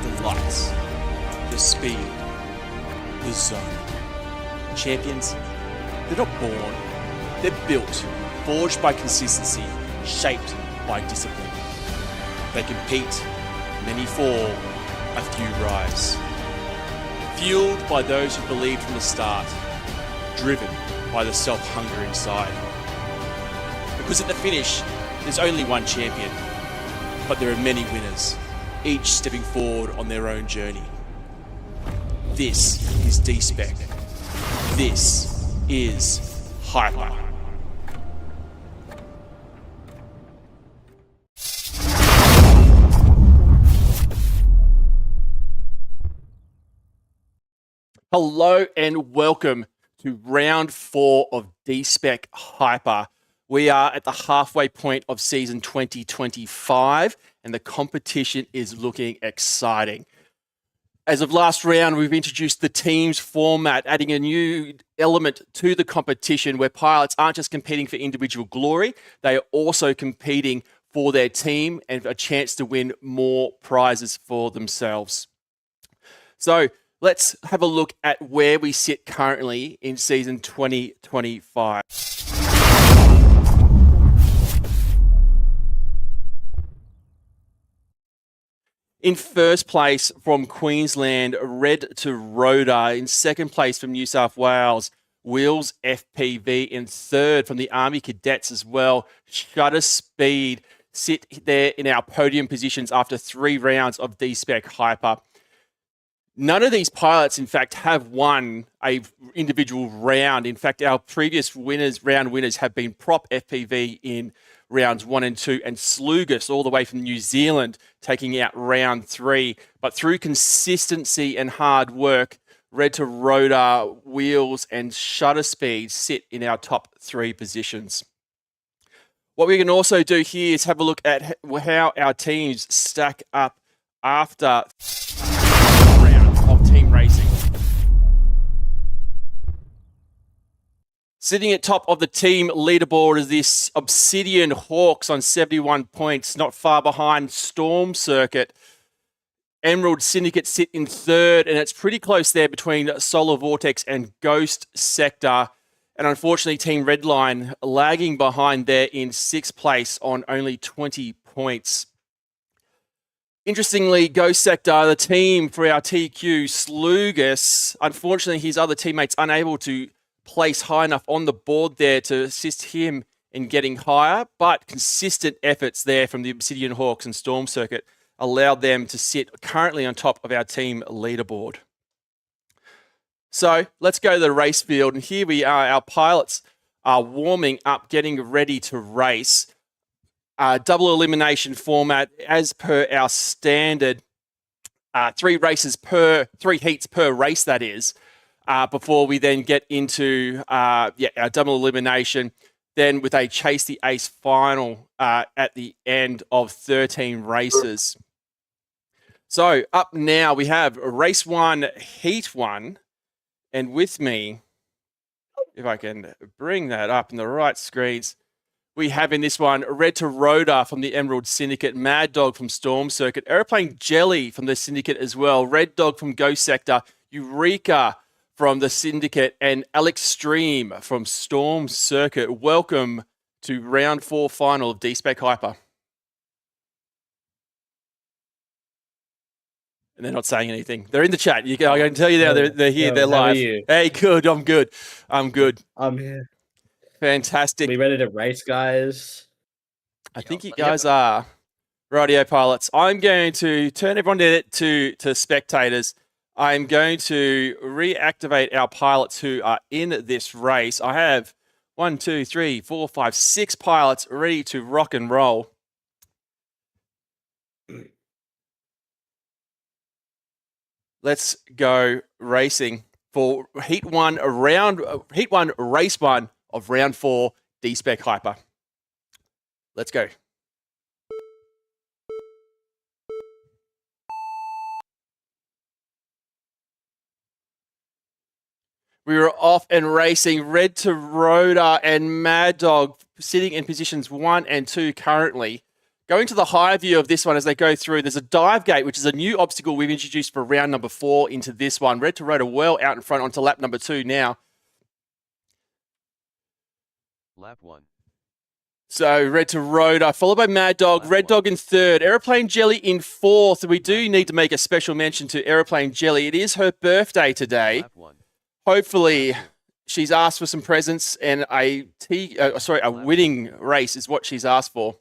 the lights, the speed, the zone. Champions, they're not born, they're built, forged by consistency, shaped by discipline. They compete, many fall, a few rise. Fueled by those who believed from the start, driven by the self-hunger inside. Because at the finish, there's only one champion, but there are many winners, each stepping forward on their own journey. This is DSpec. This is Hyper. Hello and welcome to round 4 of DSpec HYPER. We are at the halfway point of season 2025 and the competition is looking exciting. As of last round, we've introduced the teams format, adding a new element to the competition where pilots aren't just competing for individual glory, they are also competing for their team and a chance to win more prizes for themselves. So let's have a look at where we sit currently in season 2025. In first place from Queensland, Red to Rhoda. In second place from New South Wales, Wheels FPV. In third from the Army Cadets as well, Shutter Speed sit there in our podium positions after 3 rounds of DSpec HYPER. None of these pilots, in fact, have won a individual round. In fact, our previous round winners have been Prop FPV in rounds 1 and 2 and Slugus all the way from New Zealand taking out round 3. But through consistency and hard work, Red to Rhoda, Wheels and Shutter Speed sit in our top 3 positions. What we can also do here is have a look at how our teams stack up after of team racing. Sitting at top of the team leaderboard is this Obsidian Hawks on 71 points, not far behind Storm Circuit. Emerald Syndicate sit in third, and it's pretty close there between Solar Vortex and Ghost Sector. And unfortunately, Team Redline lagging behind there in 6th place on only 20 points. Interestingly, Ghost Sector, the team for our TQ, Slugus, unfortunately, his other teammates unable to place high enough on the board there to assist him in getting higher, but consistent efforts there from the Obsidian Hawks and Storm Circuit allowed them to sit currently on top of our team leaderboard. So let's go to the race field, and here we are. Our pilots are warming up, getting ready to race. Double elimination format as per our standard, 3 heats per race, that is, before we then get into our double elimination, then with a Chase the Ace final at the end of 13 races. So up now we have race 1, heat 1, and with me, if I can bring that up in the right screens, we have in this one Red to Rhoda from the Emerald Syndicate, Mad Dog from Storm Circuit, Aeroplane Jelly from the Syndicate as well, Red Dog from Ghost Sector, Eureka from the Syndicate, and Alex Stream from Storm Circuit. Welcome to round 4 final of DSpec HYPER. And they're not saying anything. They're in the chat. I can tell you now, they're here, they're live. Hey, good, I'm good. I'm here. Fantastic. We ready to race, guys? I think you guys are. Rightio, pilots. I'm going to turn everyone to spectators. I'm going to reactivate our pilots who are in this race. I have 1, 2, 3, 4, 5, 6 pilots ready to rock and roll. Let's go racing for heat 1, race 1 of round 4 DSpec HYPER. Let's go. We were off and racing. Red to Rhoda and Mad Dog sitting in positions 1 and 2 currently. Going to the higher view of this one as they go through, there's a dive gate, which is a new obstacle we've introduced for round number 4 into this one. Red to Rotor well out in front onto lap number 2 now. Lap 1. So Red to Rotor, followed by Mad Dog, Red Dog in third, Aeroplane Jelly in fourth. We do need to make a special mention to Aeroplane Jelly. It is her birthday today. Lap 1. Hopefully, she's asked for some presents, and a winning race is what she's asked for.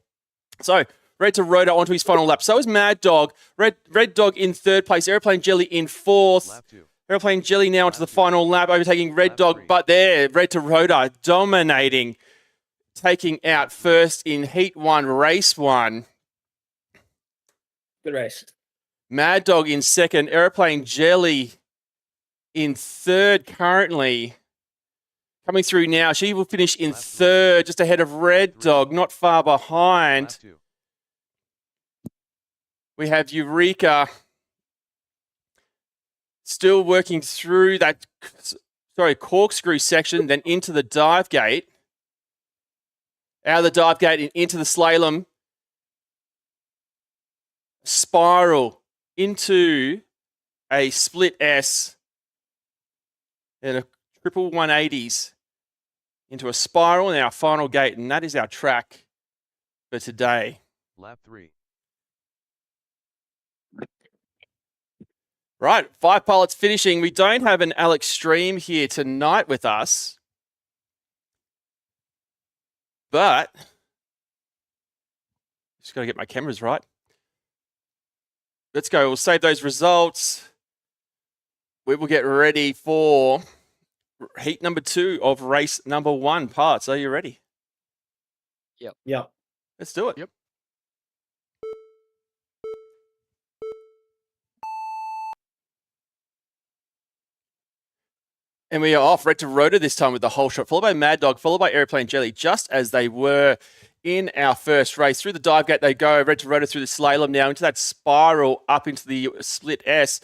So, Red to Rotor onto his final lap. So is Mad Dog. Red Dog in third place. Aeroplane Jelly in fourth. Lap 2. Aeroplane Jelly now onto the final lap, overtaking Red Dog. But there, Red to Rotor dominating, taking out first in Heat 1, Race 1. Good race. Mad Dog in second. Aeroplane Jelly in third currently. Coming through now, she will finish in third, just ahead of Red Dog, not far behind. Lap 2. We have Eureka still working through that, corkscrew section, then into the dive gate. Out of the dive gate and into the slalom. Spiral into a split S and a triple 180s into a spiral in our final gate, and that is our track for today. Lap 3. Right, 5 pilots finishing. We don't have an Alex Stream here tonight with us, but just got to get my cameras right. Let's go. We'll save those results. We will get ready for heat number 2 of race number 1. Parts, are you ready? Yep. Let's do it. Yep. And we are off. Red to Rotor this time with the whole shot, followed by Mad Dog, followed by Aeroplane Jelly, just as they were in our first race. Through the dive gate they go. Red to Rotor through the slalom now into that spiral up into the split S.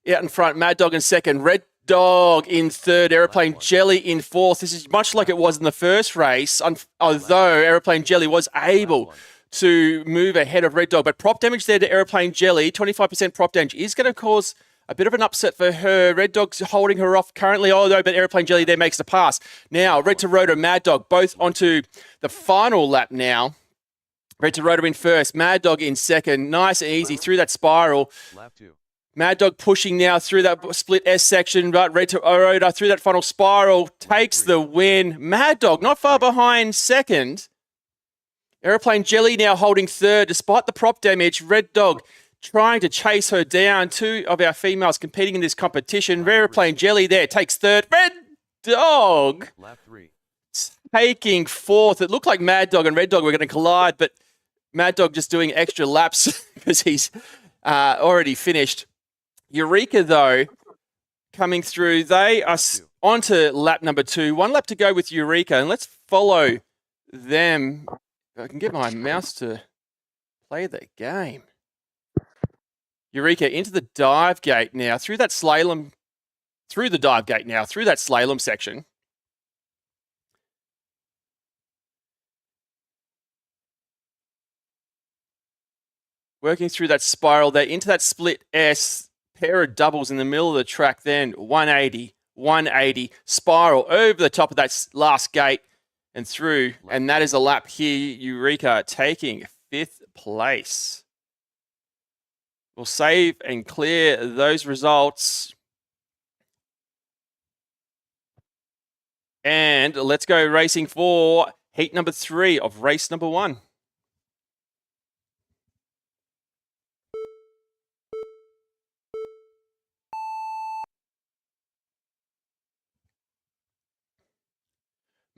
Out in front, Mad Dog in second. Red Dog in third. Aeroplane Jelly in fourth. This is much like it was in the first race, although Aeroplane Jelly was able to move ahead of Red Dog. But prop damage there to Aeroplane Jelly, 25% prop damage, is going to cause a bit of an upset for her. Red Dog's holding her off currently, although but Aeroplane Jelly there makes the pass. Now, Red to Rotor, Mad Dog, both onto the final lap now. Red to Rotor in first, Mad Dog in second. Nice and easy through that spiral. Lap 2. Mad Dog pushing now through that split S section, but Red to Rotor through that final spiral takes the win. Mad Dog not far behind second. Aeroplane Jelly now holding third despite the prop damage. Red Dog trying to chase her down. 2 of our females competing in this competition. Aeroplane Jelly there takes third. Red Dog Lap 3. taking fourth. It looked like Mad Dog and Red Dog were going to collide, but Mad Dog just doing extra laps because he's already finished. Eureka, though, coming through. They are onto lap number 2. 1 lap to go with Eureka, and let's follow them. If I can get my mouse to play the game. Eureka into the dive gate now, through that slalom, through the dive gate now, through that slalom section. Working through that spiral there, into that split S, pair of doubles in the middle of the track, then 180, 180, spiral over the top of that last gate and through, and that is a lap here. Eureka taking 5th place. We'll save and clear those results. And let's go racing for heat number 3 of race number 1.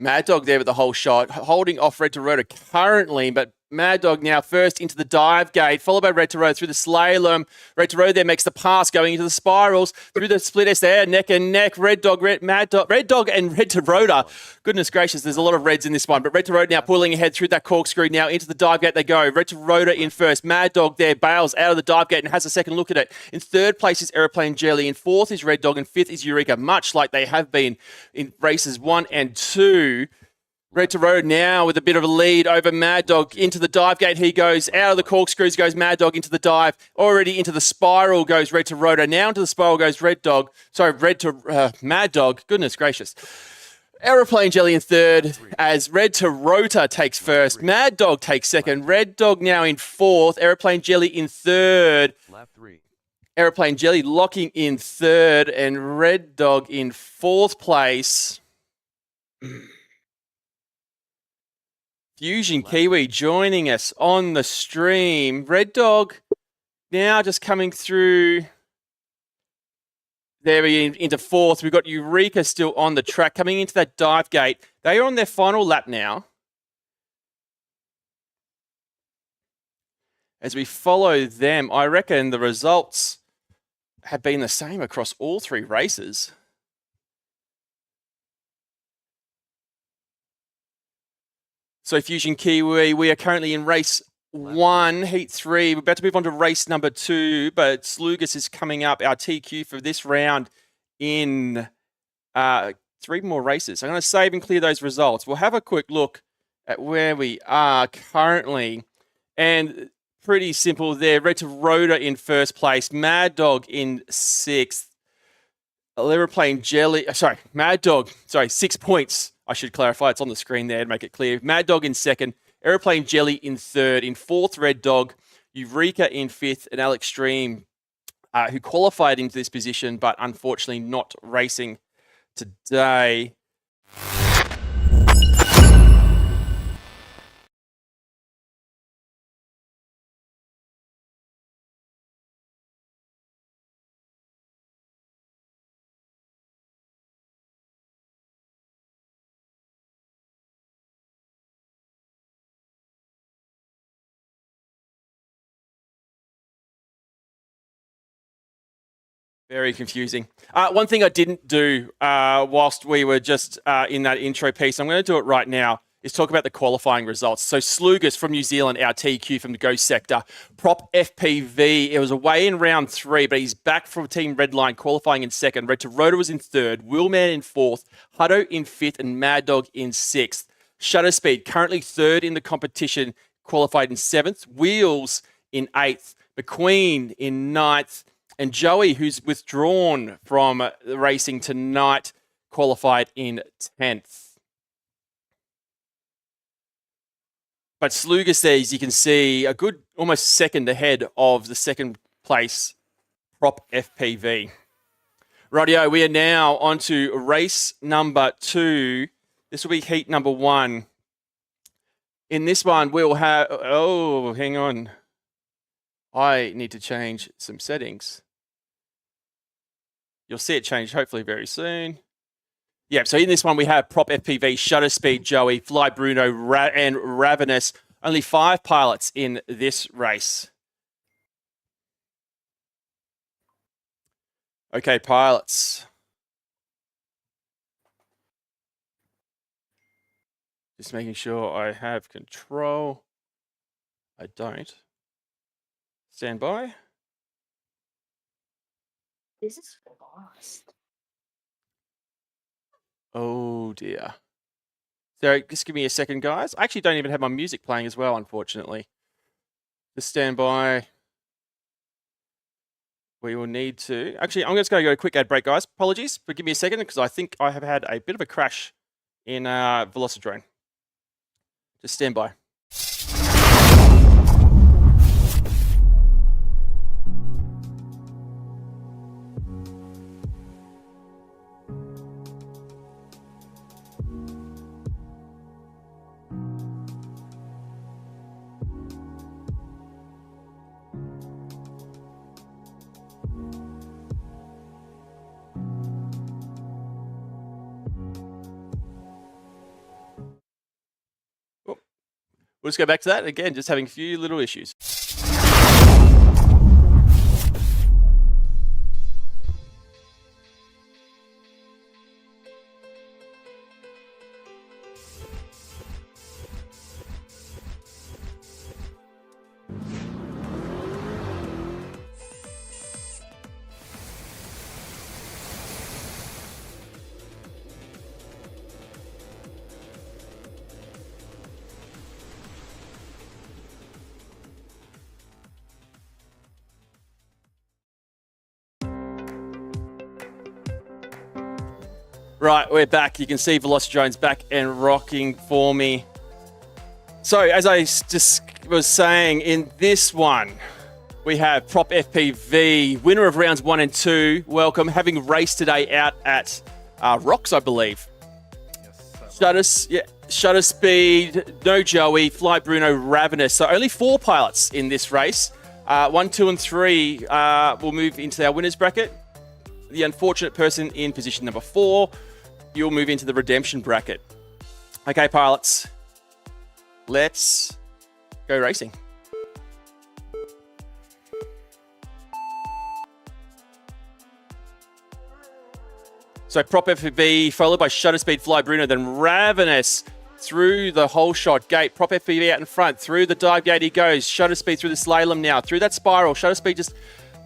Mad Dog there with the whole shot, holding off Red to Rotor currently, but Mad Dog now first into the dive gate, followed by Red to Rotor through the slalom. Red to Rotor there makes the pass going into the spirals, through the split S there, neck and neck. Red Dog and Red to Rotor. Goodness gracious, there's a lot of reds in this one, but Red to Rotor now pulling ahead through that corkscrew now into the dive gate they go. Red to Rotor in first. Mad Dog there bails out of the dive gate and has a second look at it. In third place is Aeroplane Jelly. In fourth is Red Dog. And fifth is Eureka, much like they have been in races 1 and 2. Red to Road now with a bit of a lead over Mad Dog. Into the dive gate he goes. Out of the corkscrews goes Mad Dog into the dive. Already into the spiral goes Red to Rotor. Now into the spiral goes Red to Mad Dog. Goodness gracious. Aeroplane Jelly in third as Red to Rotor takes first. Mad Dog takes second. Red Dog now in fourth. Aeroplane Jelly in third. Lap 3. Aeroplane Jelly locking in third and Red Dog in fourth place. Fusion Kiwi joining us on the stream. Red Dog now just coming through there into fourth. We've got Eureka still on the track coming into that dive gate. They are on their final lap now. As we follow them, I reckon the results have been the same across all three races. So Fusion Kiwi, we are currently in race 1, heat 3. We're about to move on to race number 2, but Slugus is coming up, our TQ for this round in 3 more races. I'm going to save and clear those results. We'll have a quick look at where we are currently. And pretty simple there. Red to Rotor in first place. Mad Dog in 6th. Aeroplane Jelly, Mad Dog, 6 points. I should clarify, it's on the screen there to make it clear. Mad Dog in 2nd, Aeroplane Jelly in 3rd, in 4th, Red Dog, Eureka in 5th, and Alex Stream, who qualified into this position, but unfortunately not racing today. Very confusing. One thing I didn't do whilst we were just in that intro piece, I'm going to do it right now, is talk about the qualifying results. So Slugus from New Zealand, our TQ from the Go sector. Prop FPV, it was away in round 3, but he's back from Team Redline, qualifying in 2nd. Red to Rotor was in 3rd. Willman in 4th. Hutto in 5th. And Mad Dog in 6th. Shutter Speed, currently 3rd in the competition, qualified in 7th. Wheels in 8th. McQueen in 9th. And Joey, who's withdrawn from the racing tonight, qualified in 10th. But Slugus there, as you can see, a good almost second ahead of the second place Prop FPV. Rightio, we are now on to race number 2. This will be heat number 1. In this one, we'll have... Oh, hang on. I need to change some settings. You'll see it change hopefully very soon. Yeah, so in this one we have Prop FPV, Shutter Speed, Joey, Fly Bruno, and Ravenous. Only 5 pilots in this race. Okay, pilots. Just making sure I have control. I don't. Stand by. This is fast. Oh dear. So just give me a second, guys. I actually don't even have my music playing as well, unfortunately. Just stand by. We will need to... Actually, I'm just going to go a quick ad break, guys. Apologies, but give me a second because I think I have had a bit of a crash in Velocidrone. Just stand by. We'll just go back to that again, just having a few little issues. Right, we're back. You can see Velocidrone's back and rocking for me. So, as I just was saying, in this one, we have Prop FPV, winner of rounds 1 and 2. Welcome, having raced today out at Rocks, I believe. Shutter Speed, No Joey, Fly Bruno, Ravenous. So only 4 pilots in this race. 1, 2, and 3 will move into our winners bracket. The unfortunate person in position number 4, you'll move into the redemption bracket. Okay, pilots, let's go racing. So Prop FPV, followed by Shutter Speed, Fly Bruno, then Ravenous through the whole shot gate. Prop FPV out in front, through the dive gate he goes. Shutter Speed through the slalom now, through that spiral. Shutter Speed just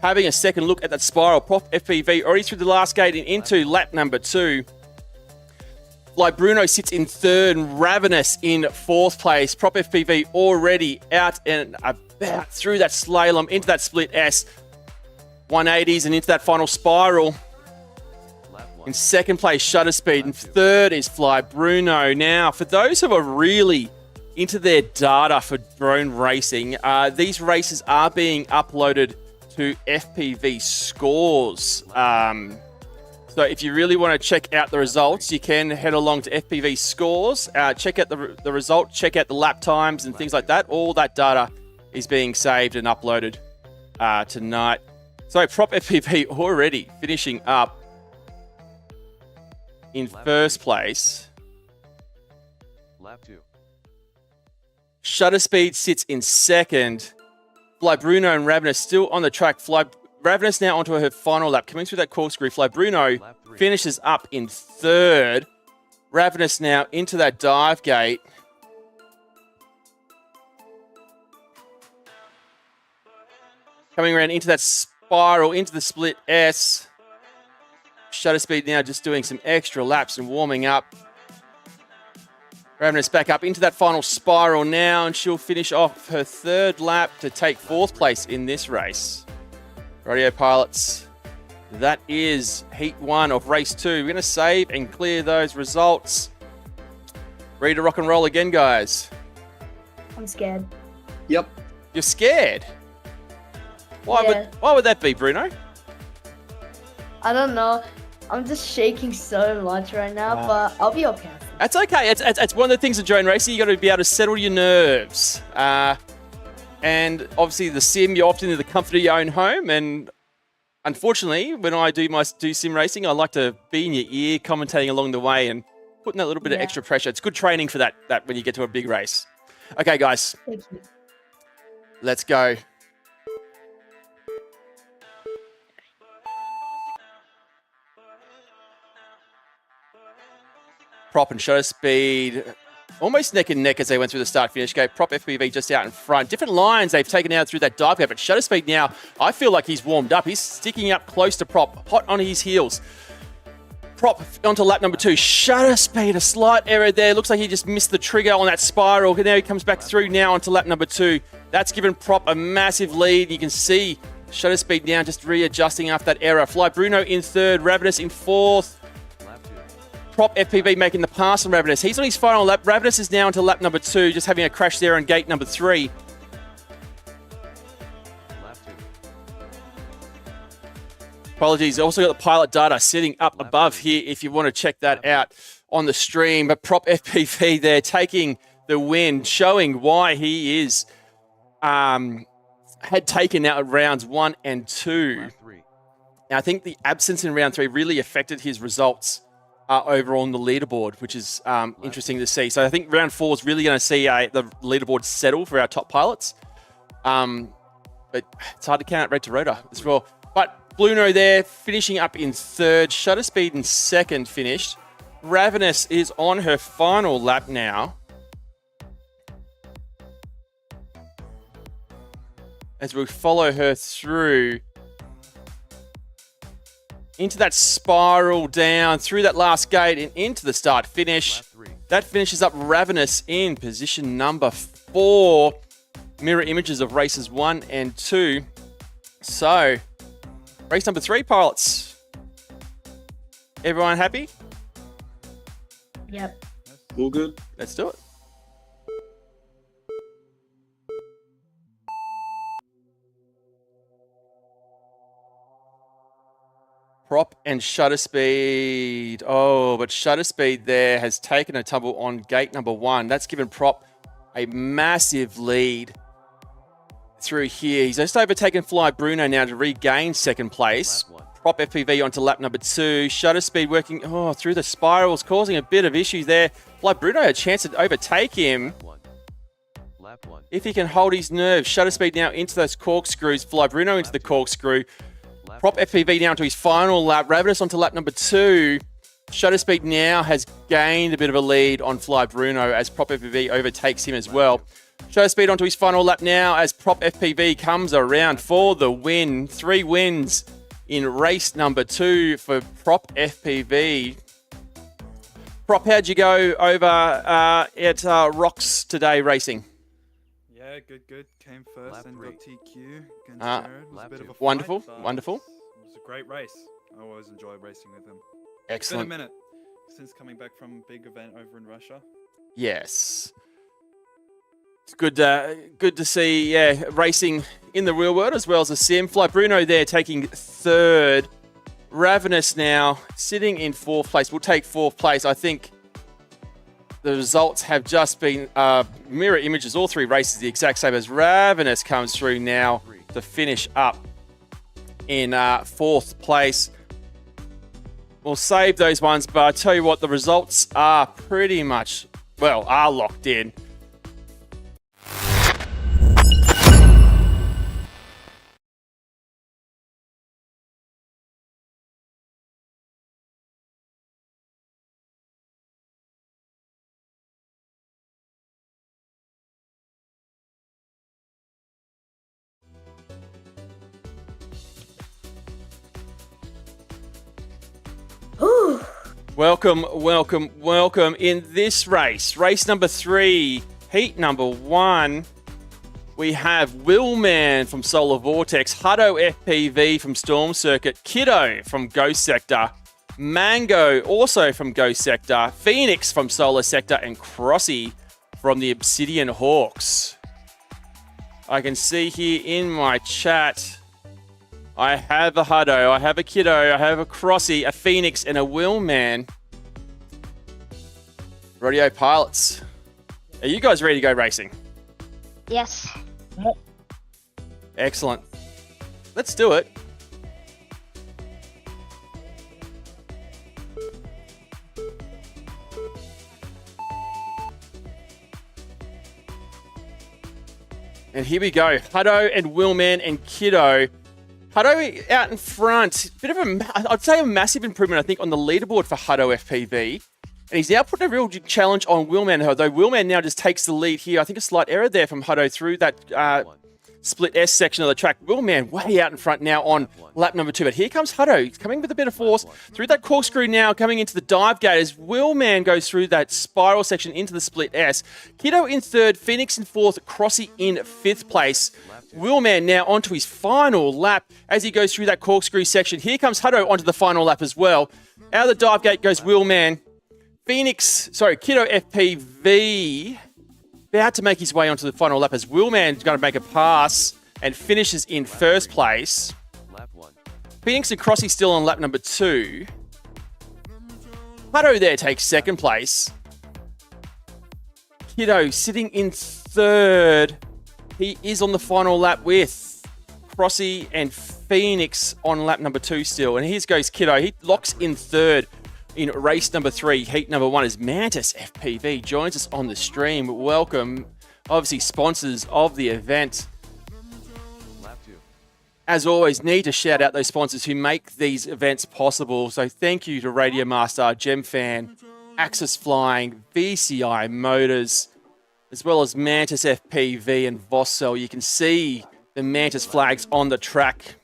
having a second look at that spiral. Prop FPV already through the last gate and into lap number 2. Fly Bruno sits in 3rd and Ravenous in 4th place. Prop FPV already out and about through that slalom into that split S. 180s and into that final spiral. In 2nd place, Shutter Speed, and 3rd is Fly Bruno. Now, for those who are really into their data for drone racing, these races are being uploaded to FPV scores. So if you really want to check out the results, you can head along to FPV scores, check out the result, check out the lap times and things like that. All that data is being saved and uploaded tonight. So Prop FPV already finishing up in 1st place. Lap 2. Shutter Speed sits in 2nd. Fly Bruno and Ravenous still on the track. Ravenous now onto her final lap. Coming through that corkscrew. Fly Bruno finishes up in 3rd. Ravenous now into that dive gate. Coming around into that spiral, into the split S. Shutter Speed now just doing some extra laps and warming up. Ravenous back up into that final spiral now, and she'll finish off her 3rd lap to take 4th place in this race. Radio pilots, that is Heat 1 of Race 2. We're going to save and clear those results. Ready to rock and roll again, guys? I'm scared. Yep. You're scared? Why would that be, Bruno? I don't know. I'm just shaking so much right now, but I'll be okay. That's okay. It's one of the things in drone racing. You got to be able to settle your nerves. And obviously, the sim, you're often in the comfort of your own home. And unfortunately, when I do sim racing, I like to be in your ear, commentating along the way, and putting that little bit of extra pressure. It's good training for that when you get to a big race. Okay, guys, Thank you. let's go. Prop and Shutter Speed almost neck and neck as they went through the start-finish gate. Prop FPV just out in front. Different lines they've taken out through that dive gate, but Shutter Speed now, I feel like he's warmed up. He's sticking up close to Prop, hot on his heels. Prop onto lap number 2. Shutter Speed, a slight error there. Looks like he just missed the trigger on that spiral. Now he comes back through now onto lap number 2. That's given Prop a massive lead. You can see Shutter Speed now just readjusting after that error. Fly Bruno in 3rd, Ravenous in 4th. Prop FPV making the pass on Ravenous. He's on his final lap. Ravenous is now into lap number 2, just having a crash there on gate number 3. Apologies. Also got the pilot data sitting up above here if you want to check that out on the stream. But Prop FPV there taking the win, showing why he is had taken out rounds 1 and 2. Now, I think the absence in round 3 really affected his results over on the leaderboard, which is interesting to see. So I think round 4 is really going to see the leaderboard settle for our top pilots. But it's hard to count red to rotor as well. But Bruno there finishing up in 3rd. Shutter Speed in 2nd finished. Ravenous is on her final lap now. As we follow her through into that spiral down, through that last gate and into the start finish. That finishes up Ravenous in position number 4. Mirror images of races 1 and 2. So, race number 3, pilots. Everyone happy? Yep. All good. Let's do it. Prop and shutter speed. Oh, but shutter speed there has taken a tumble on gate number 1. That's given Prop a massive lead through here. He's just overtaken Fly Bruno now to regain second place. Lap 1. Prop FPV onto lap number 2. Shutter speed working through the spirals, causing a bit of issues there. Fly Bruno had a chance to overtake him. Lap 1. If he can hold his nerve. Shutter speed now into those corkscrews. Fly Bruno into the corkscrew. Prop FPV now to his final lap. Ravenous onto lap number 2. Shutter speed now has gained a bit of a lead on Fly Bruno as Prop FPV overtakes him as well. Shutter speed onto his final lap now as Prop FPV comes around for the win. 3 wins in race number 2 for Prop FPV. Prop, how'd you go over at Rocks today racing? Yeah, good. Came first Lap and 3. got TQ against Ah, Jared. It was lap a bit of 2. a fight, Wonderful, but wonderful. It was a great race. I always enjoy racing with him. Excellent. It's been a minute since coming back from a big event over in Russia. Yes. It's good to see, racing in the real world as well as a sim. Fly Bruno there taking 3rd. Ravenous now sitting in 4th place. We'll take 4th place. I think the results have just been mirror images. All 3 races the exact same as Ravenous comes through now to finish up in 4th place. We'll save those ones, but I tell you what, the results are pretty much, are locked in. Welcome. In this race number 3, heat number 1, we have Willman from Solar Vortex, Hutto FPV from Storm Circuit, Kiddo from Ghost Sector, Mango also from Ghost Sector, Phoenix from Solar Sector, and Crossy from the Obsidian Hawks. I can see here in my chat, I have a Hutto, I have a Kiddo, I have a Crossy, a Phoenix, and a Willman. Rodeo pilots, are you guys ready to go racing? Yes. Excellent. Let's do it. And here we go. Hutto and Willman and Kiddo. Hutto out in front. I'd say a massive improvement, I think, on the leaderboard for Hutto FPV. And he's now putting a real challenge on Willman, although Willman now just takes the lead here. I think a slight error there from Hutto through that split S section of the track. Willman way out in front now on lap number 2. But here comes Hutto. He's coming with a bit of force through that corkscrew now, coming into the dive gate as Willman goes through that spiral section into the split S. Kiddo in 3rd, Phoenix in 4th, Crossy in 5th place. Willman now onto his final lap as he goes through that corkscrew section. Here comes Hutto onto the final lap as well. Out of the dive gate goes Willman. Kiddo FPV about to make his way onto the final lap as Willman's going to make a pass and finishes in 1st place. Lap 1. Phoenix and Crossy still on lap number 2. Hutto there takes 2nd place. Kiddo sitting in 3rd. He is on the final lap with Crossy and Phoenix on lap number 2 still. And here goes Kiddo. He locks in 3rd. In race number 3, heat number 1 is Mantis FPV. Joins us on the stream. Welcome. Obviously, sponsors of the event. Lap 2. As always, need to shout out those sponsors who make these events possible. So thank you to Radio Master, GemFan, Axis Flying, VCI Motors, as well as Mantis FPV and Vossel. You can see the Mantis flags on the track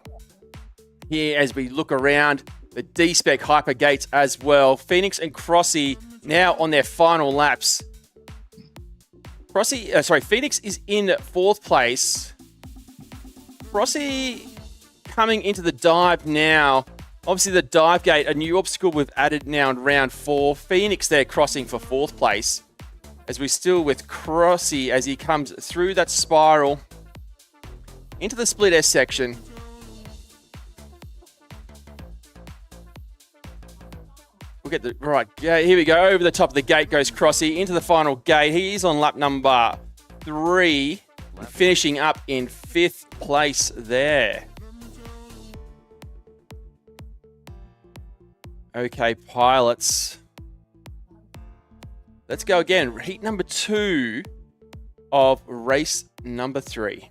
here as we look around. The DSpec HYPER gates as well. Phoenix and Crossy now on their final laps. Phoenix is in 4th place. Crossy coming into the dive now Obviously, the dive gate, a new obstacle we've added now in round 4. Phoenix there crossing for 4th place. As we're still with Crossy as he comes through that spiral into the split S section. We'll get the right. Yeah, here we go. Over the top of the gate goes Crossy into the final gate. He is on lap number 3, finishing up in 5th place there. Okay, pilots. Let's go again. Heat number 2 of race number 3.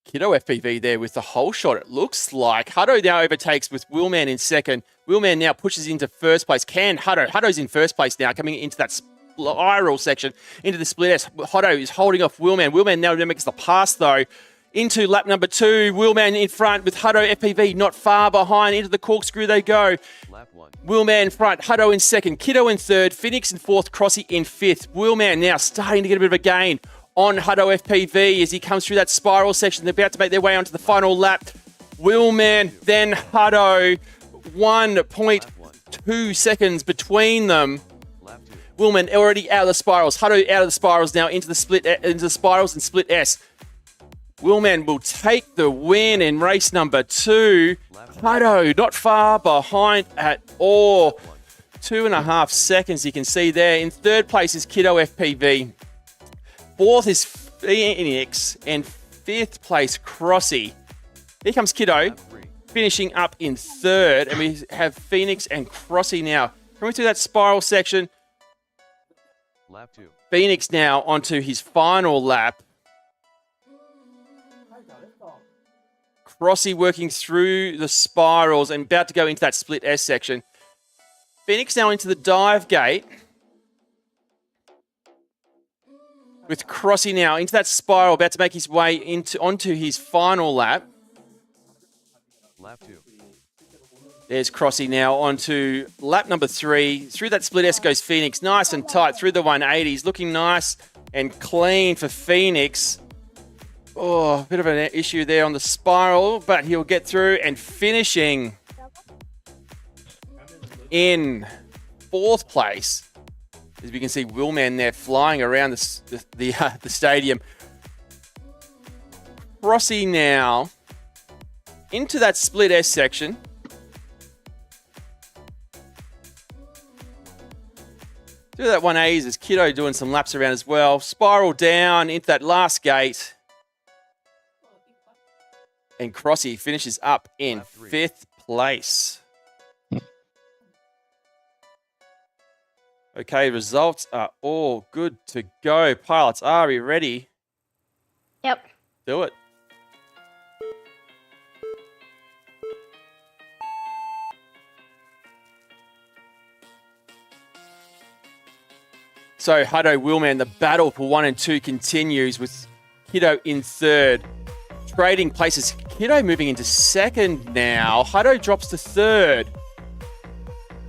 Kiddo FPV there with the whole shot, it looks like. Hutto now overtakes with Willman in second. Willman now pushes into first place. Can Hutto? Hutto's in first place now, coming into that spiral section, into the split S. Hutto is holding off Willman. Willman now makes the pass, though, into lap number 2. Willman in front with Hutto FPV not far behind. Into the corkscrew they go. Lap 1. Willman in front, Hutto in second, Kiddo in third, Phoenix in 4th, Crossy in 5th. Willman now starting to get a bit of a gain on Hutto FPV as he comes through that spiral section. They're about to make their way onto the final lap. Willman, then Hutto, 1.2 seconds between them. Lap 2. Willman already out of the spirals. Hutto out of the spirals now into the spirals and split S. Willman will take the win in race number 2. Hutto not far behind at all. 2.5 seconds you can see there. In 3rd place is Kiddo FPV. 4th is Phoenix and 5th place Crossy. Here comes Kiddo Lap 3. finishing up in 3rd, and we have Phoenix and Crossy now coming through that spiral section. Lap 2. Phoenix now onto his final lap. Crossy working through the spirals and about to go into that split S section. Phoenix now into the dive gate. With Crossy now into that spiral, about to make his way onto his final lap. Lap 2. There's Crossy now onto lap number 3. Through that split S goes Phoenix. Nice and tight through the 180s. Looking nice and clean for Phoenix. Oh, a bit of an issue there on the spiral, but he'll get through and finishing in 4th place. As we can see, Willman there flying around the stadium. Crossy now into that split S section. Through that 180s, there's Kiddo doing some laps around as well. Spiral down into that last gate. And Crossy finishes up in 5th place. Okay, results are all good to go. Pilots, are we ready? Yep. Do it. So, Hutto, Willman, the battle for 1 and 2 continues with Kiddo in 3rd. Trading places. Kiddo moving into 2nd now. Hutto drops to 3rd.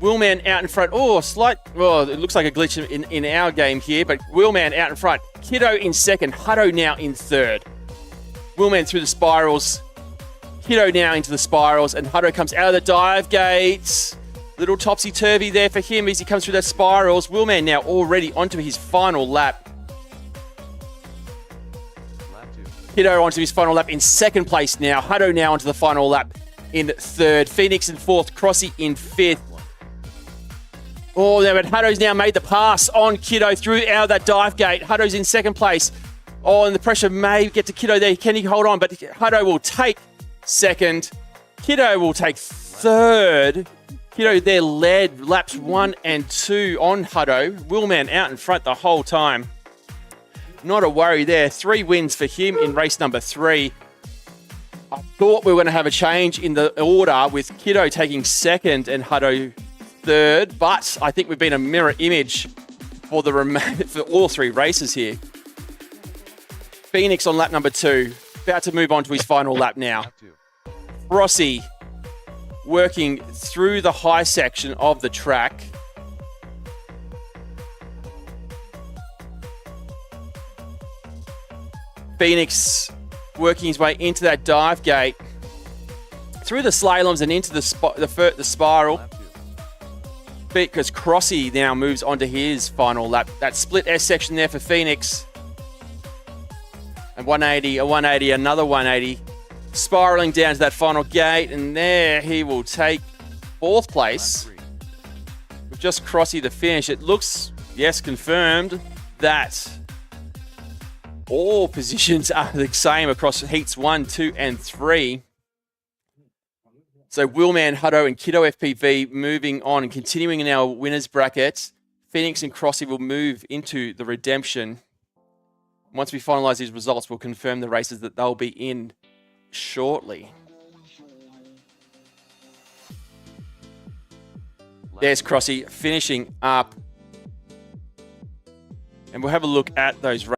Willman out in front. Oh, it looks like a glitch in our game here, but Willman out in front. Kiddo in 2nd. Hutto now in 3rd. Willman through the spirals. Kiddo now into the spirals, and Hutto comes out of the dive gates. Little topsy-turvy there for him as he comes through those spirals. Willman now already onto his final lap. Lap 2. Kiddo onto his final lap in 2nd place now. Hutto now onto the final lap in 3rd. Phoenix in 4th. Crossy in 5th. Oh, but Hutto's now made the pass on Kiddo through out of that dive gate. Hutto's in 2nd place. Oh, and the pressure may get to Kiddo there. Can he hold on? But Hutto will take 2nd. Kiddo will take 3rd. Kiddo there led laps 1 and 2 on Hutto. Willman out in front the whole time. Not a worry there. 3 wins for him in race number 3. I thought we were going to have a change in the order with Kiddo taking 2nd and Hutto 3rd, but I think we've been a mirror image for for all 3 races here. Phoenix on lap number 2, about to move on to his final lap now. Lap 2. Crossy working through the high section of the track. Phoenix working his way into that dive gate, through the slaloms and into the spiral. Lap 2. Because Crossy now moves on to his final lap. That split S section there for Phoenix. And 180, a 180, another 180. Spiraling down to that final gate, and there he will take 4th Lap place. 3. With just Crossy to finish. It looks, yes, confirmed that all positions are the same across heats 1, 2, and 3. So Willman, Hutto, and Kiddo FPV moving on and continuing in our winners bracket. Phoenix and Crossy will move into the redemption. Once we finalise these results, we'll confirm the races that they'll be in shortly. Lap There's 2. Crossy finishing up. And we'll have a look at those races.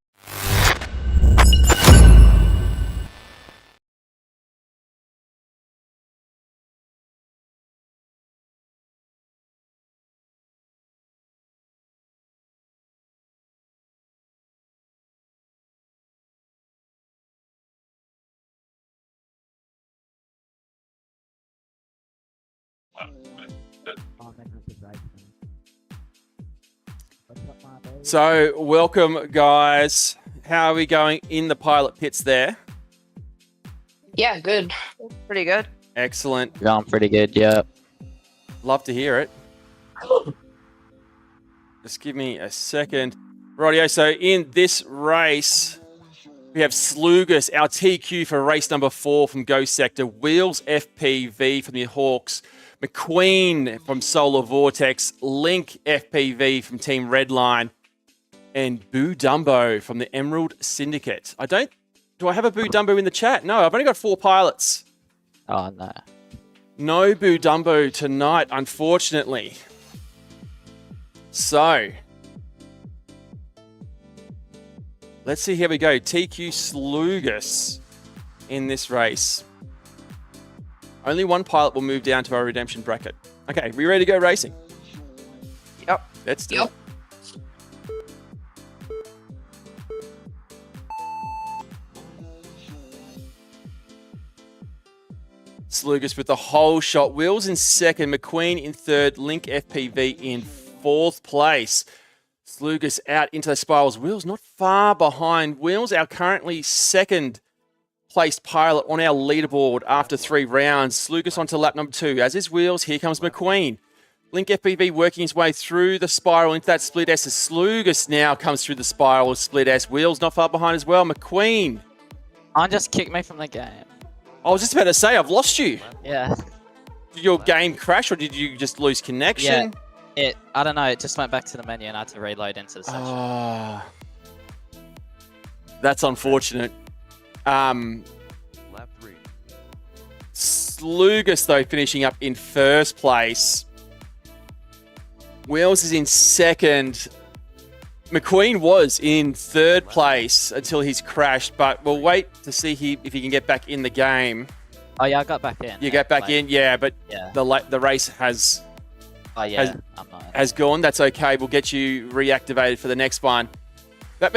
So, welcome, guys. How are we going in the pilot pits there? Yeah, good. Pretty good. Excellent. Going pretty good, yep. Love to hear it. Just give me a second. Rightio, so in this race, we have Slugus, our TQ for race number 4 from Ghost Sector, Wheels FPV from the Hawks, McQueen from Solar Vortex, Link FPV from Team Redline, and Boo Dumbo from the Emerald Syndicate. Do I have a Boo Dumbo in the chat? No, I've only got 4 pilots. Oh, no. No Boo Dumbo tonight, unfortunately. So, let's see how we go. TQ Slugus in this race. Only one pilot will move down to our redemption bracket. Okay, we ready to go racing? Yep. Let's do Yep. it. Slugus with the whole shot. Wheels in second. McQueen in third. Link FPV in 4th place. Slugus out into the spirals. Wheels not far behind. Wheels, our currently 2nd placed pilot on our leaderboard after 3 rounds. Slugus onto lap number 2. As is Wheels, here comes McQueen. Link FPV working his way through the spiral into that split S. As Slugus now comes through the spiral with split S. Wheels not far behind as well. McQueen. Just kicked me from the game. I was just about to say, I've lost you. Yeah. Did your game crash or did you just lose connection? I don't know, it just went back to the menu and I had to reload into the section. Ah, that's unfortunate. Lap 3. Slugus, though, finishing up in 1st place. Wheels is in 2nd. McQueen was in 3rd place until he's crashed, but we'll wait to see if he can get back in the game. Oh yeah, I got back in. You get back in, yeah, but Yeah. the race has Oh yeah, I'm not. has gone. That's okay. We'll get you reactivated for the next one. That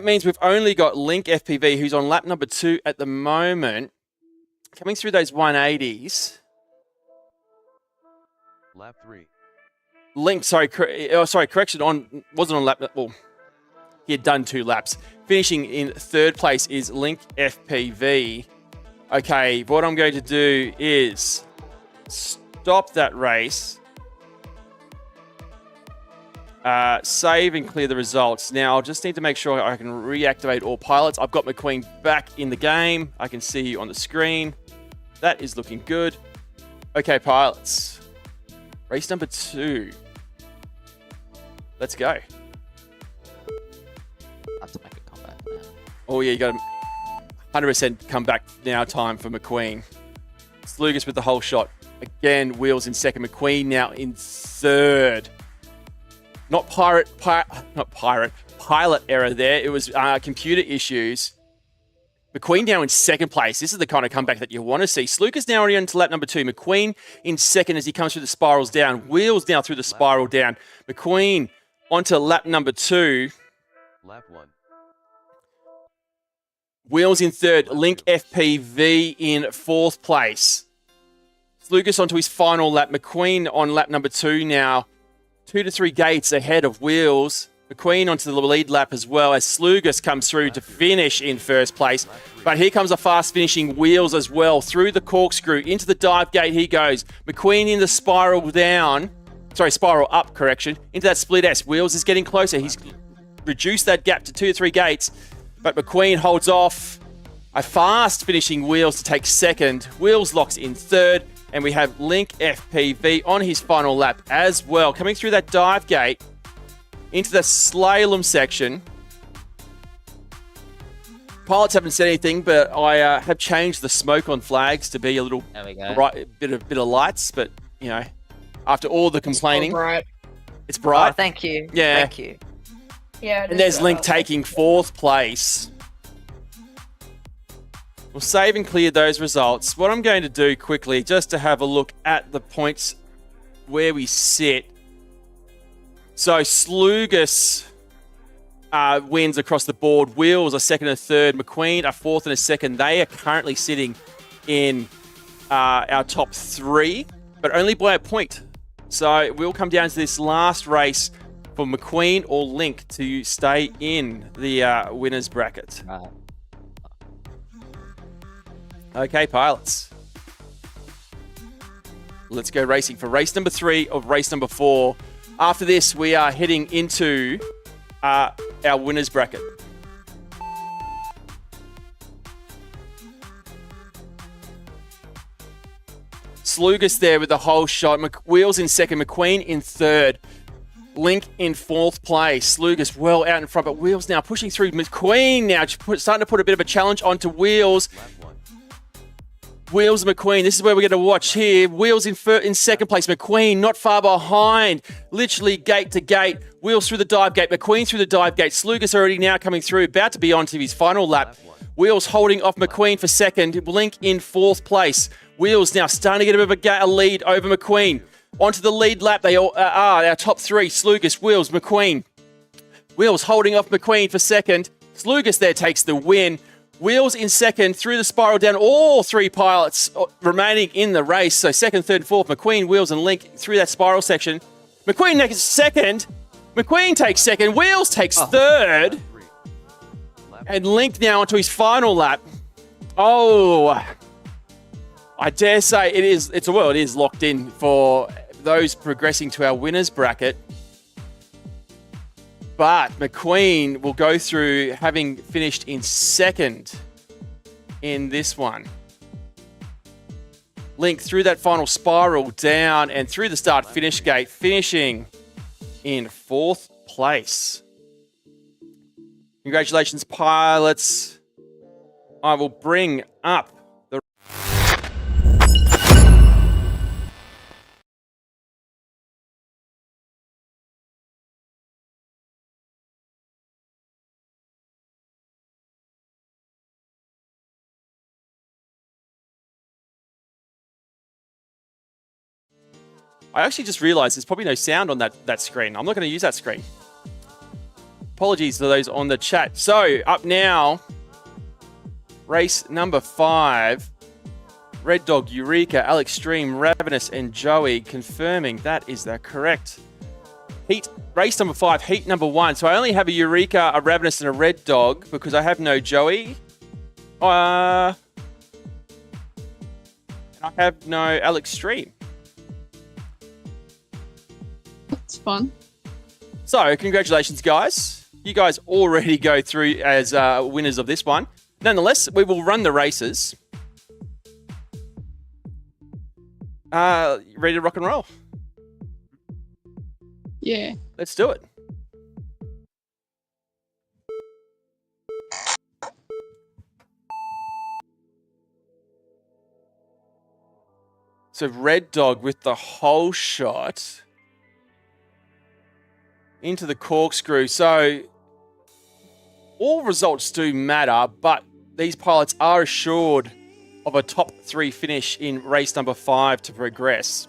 means we've only got Link FPV, who's on lap number 2 at the moment, coming through those 180s. Lap 3. Link, correction, wasn't on lap. Well, he had done 2 laps. Finishing in 3rd place is Link FPV. Okay, what I'm going to do is stop that race. Save and clear the results. Now, I'll just need to make sure I can reactivate all pilots. I've got McQueen back in the game. I can see you on the screen. That is looking good. Okay, pilots. Race number 2. Let's go. I have to make a comeback now. Oh, yeah, you got 100% comeback now time for McQueen. Slugus with the whole shot. Again, Wheels in 2nd. McQueen now in 3rd. Not pilot error there. It was computer issues. McQueen now in 2nd place. This is the kind of comeback that you want to see. Slugus now already into lap number 2. McQueen in 2nd as he comes through the spirals down. Wheels now through the spiral down. McQueen onto lap number 2. Lap 1. Wheels in third. Link FPV in fourth place. Slugus onto his final lap. McQueen on lap number 2 now. 2 to 3 gates ahead of Wheels. McQueen onto the lead lap as well as Slugus comes through to finish in first place. But here comes a fast finishing Wheels as well. Through the corkscrew, into the dive gate he goes. McQueen in the spiral down. Sorry, spiral up, correction. Into that split S. Wheels is getting closer. He's reduced that gap to 2 to 3 gates. But McQueen holds off. A fast finishing Wheels to take second. Wheels locks in third. And we have Link FPV on his final lap as well. Coming through that dive gate into the slalom section. Pilots haven't said anything, but I have changed the smoke on flags to be a little There we go. bright, bit of lights. But, you know, after all the complaining, Right. it's bright. Oh, thank you. Yeah. Thank you. Yeah. And there's Link taking fourth place. We'll save and clear those results. What I'm going to do quickly, just to have a look at the points where we sit. So Slugus wins across the board. Wheels are second and third. McQueen are fourth and a second. They are currently sitting in our top 3, but only by a point. So we'll come down to this last race for McQueen or Link to stay in the winners bracket. Right. Okay, pilots. Let's go racing for race number 3 of race number 4. After this, we are heading into our winners bracket. Slugus there with the whole shot. Wheels in second, McQueen in third. Link in fourth place. Slugus well out in front, but Wheels now pushing through. McQueen now starting to put a bit of a challenge onto Wheels. Lap 1. Wheels and McQueen, this is where we're going to watch here. Wheels in second place. McQueen not far behind. Literally gate to gate. Wheels through the dive gate. McQueen through the dive gate. Slugus already now coming through. About to be on to his final lap. Wheels holding off McQueen for second. Link in fourth place. Wheels now starting to get a bit of a lead over McQueen. Onto the lead lap. They all are our top 3. Slugus, Wheels, McQueen. Wheels holding off McQueen for second. Slugus there takes the win. Wheels in second, through the spiral down. All 3 pilots remaining in the race. So second, third, fourth, McQueen, Wheels, and Link through that spiral section. McQueen takes second. McQueen takes second. Wheels takes third. 3. Lap And Link now onto his final lap. Oh, I dare say it is locked in for those progressing to our winners bracket. But McQueen will go through having finished in second in this one. Link through that final spiral down and through the start-finish gate, finishing in fourth place. Congratulations, pilots. I will bring up the... I actually just realized there's probably no sound on that screen. I'm not going to use that screen. Apologies to those on the chat. So, up now, race number 5. Red Dog, Eureka, Alex Stream, Ravenous, and Joey confirming that is the correct race number 5, heat number 1. So I only have a Eureka, a Ravenous, and a Red Dog because I have no Joey. And I have no Alex Stream. It's fun. So, congratulations, guys. You guys already go through as winners of this one. Nonetheless, we will run the races. Ready to rock and roll? Yeah. Let's do it. So, Red Dog with the whole shot into the corkscrew. So all results do matter, but these pilots are assured of a top 3 finish in race number 5 to progress.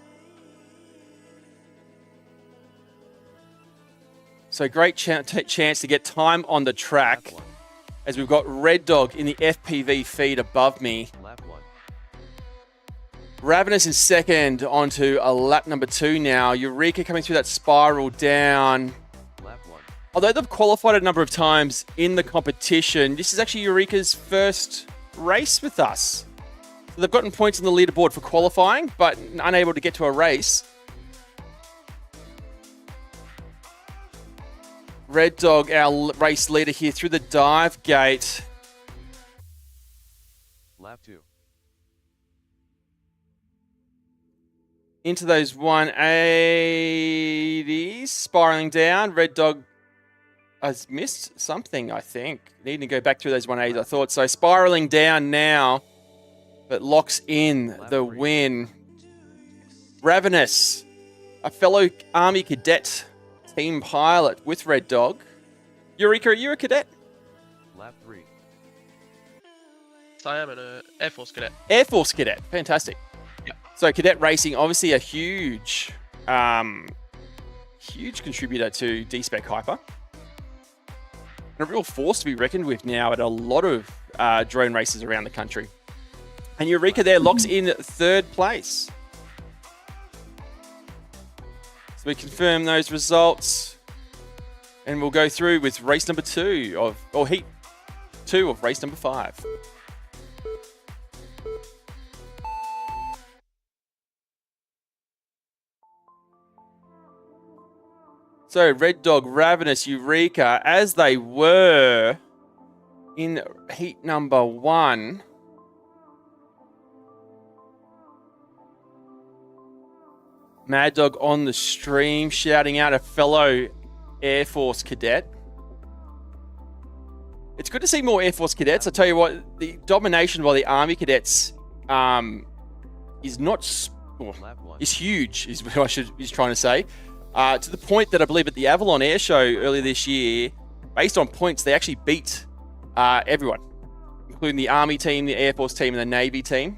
So great chance to get time on the track as we've got Red Dog in the FPV feed above me. Lap 1. Ravenous in second onto a lap number 2 now. Eureka coming through that spiral down. Lap 1. Although they've qualified a number of times in the competition, this is actually Eureka's first race with us. So they've gotten points on the leaderboard for qualifying, but unable to get to a race. Red Dog, our race leader here through the dive gate. Lap 2. Into those 180s, spiraling down. Red Dog has missed something, I think. Needing to go back through those 180s, I thought. So spiraling down now, but locks in the win. Ravenous, a fellow Army cadet team pilot with Red Dog. Eureka, are you a cadet? Lap 3. I am an Air Force cadet. Air Force cadet, fantastic. Yep. So cadet racing, obviously a huge contributor to DSpec HYPER. And a real force to be reckoned with now at a lot of drone races around the country. And Eureka there locks in third place. So we confirm those results. And we'll go through with race number 2 or heat 2 of race number 5. So Red Dog, Ravenous, Eureka, as they were in heat number 1. Mad Dog on the stream shouting out a fellow Air Force cadet. It's good to see more Air Force cadets. I tell you what, the domination by the Army cadets is not Lap 1. is huge, is what he's trying to say. To the point that I believe at the Avalon Air Show earlier this year, based on points, they actually beat everyone, including the Army team, the Air Force team, and the Navy team,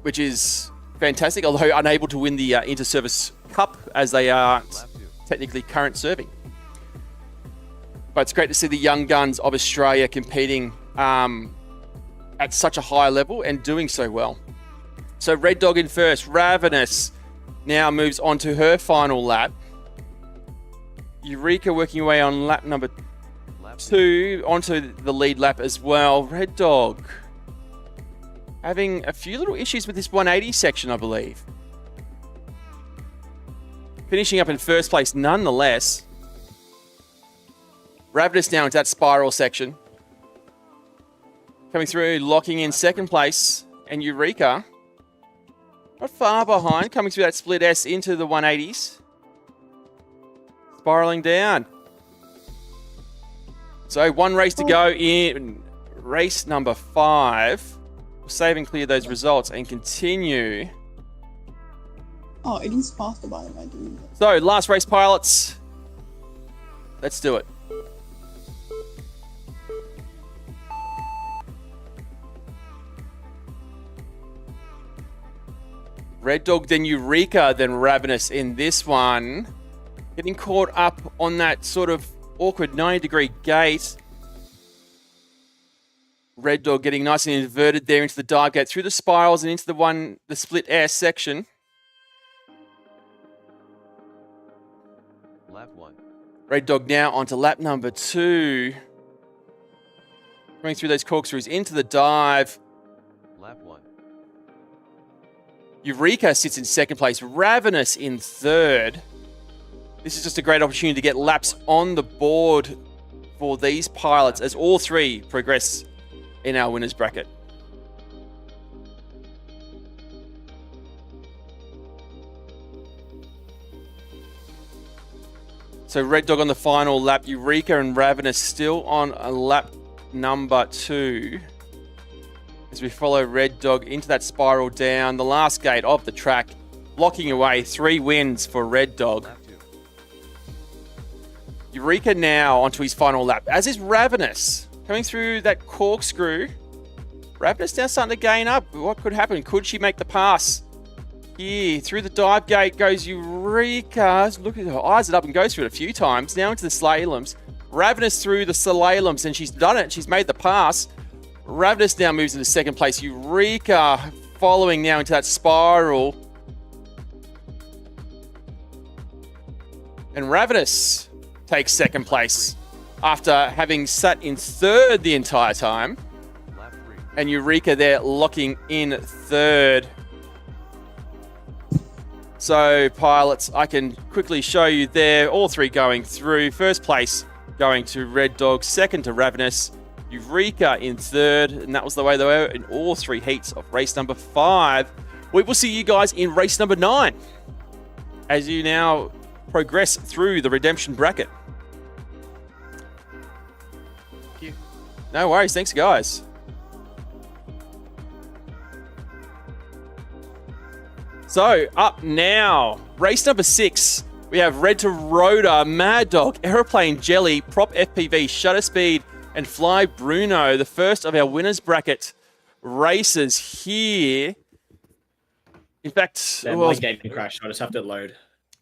which is fantastic, although unable to win the Inter-Service Cup as they aren't Lap 2. technically current serving. But it's great to see the young guns of Australia competing at such a high level and doing so well. So Red Dog in first. Ravenous now moves on to her final lap. Eureka working away on lap number Lap 2 onto the lead lap as well. Red Dog having a few little issues with this 180 section, I believe. Finishing up in first place nonetheless. Ravenous now into that spiral section. Coming through, locking in second place. And Eureka, not far behind, coming through that split S into the 180s. Spiraling down. So one race to go in race number 5. We'll save and clear those results and continue. Oh, it is faster by am I doing that? So, last race, pilots. Let's do it. Red Dog, then Eureka, then Ravenous in this one. Getting caught up on that sort of awkward 90-degree gate. Red Dog getting nice and inverted there into the dive gate, through the spirals and into the split air section. Lap 1. Red Dog now onto lap number 2. Going through those corkscrews into the dive. Lap 1. Eureka sits in second place. Ravenous in third. This is just a great opportunity to get laps on the board for these pilots as all three progress in our winners bracket. So Red Dog on the final lap. Eureka and Ravenous still on a lap number 2. As we follow Red Dog into that spiral down the last gate of the track, locking away 3 wins for Red Dog. Lap 2. Eureka now onto his final lap, as is Ravenous. Coming through that corkscrew. Ravenous now starting to gain up. What could happen? Could she make the pass? Here, through the dive gate goes Eureka. Look at her, eyes it up and goes through it a few times. Now into the slaloms. Ravenous through the slaloms, and she's done it. She's made the pass. Ravenous now moves into second place. Eureka following now into that spiral. And Ravenous takes second place after having sat in third the entire time. Lap 3. And Eureka there locking in third. So, pilots, I can quickly show you there, all three going through. First place going to Red Dog, second to Ravenous, Eureka in third, and that was the way they were in all three heats of race number 5. We will see you guys in race number 9 as you now progress through the redemption bracket. Thank you. No worries, thanks guys. So, up now, race number 6. We have Red to Rotor, Mad Dog, Aeroplane Jelly, Prop FPV, Shutter Speed, and Fly Bruno. The first of our winners bracket races here. In fact, Yeah, my game crashed. I just have to load.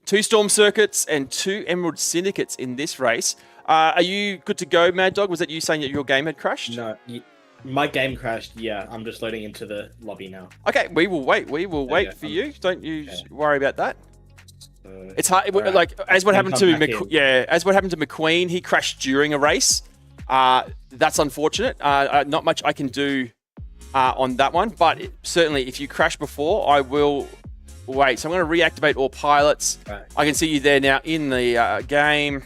2 Storm Circuits and 2 Emerald Syndicates in this race. Are you good to go, Mad Dog? Was that you saying that your game had crashed? No, my game crashed. Yeah, I'm just loading into the lobby now. Okay, we will wait. We will wait Okay, for you. Don't you worry about that. So, It's hard. Alright. Like as what happened Come to back in. as what happened to McQueen. He crashed during a race. That's unfortunate. Not much I can do on that one. But certainly, if you crash before, I will wait. So I'm going to reactivate all pilots. Right. I can see you there now in the game.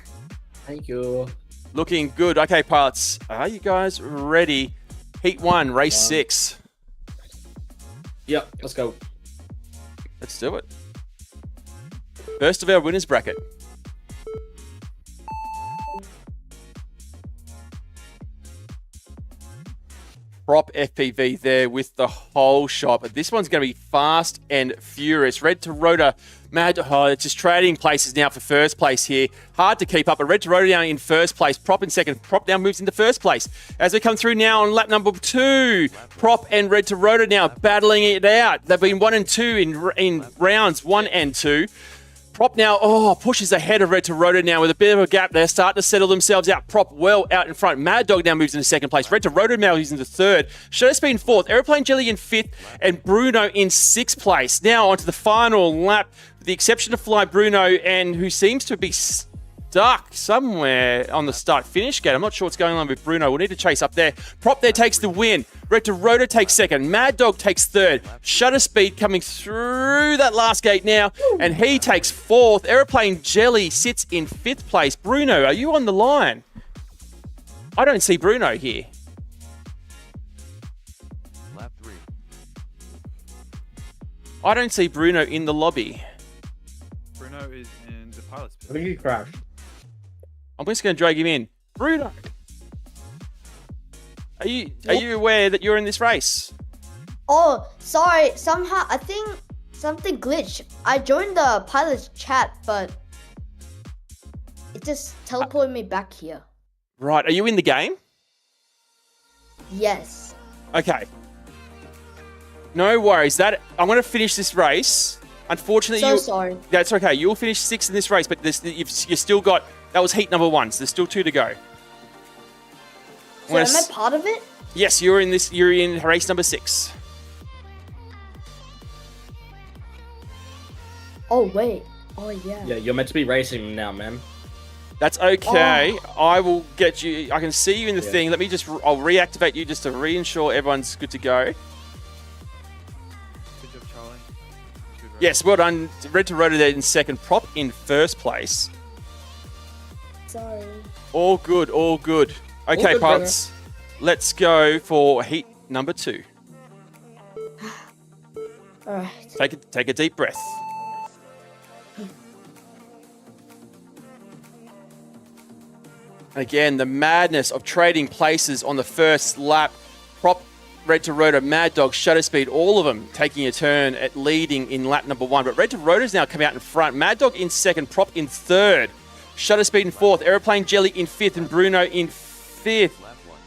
Thank you. Looking good. Okay, pilots, are you guys ready? Heat 1, race 6. Yep, let's go. Let's do it. First of our winners bracket. Prop FPV there with the whole shop. This one's going to be fast and furious. Red to Rotor, Mad. Oh, it's just trading places now for first place here. Hard to keep up. But Red to Rotor now in first place. Prop in second. Prop now moves into first place. As we come through now on lap number 2, Prop and Red to Rotor now battling it out. They've been 1 and 2 in rounds 1 and 2. Prop now, pushes ahead of Red to Rotor now with a bit of a gap. They're starting to settle themselves out. Prop well out in front. Mad Dog now moves into second place. Red to Rotor now moves into third. Shutter Speed in fourth. Aeroplane Jelly in fifth. And Bruno in sixth place. Now onto the final lap. With the exception of Fly Bruno, and who seems to be stuck somewhere on the start-finish gate. I'm not sure what's going on with Bruno. We'll need to chase up there. Prop there takes the win. Red to Rotor takes second. Mad Dog takes third. Shutter Speed coming through that last gate now, and he takes fourth. Aeroplane Jelly sits in fifth place. Bruno, are you on the line? I don't see Bruno here. Lap 3. I don't see Bruno in the lobby. Bruno is in the pilot's I pit. think you crashed. I'm just going to drag him in. Bruno, are you aware that you're in this race? Oh, sorry. Somehow, I think something glitched. I joined the pilot's chat, but it just teleported me back here. Right. Are you in the game? Yes. Okay. No worries. I'm going to finish this race. Unfortunately, So sorry. That's okay. You'll finish 6th in this race, but you still got. That was heat number 1, so there's still 2 to go. So am I part of it? Yes, you're in this. You're in race number 6. Oh, wait. Oh, yeah. Yeah, you're meant to be racing now, man. That's okay. I will get you. I can see you in the Yeah. thing. Let me just. I'll reactivate you just to reinsure everyone's good to go. Good job, Charlie. Good race. Yes, well done. Red to Rotor there in second. Prop in first place. Sorry. All good. All good. Okay, good, pilots. Let's go for heat number 2. All right. Take a deep breath. Again, the madness of trading places on the first lap. Prop, Red to Rotor, Mad Dog, Shutter Speed, all of them taking a turn at leading in lap number 1. But Red to Rotor's now come out in front. Mad Dog in second, Prop in third. Shutter Speed in fourth, Aeroplane Jelly in fifth, and Bruno in fifth. Lap 1.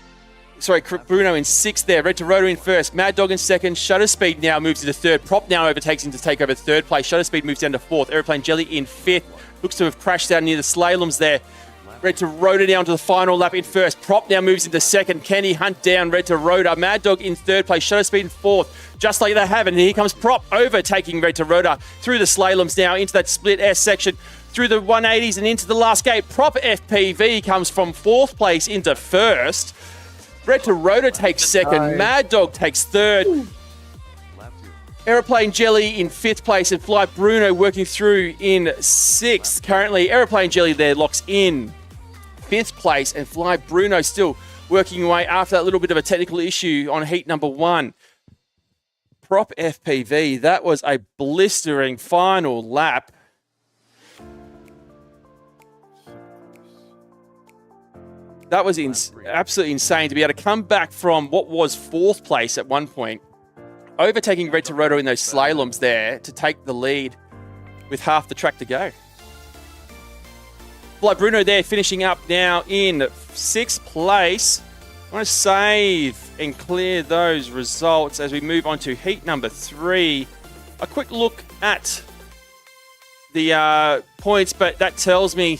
Sorry, Bruno in sixth there. Red to Rotor in first. Mad Dog in second. Shutter Speed now moves into third. Prop now overtakes him to take over third place. Shutter Speed moves down to fourth. Aeroplane Jelly in fifth. Looks to have crashed down near the slaloms there. Red to Rhoda now onto the final lap in first. Prop now moves into second. Can he hunt down Red to Rhoda? Mad Dog in third place. Shutter Speed in fourth. Just like they have. And here comes Prop overtaking Red to Rhoda through the slaloms now into that split S section. Through the 180s and into the last gate. Prop FPV comes from fourth place into first. Red to Rhoda takes second. Mad Dog takes third. Lap 2. Aeroplane Jelly in fifth place and Fly Bruno working through in sixth. Currently, Aeroplane Jelly there locks in fifth place and Fly Bruno still working away after that little bit of a technical issue on heat number 1. Prop FPV, that was a blistering final lap. That was absolutely insane to be able to come back from what was fourth place at one point, overtaking Red to Rhoda in those slaloms there to take the lead with half the track to go. Fly Bruno there finishing up now in sixth place. I want to save and clear those results as we move on to heat number 3. A quick look at the points, but that tells me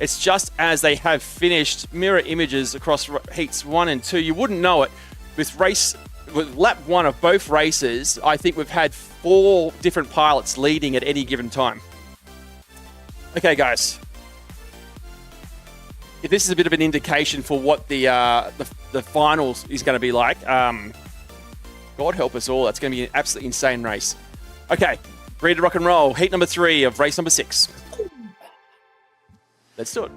it's just as they have finished. Mirror images across heats 1 and 2. You wouldn't know it. With lap 1 of both races, I think we've had 4 different pilots leading at any given time. Okay, guys. If this is a bit of an indication for what the finals is going to be like, God help us all. That's going to be an absolutely insane race. Okay, ready to rock and roll. Heat number 3 of race number 6. Let's do it.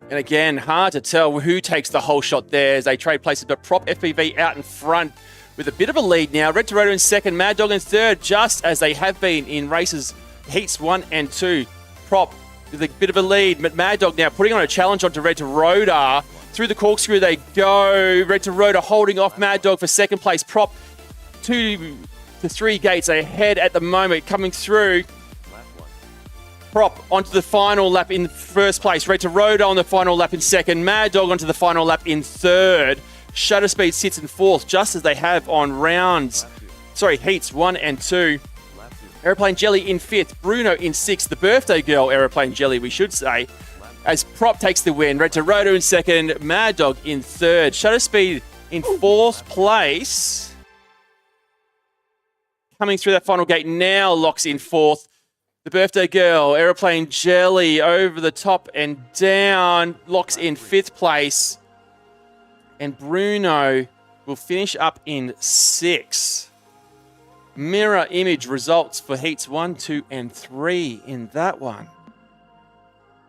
And again, hard to tell who takes the whole shot there as they trade places, but Prop FPV out in front with a bit of a lead now. Red to Rhoda in second, Mad Dog in third, just as they have been in races heats 1 and 2. Prop with a bit of a lead, but Mad Dog now putting on a challenge onto Red to Rhoda. Through the corkscrew they go. Red to Rhoda holding off Mad Dog for second place. Prop 2 to 3 gates ahead at the moment, coming through. Lap 1. Prop onto the final lap in first place. Red to Rhoda on the final lap in second. Mad Dog onto the final lap in third. Shutter Speed sits in fourth, just as they have on heats 1 and 2. Lap 2. Aeroplane Jelly in fifth. Bruno in sixth. The birthday girl Aeroplane Jelly, we should say, as Prop takes the win. Red to Rhoda in second. Mad Dog in third. Shutter Speed in fourth place. Coming through that final gate now locks in fourth. The birthday girl, Aeroplane Jelly, over the top and down, locks in fifth place. And Bruno will finish up in sixth. Mirror image results for heats 1, 2, and 3 in that one.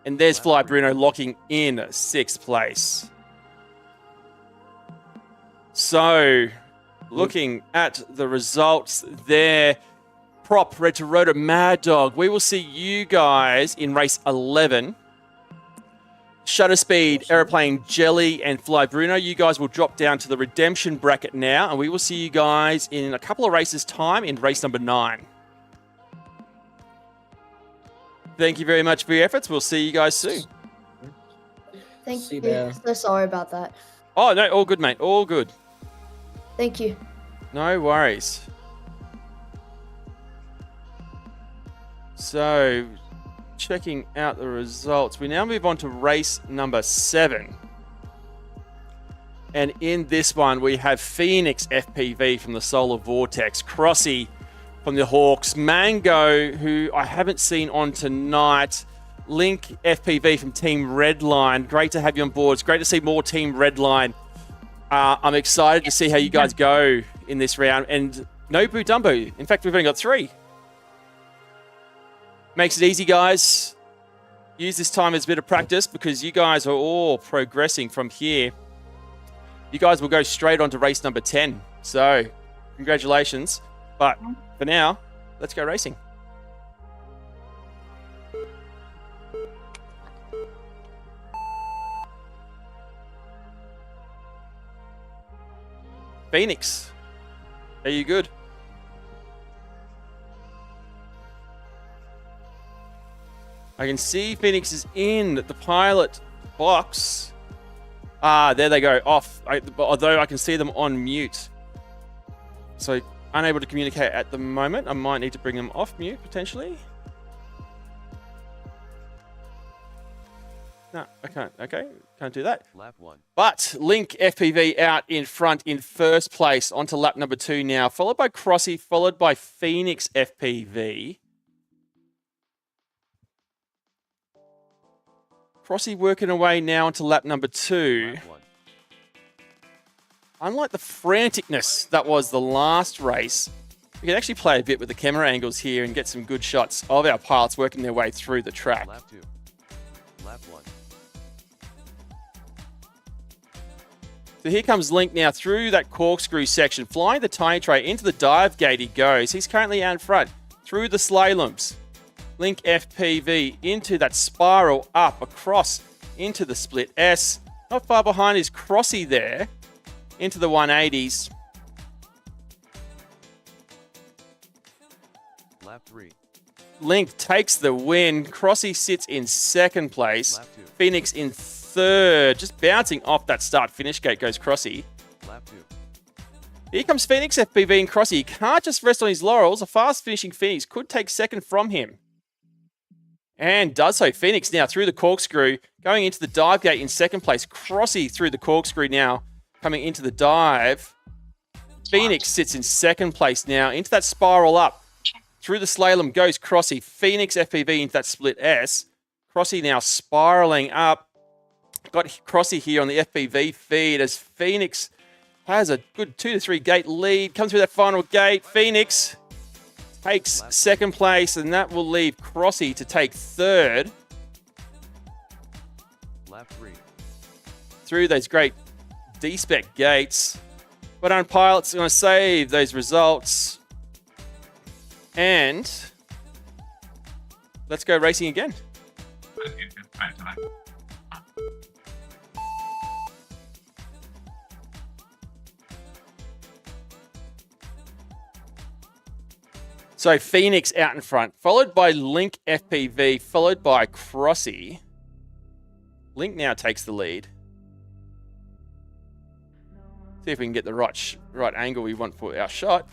And there's Fly Bruno locking in sixth place. So, looking at the results there, Prop, Red to Rhoda, Mad Dog. We will see you guys in race 11. Shutter Speed, Aeroplane Jelly, and Fly Bruno. You guys will drop down to the redemption bracket now, and we will see you guys in a couple of races' time in race number 9. Thank you very much for your efforts. We'll see you guys soon. Thank you. there. So sorry about that. Oh, no, all good, mate. All good. Thank you. No worries. So, checking out the results. We now move on to race number 7. And in this one, we have Phoenix FPV from the Solar Vortex, Crossy from the Hawks, Mango, who I haven't seen on tonight, Link FPV from Team Redline. Great to have you on board. It's great to see more Team Redline. I'm excited to see how you guys go in this round. And Nobu Dumbo. In fact, we've only got 3. Makes it easy, guys. Use this time as a bit of practice because you guys are all progressing from here. You guys will go straight on to race number 10. So, congratulations. But for now, let's go racing. Phoenix, are you good? I can see Phoenix is in the pilot box. Ah, there they go, off. Although I can see them on mute. So unable to communicate at the moment. I might need to bring them off mute, potentially. No, I can't. Okay, can't do that. Lap 1. But Link FPV out in front in first place onto lap number 2 now, followed by Crossy, followed by Phoenix FPV. Crossy working away now onto lap number 2. Lap 1. Unlike the franticness that was the last race, we can actually play a bit with the camera angles here and get some good shots of our pilots working their way through the track. Lap 2. Lap 1. So here comes Link now through that corkscrew section, flying the tiny tray into the dive gate he goes. He's currently out in front through the slaloms. Link FPV into that spiral up across into the split S. Not far behind is Crossy there into the 180s. Lap 3. Link takes the win. Crossy sits in second place. Lap 2. Phoenix in third. Just bouncing off that start-finish gate goes Crossy. Lap 2. Here comes Phoenix FPV and Crossy. He can't just rest on his laurels. A fast-finishing Phoenix could take second from him. And does so. Phoenix now through the corkscrew, going into the dive gate in second place. Crossy through the corkscrew now, coming into the dive. Phoenix sits in second place now, into that spiral up. Through the slalom goes Crossy. Phoenix FPV into that split S. Crossy now spiraling up. Got Crossy here on the FPV feed as Phoenix has a good 2 to 3 gate lead. Comes through that final gate. Phoenix takes second place, and that will leave Crossy to take third. Lap 3. Through those great DSpec gates. But on pilots are going to save those results. And let's go racing again. So Phoenix out in front, followed by Link FPV, followed by Crossy. Link now takes the lead. See if we can get the right angle we want for our shot.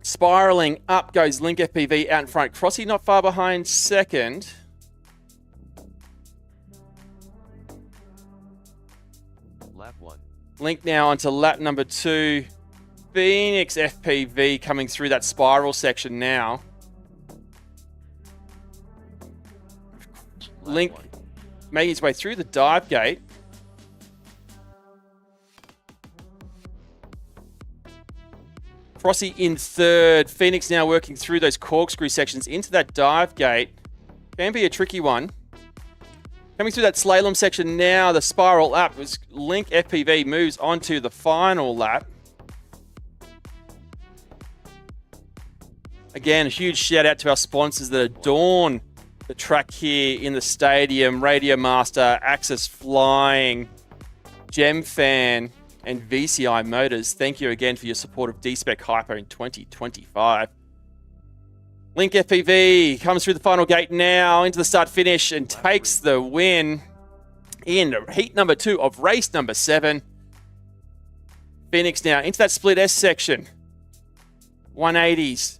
Spiraling up goes Link FPV out in front. Crossy not far behind second. Lap 1. Link now onto lap number 2. Phoenix FPV coming through that spiral section now. Lap Link 1. making his way through the dive gate. Crossy in third. Phoenix now working through those corkscrew sections into that dive gate. Can be a tricky one. Coming through that slalom section now, the spiral up was Link FPV moves onto the final lap. Again, a huge shout out to our sponsors that adorn the track here in the stadium. Radio Master, Axis Flying, Gem Fan, and VCI Motors. Thank you again for your support of DSpec HYPER in 2025. Link FPV comes through the final gate now into the start finish and takes the win in heat number 2 of race number 7. Phoenix now into that split S section. 180s.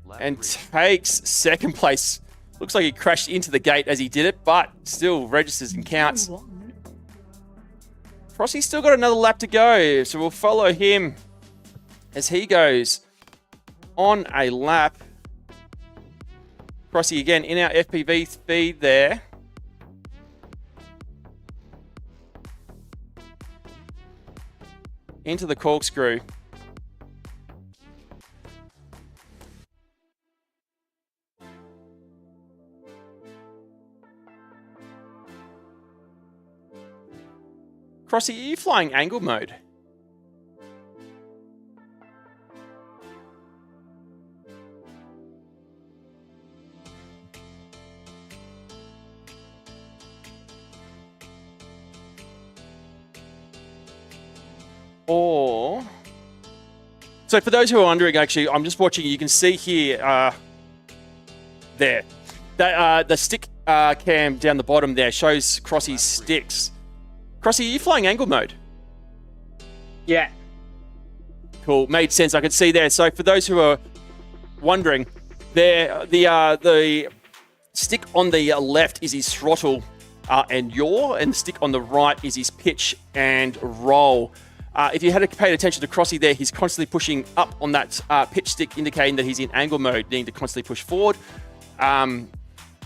Lap And 3. takes second place. Looks like he crashed into the gate as he did it, but still registers and counts. Crossy's still got another lap to go, so we'll follow him as he goes on a lap. Crossy again in our FPV feed there. Into the corkscrew. Crossy, are you flying angle mode? Or... So for those who are wondering, actually, I'm just watching. You can see here, there, that the stick cam down the bottom there shows Crossy's sticks. Crossy, are you flying angle mode? Yeah. Cool, made sense. I could see there. So for those who are wondering, there the stick on the left is his throttle and yaw, and the stick on the right is his pitch and roll. If you had paid attention to Crossy there, he's constantly pushing up on that pitch stick, indicating that he's in angle mode, needing to constantly push forward.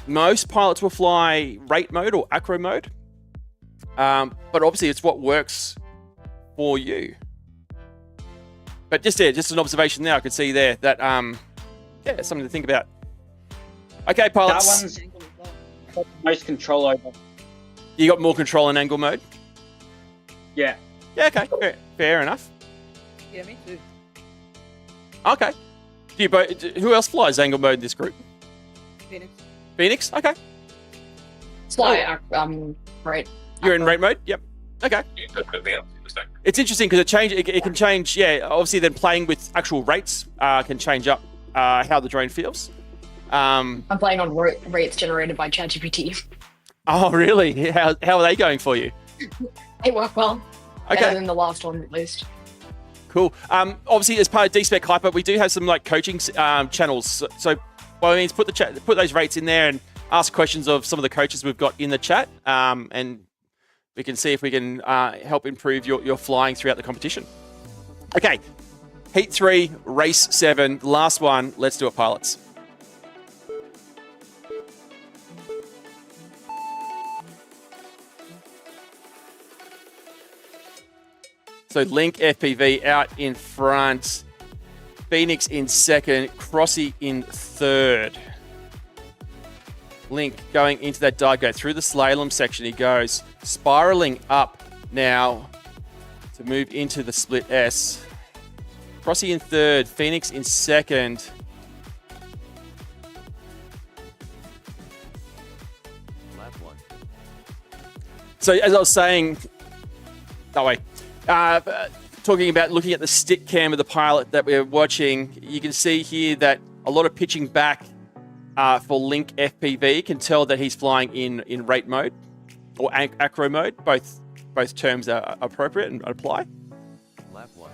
Most pilots will fly rate mode or acro mode, but obviously it's what works for you. But just an observation there, I could see there that, yeah, something to think about. Okay, pilots. That one's got most control over. You got more control in angle mode? Yeah. Yeah, okay. Fair enough. Yeah, me too. Okay. Who else flies angle mode in this group? Phoenix. Phoenix? Okay. Fly, right. You're in rate mode? Yep. Okay. It's interesting because it can change, yeah, obviously then playing with actual rates can change up how the drone feels. I'm playing on rates generated by ChatGPT. Oh, really? How are they going for you? They work well. Okay. Better than the last one, at least. Cool. Obviously, as part of DSpec HYPER, we do have some like coaching channels. So by all means, put those rates in there and ask questions of some of the coaches we've got in the chat, and we can see if we can help improve your flying throughout the competition. Okay, Heat 3, Race 7, last one. Let's do it, pilots. So Link FPV out in front, Phoenix in second, Crossy in third. Link going into that dive gate through the slalom section. He goes spiraling up now to move into the split S. Crossy in third, Phoenix in second. Lap 1. So as I was saying, that way. Talking about looking at the stick cam of the pilot that we're watching, you can see here that a lot of pitching back for Link FPV. Can tell that he's flying in rate mode or acro mode. Both terms are appropriate and apply. Lap 1.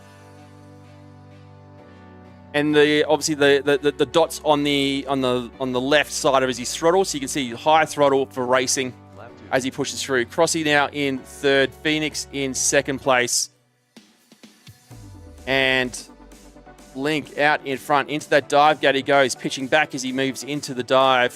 And obviously the dots on the left side of his throttle, so you can see high throttle for racing as he pushes through. Crossy now in third, Phoenix in second place. And Link out in front. Into that dive gate he goes, pitching back as he moves into the dive.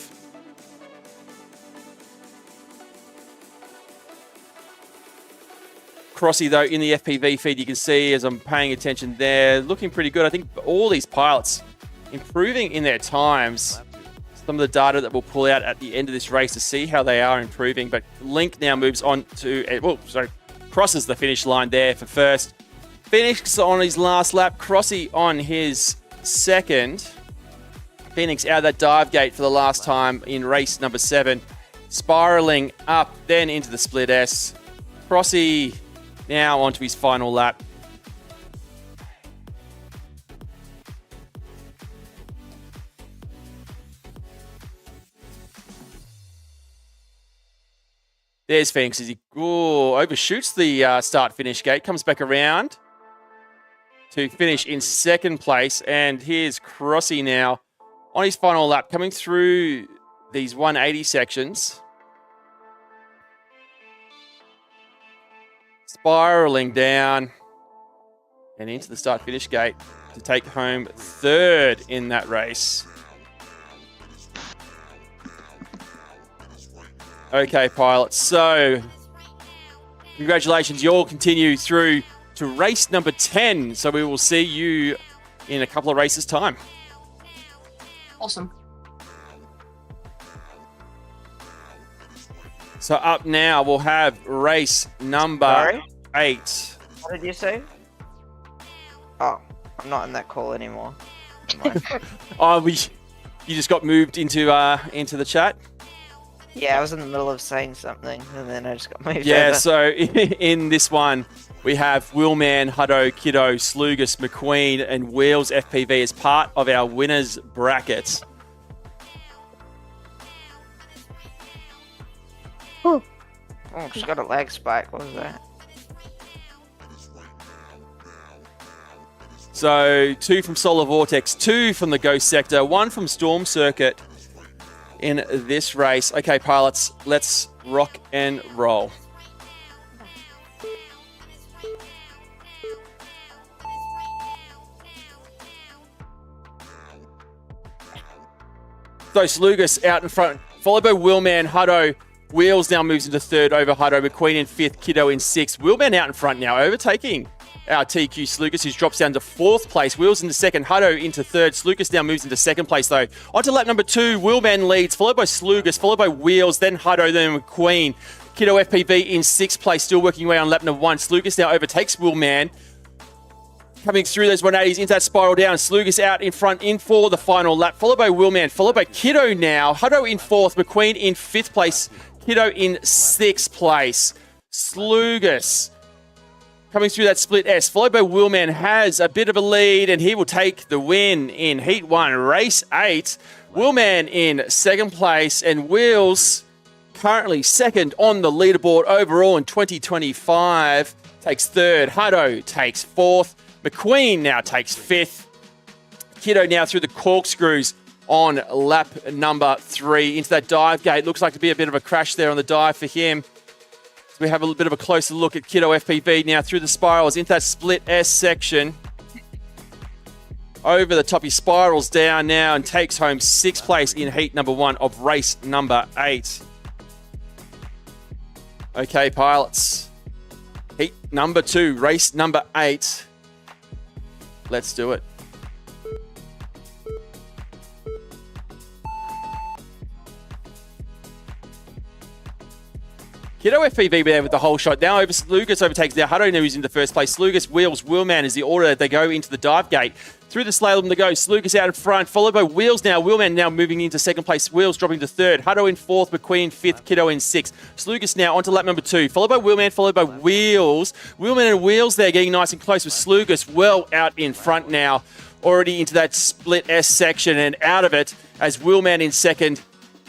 Crossy, though, in the FPV feed, you can see as I'm paying attention there, looking pretty good. I think all these pilots improving in their times. Some of the data that we'll pull out at the end of this race to see how they are improving. But Link now moves on to, crosses the finish line there for first. Phoenix on his last lap, Crossy on his second. Phoenix out of that dive gate for the last time in race number 7. Spiraling up, then into the split S. Crossy now onto his final lap. There's Phoenix as he overshoots the start-finish gate, comes back around to finish in second place. And here's Crossy now on his final lap, coming through these 180 sections. Spiraling down and into the start-finish gate to take home third in that race. Okay, pilots, so congratulations. You all continue through to race number 10. So we will see you in a couple of races' time. Awesome. So up now, we'll have race number 8. What did you say? Oh, I'm not in that call anymore. You just got moved into the chat. Yeah, I was in the middle of saying something, and then I just got moved Yeah, over. so in this one, we have Willman, Hutto, Kiddo, Slugus, McQueen, and Wheels FPV as part of our winners bracket. Oh, she's got a lag spike. What was that? So 2 from Solar Vortex, 2 from the Ghost Sector, 1 from Storm Circuit in this race. Okay, pilots, let's rock and roll. So Slugus out in front, followed by Willman, Hutto. Wheels now moves into third over Hutto. McQueen in fifth, Kiddo in sixth. Willman out in front now, overtaking our TQ Slugus, who drops down to fourth place. Wheels into second, Hutto into third. Slugus now moves into second place, though. Onto lap number 2, Willman leads, followed by Slugus, followed by Wheels, then Hutto, then McQueen. Kiddo FPV in sixth place, still working away on lap number 1. Slugus now overtakes Willman. Coming through those 180s into that spiral down. Slugus out in front in for the final lap, followed by Willman, followed by Kiddo now. Hutto in fourth, McQueen in fifth place, Kiddo in sixth place. Slugus coming through that split S, followed by Willman, has a bit of a lead, and he will take the win in Heat 1, Race 8. Willman in second place, and Wheels currently second on the leaderboard overall in 2025. Takes third. Hutto takes fourth. McQueen now takes fifth. Kiddo now through the corkscrews on lap number 3 into that dive gate. Looks like to be a bit of a crash there on the dive for him. So we have a bit of a closer look at Kiddo FPV now through the spirals into that split S section. Over the top, he spirals down now and takes home 6th place in heat number 1 of race number 8. Okay, pilots. Heat number 2, race number 8. Let's do it. Kiddo FPV there with the whole shot. Now Slugus overtakes now. Hutto now is in the first place. Slugus, Wheels, Willman is the order that they go into the dive gate. Through the slalom they go. Slugus out in front, followed by Wheels now. Willman now moving into second place. Wheels dropping to third. Hutto in fourth, McQueen fifth, Kiddo in sixth. Slugus now onto lap number 2, followed by Willman, followed by Wheels. Willman and Wheels there getting nice and close with Slugus well out in front now. Already into that split S section and out of it as Willman in second.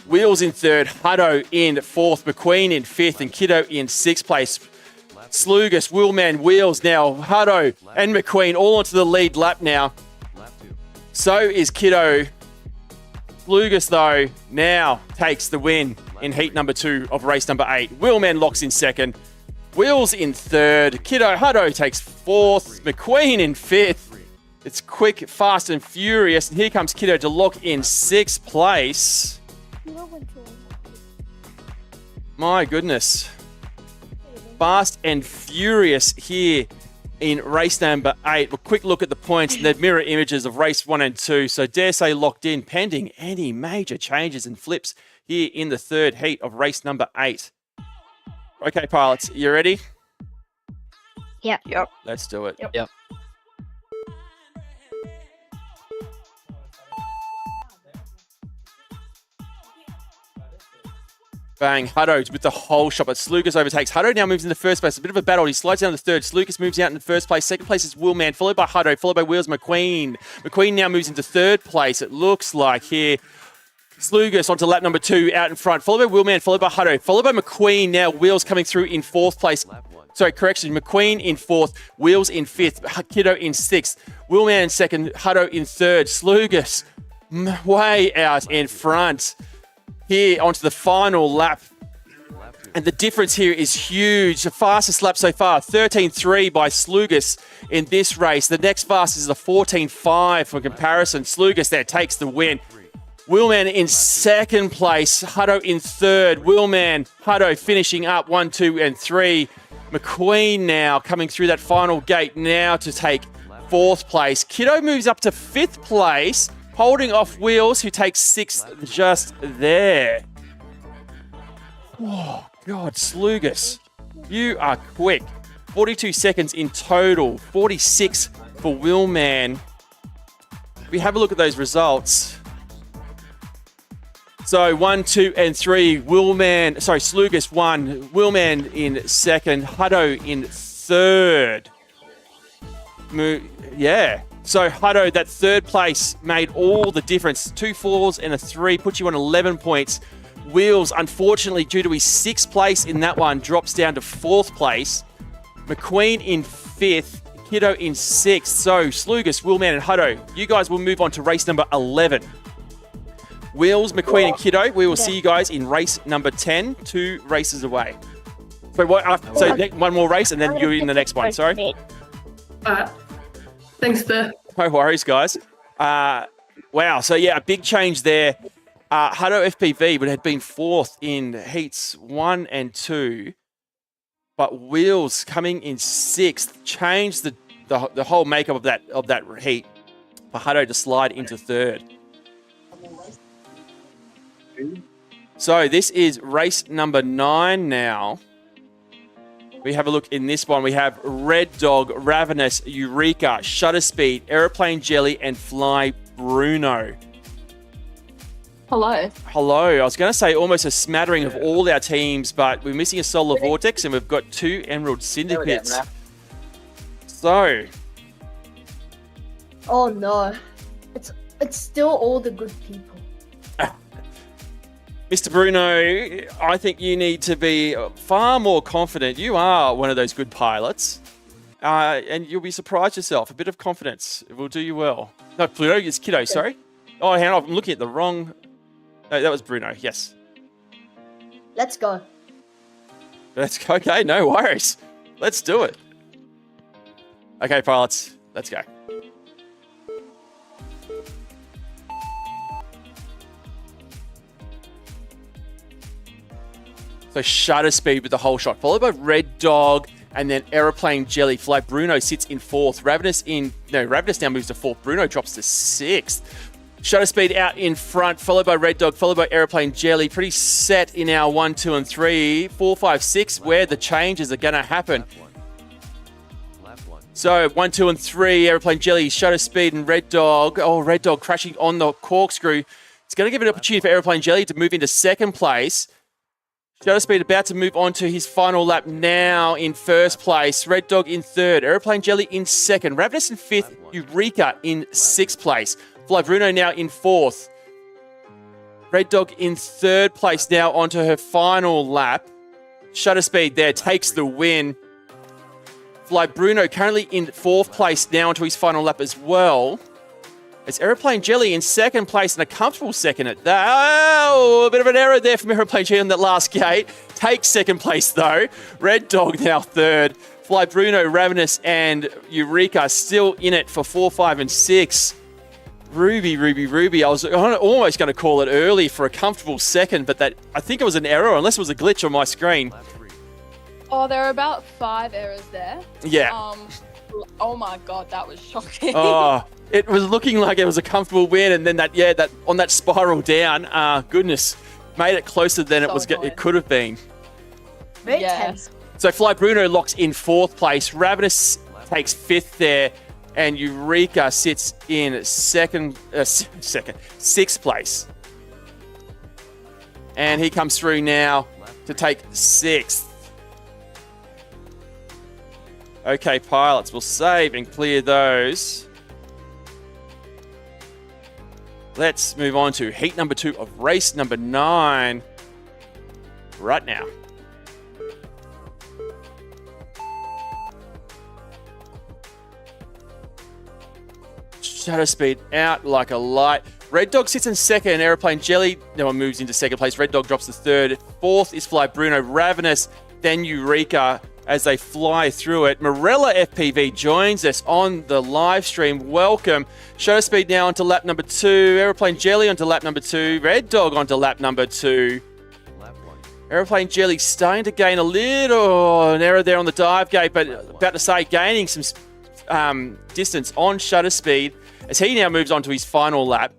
Wheels in third, Hutto in fourth, McQueen in fifth, and Kiddo in sixth place. Slugus, Willman, Wheels now, Hutto and McQueen all onto the lead lap now. So is Kiddo. Slugus, though, now takes the win in heat number 2 of race number 8. Willman locks in second. Wheels in third. Hutto takes fourth. McQueen in fifth. It's quick, fast, and furious. And here comes Kiddo to lock in 6th place. My goodness. Fast and furious here in race number 8. A quick look at the points and the mirror images of race 1 and 2. So dare say locked in pending any major changes and flips here in the third heat of race number 8. Okay, pilots, you ready? Yep. Yep. Let's do it. Yep. Bang, Hutto with the whole shot, but Slugus overtakes. Hutto now moves into first place. A bit of a battle. He slides down to third. Slugus moves out in first place. Second place is Willman, followed by Hutto, followed by Wheels McQueen. McQueen now moves into third place, it looks like here. Slugus onto lap number 2, out in front, followed by Willman, followed by Hutto, followed by McQueen. Now Wheels coming through in fourth place. Sorry, correction. McQueen in fourth, Wheels in fifth, Kiddo in sixth, Willman in second, Hutto in third. Slugus way out in front. Here onto the final lap. And the difference here is huge. The fastest lap so far, 13.3 by Slugus in this race. The next fastest is a 14.5 for comparison. Slugus there takes the win. Willman in second place. Hutto in third. Willman, Hutto finishing up 1, 2, and 3. McQueen now coming through that final gate now to take fourth place. Kiddo moves up to fifth place, holding off Wheels, who takes 6th just there. Oh, God, Slugus, you are quick. 42 seconds in total, 46 for Willman. If we have a look at those results. So 1, 2, and 3, Slugus 1, Willman in second, Hutto in third. Yeah. So Hutto, that third place made all the difference. 2 4s and a 3 puts you on 11 points. Wheels, unfortunately, due to his 6th place in that one, drops down to 4th place. McQueen in 5th. Kiddo in 6th. So, Slugus, Willman, and Hutto, you guys will move on to race number 11. Wheels, McQueen, and Kiddo, we will see you guys in race number 10, 2 races away. So, one more race, and then you're in the next one. Sorry. Thanks, Bert. No worries, guys. Wow. So, yeah, a big change there. Hutto FPV would have been 4th in heats 1 and 2. But Wheels coming in 6th changed the whole makeup of that heat for Hutto to slide into 3rd. So this is race number 9 now. We have a look in this one. We have Red Dog, Ravenous, Eureka, Shutter Speed, Aeroplane Jelly, and Fly Bruno. Hello. Hello. I was going to say almost a smattering of all our teams, but we're missing a Solar Vortex and we've got 2 Emerald Syndicates. So. Oh no. It's still all the good people. Mr. Bruno, I think you need to be far more confident. You are one of those good pilots. And you'll be surprised yourself. A bit of confidence will do you well. No, Pluto, it's Kiddo, sorry. Oh, hang on. I'm looking at the wrong... No, that was Bruno, yes. Let's go. Let's go. Okay, no worries. Let's do it. Okay, pilots, let's go. So Shutter Speed with the whole shot, followed by Red Dog, and then Aeroplane Jelly. Fly Bruno sits in 4th. Ravenous now moves to 4th. Bruno drops to 6th. Shutter Speed out in front, followed by Red Dog, followed by Aeroplane Jelly. Pretty set in our 1, 2, and 3. 4, 5, 6, where the changes are going to happen. Left one. So 1, 2, and 3, Aeroplane Jelly, Shutter Speed, and Red Dog. Oh, Red Dog crashing on the corkscrew. It's going to give an opportunity for Aeroplane Jelly to move into 2nd place. Shutter Speed about to move on to his final lap now in 1st place. Red Dog in 3rd. Aeroplane Jelly in 2nd. Ravenous in 5th. Eureka in 6th place. Fly Bruno now in 4th. Red Dog in 3rd place now onto her final lap. Shutter Speed there takes the win. Fly Bruno currently in 4th place now onto his final lap as well. It's Aeroplane Jelly in 2nd place and a comfortable 2nd at that. Oh, a bit of an error there from Aeroplane Jelly on that last gate. Takes 2nd place though. Red Dog now 3rd. Fly Bruno, Ravenous, and Eureka still in it for 4, 5, and 6. Ruby. I was almost going to call it early for a comfortable 2nd, but that I think it was an error, unless it was a glitch on my screen. Oh, there are about 5 errors there. Yeah. Oh my god, that was shocking. Oh, it was looking like it was a comfortable win, and then that on that spiral down, goodness, made it closer than it could have been. Very tense. So Fly Bruno locks in 4th place. Ravenous takes 5th there. And Eureka sits in 6th place. And he comes through now to take 6th. Okay, pilots, we'll save and clear those. Let's move on to heat number 2 of race number 9 right now. Shutter Speed out like a light. Red Dog sits in 2nd. Aeroplane Jelly, no one moves into 2nd place. Red Dog drops to 3rd. 4th is Fly Bruno, Ravenous, then Eureka as they fly through it. Morella FPV joins us on the live stream. Welcome. Shutter Speed now onto lap number 2. Aeroplane Jelly onto lap number 2. Red Dog onto lap number 2. Aeroplane Jelly starting to gain a little an error there on the dive gate, but about to say gaining some distance on Shutter Speed as he now moves on to his final lap.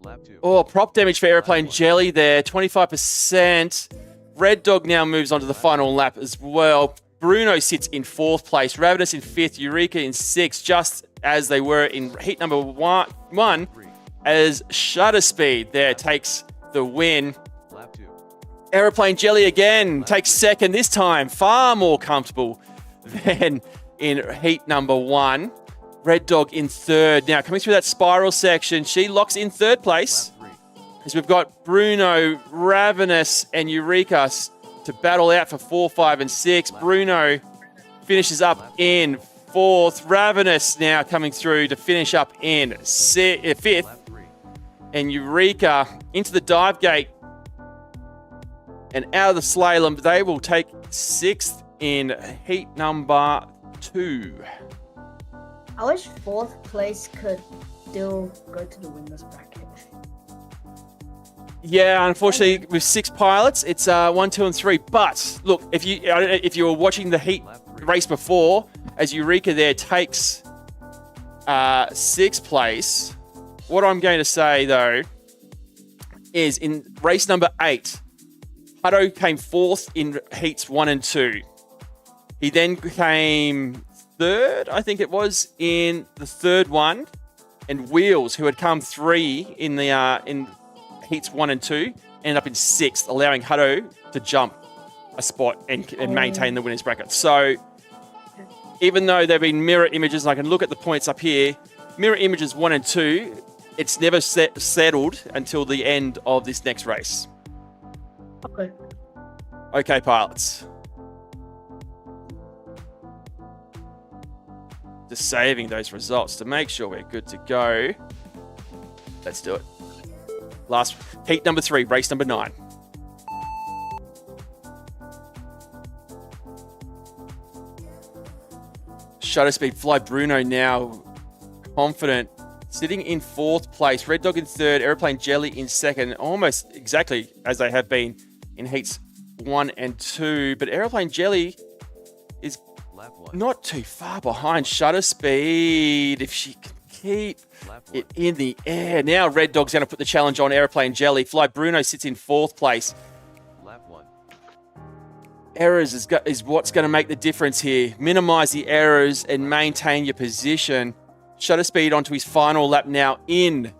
Lap 2. Oh, prop damage for Aeroplane Jelly there, 25%. Red Dog now moves on to the final lap as well. Bruno sits in 4th place. Ravenous in 5th. Eureka in 6th, just as they were in heat number 1 as Shutter Speed there takes the win. Lap 2. Aeroplane Jelly again takes 2nd this time. Far more comfortable than in heat number 1. Red Dog in 3rd. Now, coming through that spiral section, she locks in 3rd place. is we've got Bruno, Ravenous, and Eureka to battle out for 4, 5, and 6. Bruno finishes up in 4th. Ravenous now coming through to finish up in 5th. Lap 3. And Eureka into the dive gate and out of the slalom. They will take 6th in heat number 2. I wish 4th place could still go to the winners bracket. Yeah, unfortunately, with 6 pilots, it's 1, 2, and 3. But look, if you were watching the heat Lap 3. race before, as Eureka there takes 6th place, what I'm going to say though is in race number 8, Hutto came 4th in heats 1 and 2. He then came 3rd, I think it was, in the 3rd one, and Wheels, who had come 3 in the in heats 1 and 2, ended up in 6th, allowing Hutto to jump a spot and maintain the winners bracket. So even though there have been mirror images, and I can look at the points up here, mirror images 1 and 2, it's never settled until the end of this next race. Okay. Okay, pilots. Just saving those results to make sure we're good to go. Let's do it. Last heat number 3, race number 9. Shutter speed, Fly Bruno now confident, sitting in 4th place. Red Dog in 3rd, Aeroplane Jelly in 2nd, almost exactly as they have been in heats 1 and 2. But Aeroplane Jelly is Lap 1. not too far behind Shutter Speed if she can keep Lap 1. it in the air. Now Red Dog's going to put the challenge on Aeroplane Jelly. Fly Bruno sits in 4th place. Lap 1. Errors is what's going to make the difference here. Minimize the errors and maintain your position. Shutter Speed onto his final lap now in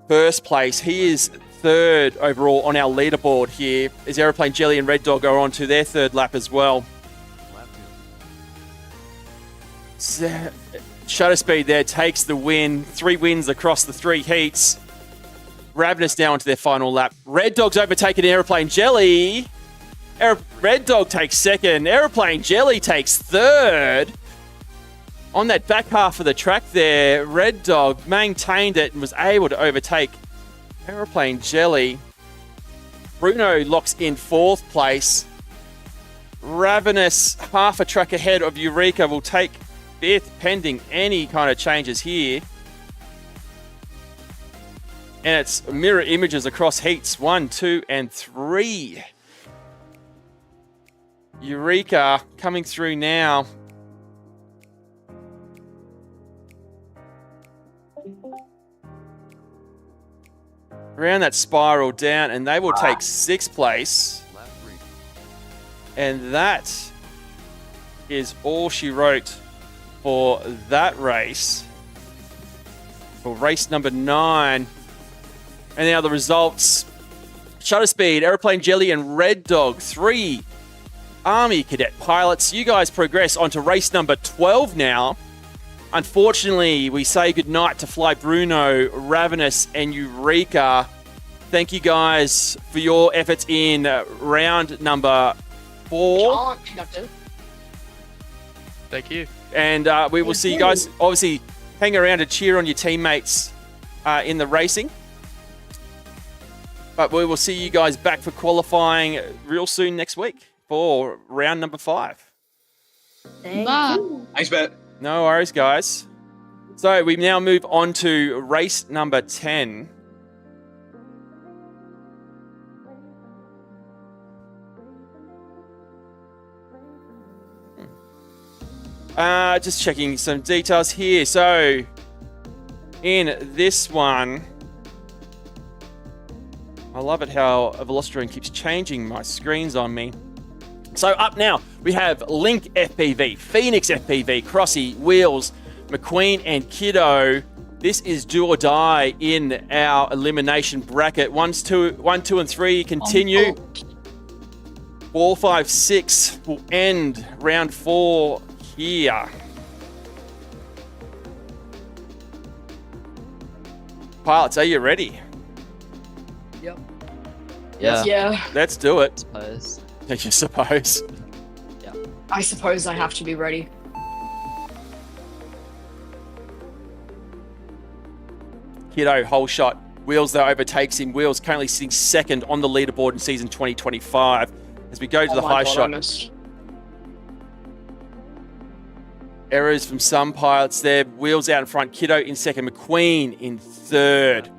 1st place. He is 3rd overall on our leaderboard here as Aeroplane Jelly and Red Dog are on to their 3rd lap as well. Lap 2. Shutter Speed there takes the win. 3 wins across the 3 heats. Ravenous now onto their final lap. Red Dog's overtaken Aeroplane Jelly. Red Dog takes 2nd. Aeroplane Jelly takes 3rd. On that back half of the track there, Red Dog maintained it and was able to overtake Aeroplane Jelly. Bruno locks in 4th place. Ravenous, half a track ahead of Eureka, will take 5th, pending any kind of changes here. And it's mirror images across heats 1, 2, and 3. Eureka coming through now. Around that spiral down, and they will take 6th place. Lap 3. And that is all she wrote for that race. For race number 9. And now the results. Shutter Speed, Aeroplane Jelly, and Red Dog, 3 Army Cadet pilots. You guys progress onto race number 12 now. Unfortunately, we say goodnight to Fly Bruno, Ravenous, and Eureka. Thank you guys for your efforts in round number 4. Thank you. And we will see you guys, obviously, hang around to cheer on your teammates in the racing. But we will see you guys back for qualifying real soon next week for round number 5. Thank Bye. you. Thanks, Bet. No worries, guys. So we now move on to race number 10. Just checking some details here. So in this one, I love it how Velocidrone keeps changing my screens on me. So up now, we have Link FPV, Phoenix FPV, Crossy, Wheels, McQueen, and Kiddo. This is do or die in our elimination bracket. 1, 2, and 3 continue. 4, 5, 6 will end round 4 here. Pilots, are you ready? Yeah. Yeah. Let's do it. Suppose. I suppose. I suppose I have to be ready. Kiddo, whole shot. Wheels, though, overtakes him. Wheels currently sitting second on the leaderboard in season 2025. As we go to the high shot. Errors from some pilots there. Wheels out in front. Kiddo in second. McQueen in third.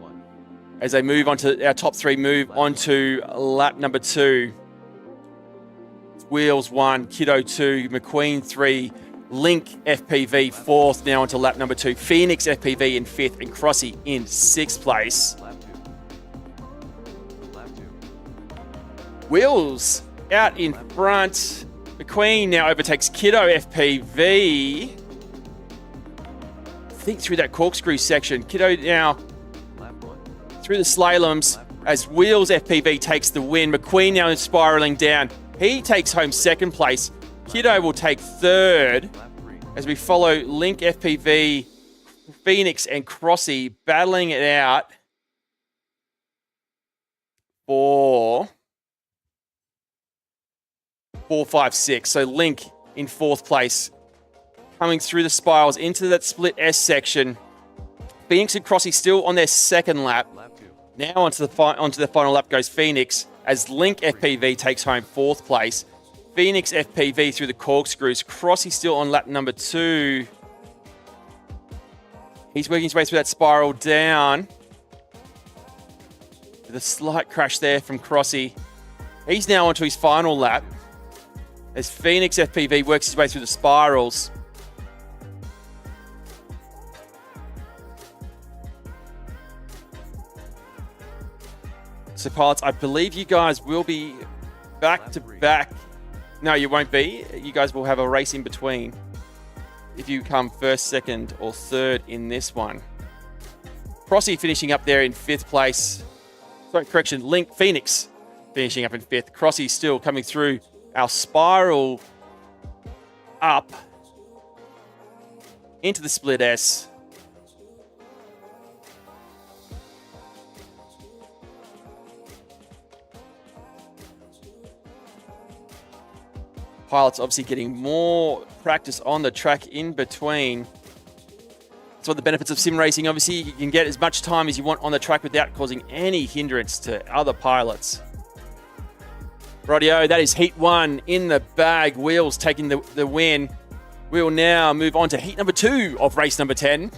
As they move on to our top three, move on to lap number 2. Wheels 1, Kiddo 2, McQueen 3, Link FPV 4th, now onto lap number 2. Phoenix FPV in 5th, and Crossy in 6th place. Wheels out in front. McQueen now overtakes Kiddo FPV. Think through that corkscrew section. Kiddo now through the slaloms as Wheels FPV takes the win. McQueen now is spiraling down. He takes home second place. Kiddo will take third as we follow Link FPV, Phoenix and Crossy battling it out for 4, 5, 6. So Link in 4th place, coming through the spirals into that split S section. Phoenix and Crossy still on their second lap. Now onto the final lap goes Phoenix as Link FPV takes home 4th place. Phoenix FPV through the corkscrews. Crossy still on lap number 2. He's working his way through that spiral down. With a slight crash there from Crossy. He's now onto his final lap as Phoenix FPV works his way through the spirals. So pilots, I believe you guys will be back to back. No, you won't be. You guys will have a race in between if you come first, second, or third in this one. Crossy finishing up there in 5th place. Sorry, correction, Link Phoenix finishing up in 5th. Crossy still coming through our spiral up into the split S. Pilots obviously getting more practice on the track in between. That's one of the benefits of sim racing. Obviously, you can get as much time as you want on the track without causing any hindrance to other pilots. Rightio, that is heat 1 in the bag. Wheels taking the win. We'll now move on to heat number 2 of race number 10.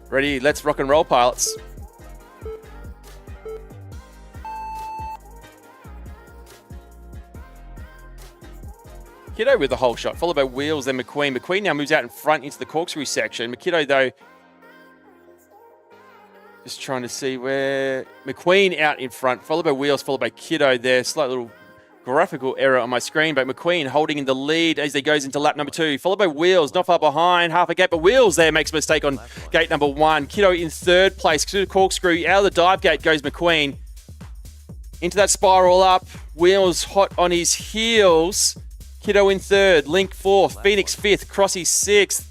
Ready? Let's rock and roll, pilots. Kiddo with the whole shot, followed by Wheels, then McQueen. McQueen now moves out in front into the corkscrew section. Kiddo, though, just trying to see where... McQueen out in front, followed by Wheels, followed by Kiddo there. Slight little graphical error on my screen, but McQueen holding in the lead as he goes into lap number 2, followed by Wheels, not far behind, half a gate, but Wheels there makes a mistake on gate number 1. Kiddo in 3rd place, through the corkscrew, out of the dive gate goes McQueen. Into that spiral up, Wheels hot on his heels. Kiddo in 3rd, Link 4th, Phoenix 5th, Crossy 6th.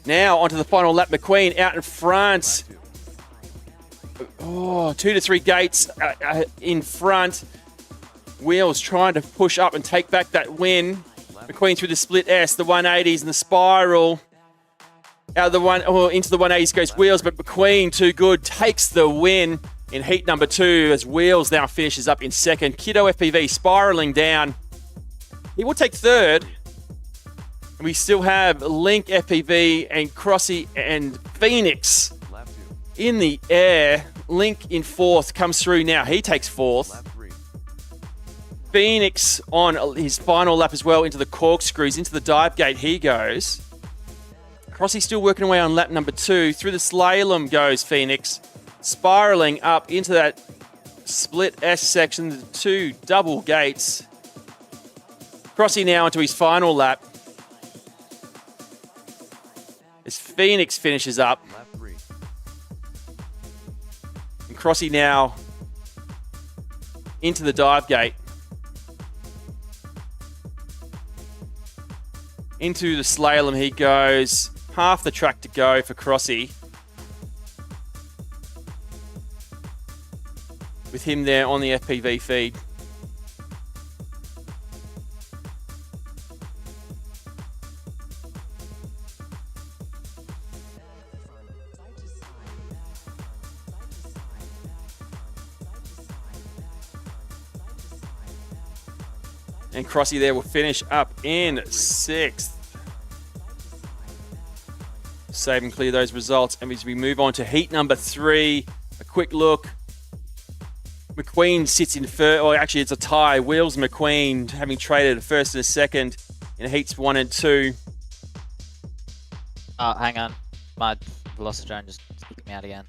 Now onto the final lap, McQueen out in front. Oh, 2 to 3 gates in front. Wheels trying to push up and take back that win. McQueen through the split S, the 180s and the spiral. Out of the into the 180s goes Wheels, but McQueen, too good, takes the win in heat number 2 as Wheels now finishes up in 2nd. Kiddo FPV spiraling down. He will take 3rd. And we still have Link FPV and Crossy and Phoenix in the air. Link in 4th comes through now. He takes 4th. Phoenix on his final lap as well into the corkscrews, into the dive gate he goes. Crossy still working away on lap number 2. Through the slalom goes Phoenix. Spiraling up into that split S section, the 2 double gates. Crossy now into his final lap. As Phoenix finishes up. And Crossy now into the dive gate. Into the slalom he goes. Half the track to go for Crossy. him there on the FPV feed. And Crossy there will finish up in 6th. Save and clear those results. And as we move on to heat number 3, a quick look. McQueen sits in first, or actually it's a tie. Wheels McQueen having traded a first and a second in heats 1 and 2. Oh, hang on. My Velocidrone just kicked me out again.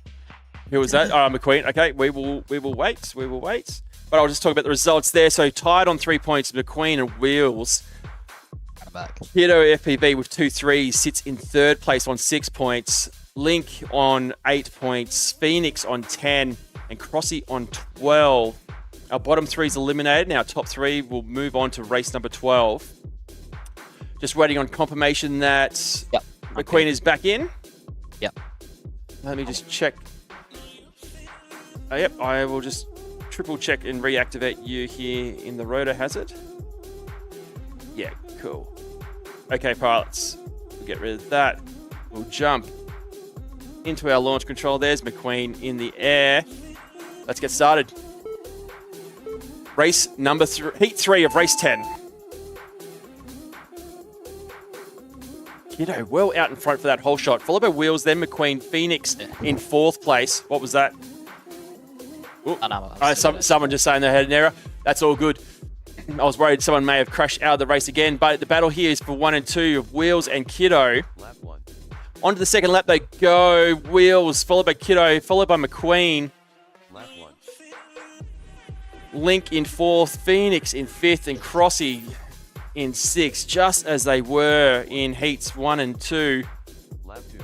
Who was that? McQueen. Okay, we will wait. We will wait. But I'll just talk about the results there. So tied on 3 points, McQueen and Wheels. Back. Kiddo FPV with 2 threes sits in 3rd place on 6 points. Link on 8 points. Phoenix on 10. And Crossy on 12. Our bottom 3 is eliminated. Now top 3 will move on to race number 12. Just waiting on confirmation that McQueen is back in. Yep. Let me just check. Yep, I will just triple check and reactivate you here in the rotor hazard. Yeah, cool. Okay, pilots, we'll get rid of that. We'll jump into our launch control. There's McQueen in the air. Let's get started. Race number 3, heat 3 of race 10. Kiddo well out in front for that whole shot. Followed by Wheels, then McQueen. Phoenix in 4th place. What was that? Someone just saying they had an error. That's all good. I was worried someone may have crashed out of the race again, but the battle here is for 1 and 2 of Wheels and Kiddo. Lap 1. Onto the second lap they go. Wheels, followed by Kiddo, followed by McQueen. Lap 1. Link in 4th, Phoenix in 5th, and Crossy in 6th, just as they were in heats 1 and 2. Lap 2.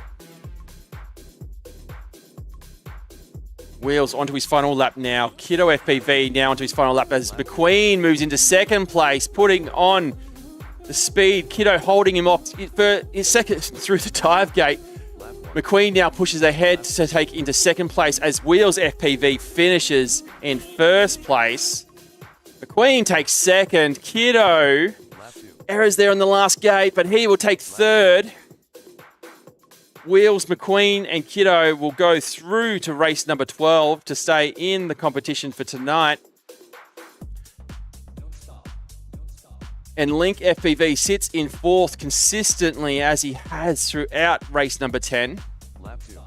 Wheels onto his final lap now. Kiddo FPV now onto his final lap as McQueen moves into 2nd place, putting on the speed. Kiddo holding him off for his second through the dive gate. McQueen now pushes ahead to take into 2nd place as Wheels FPV finishes in 1st place. McQueen takes 2nd. Kiddo errors there on the last gate, but he will take 3rd. Wheels, McQueen, and Kiddo will go through to race number 12 to stay in the competition for tonight. And Link FPV sits in 4th consistently as he has throughout race number 10. Lap 2.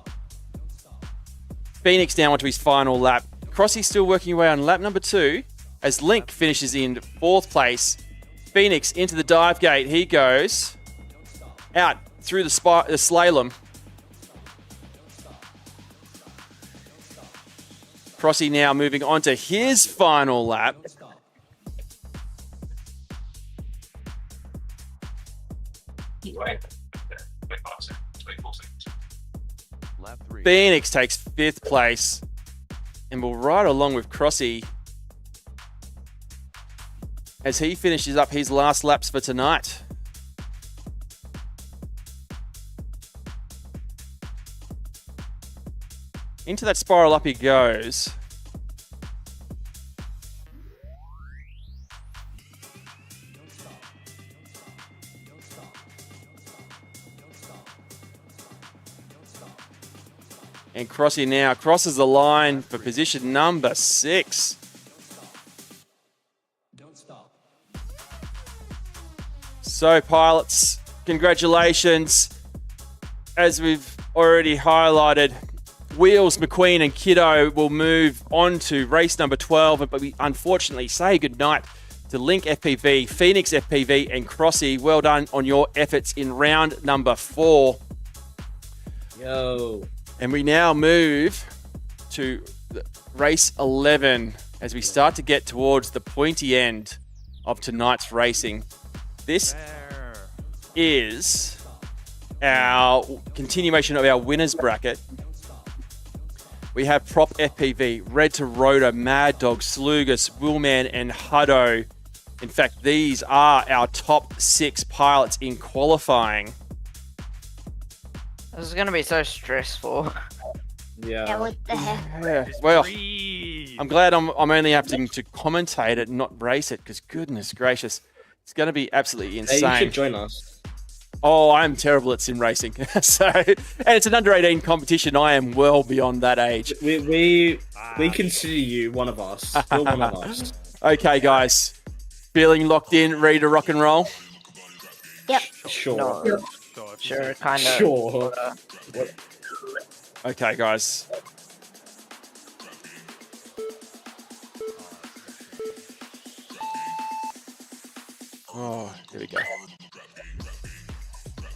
Phoenix now onto his final lap. Crossy still working away on lap number 2 as Link finishes in 4th place. Phoenix into the dive gate. He goes out through the slalom. Crossy now moving on to his final lap. Lap 3. Phoenix takes 5th place and will ride along with Crossy as he finishes up his last laps for tonight. Into that spiral up he goes. And Crossy now crosses the line for position number 6. So pilots, congratulations. As we've already highlighted, Wheels, McQueen and Kiddo will move on to race number 12, but we unfortunately say goodnight to Link FPV, Phoenix FPV and Crossy. Well done on your efforts in round number 4. Yo. And we now move to race 11 as we start to get towards the pointy end of tonight's racing. This is our continuation of our winners bracket. We have Prop FPV, Red to Rotor, Mad Dog, Slugus, Willman, and Huddo. In fact, these are our top 6 pilots in qualifying. This is going to be so stressful. Yeah, what the heck? Yeah. Well, I'm glad I'm only having to commentate it and not race it, because goodness gracious, it's going to be absolutely Hey, insane. you should join us. Oh, I'm terrible at sim racing. And it's an under 18 competition. I am well beyond that age. We consider you one of us. You're one of us. Okay, guys. Feeling locked in, ready to rock and roll? Yep. Sure. No. Sure, kind of. Sure. Okay, guys. Oh, here we go.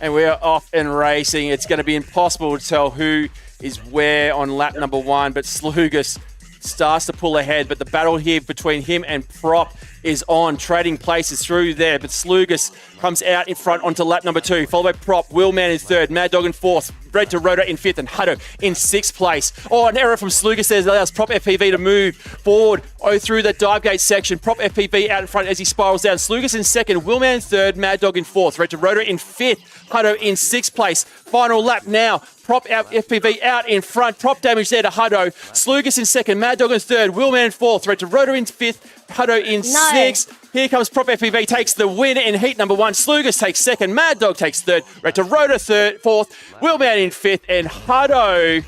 And we are off and racing. It's going to be impossible to tell who is where on lap number 1, but Slugus starts to pull ahead, but the battle here between him and Prop is on, trading places through there, but Slugus comes out in front onto lap number 2, followed by Prop, Willman in 3rd, Mad Dog in 4th, Red to Rotor in 5th, and Hutto in 6th place. Oh, an error from Slugus there allows Prop FPV to move forward through the dive gate section. Prop FPV out in front as he spirals down. Slugus in 2nd, Willman in 3rd, Mad Dog in 4th, Red to Rotor in 5th, Hutto in 6th place. Final lap now. Prop out FPV out in front. Prop damage there to Hutto. Slugus in 2nd, Mad Dog in 3rd, Willman in 4th, Red to Rotor in 5th, Hutto in 6th. Here comes Prop FPV, takes the win in heat number 1. Slugus takes 2nd, Mad Dog takes 3rd, Red to Rotor 4th, Willman in 5th, and Hutto,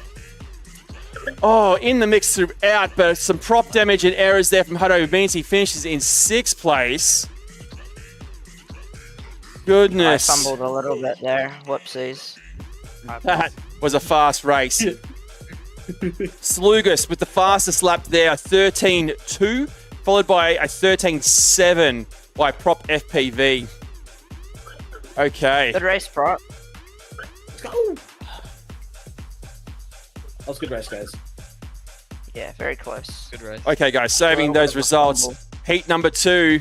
in the mix throughout, but some prop damage and errors there from Hutto means he finishes in 6th place. Goodness. I fumbled a little bit there. Whoopsies. That was a fast race. Slugus with the fastest lap there, 13.2, followed by a 13.7 by Prop FPV. Okay. Good race, Prop. Let's go. That was a good race, guys. Yeah, very close. Good race. Okay, guys, saving those results. Heat number 2.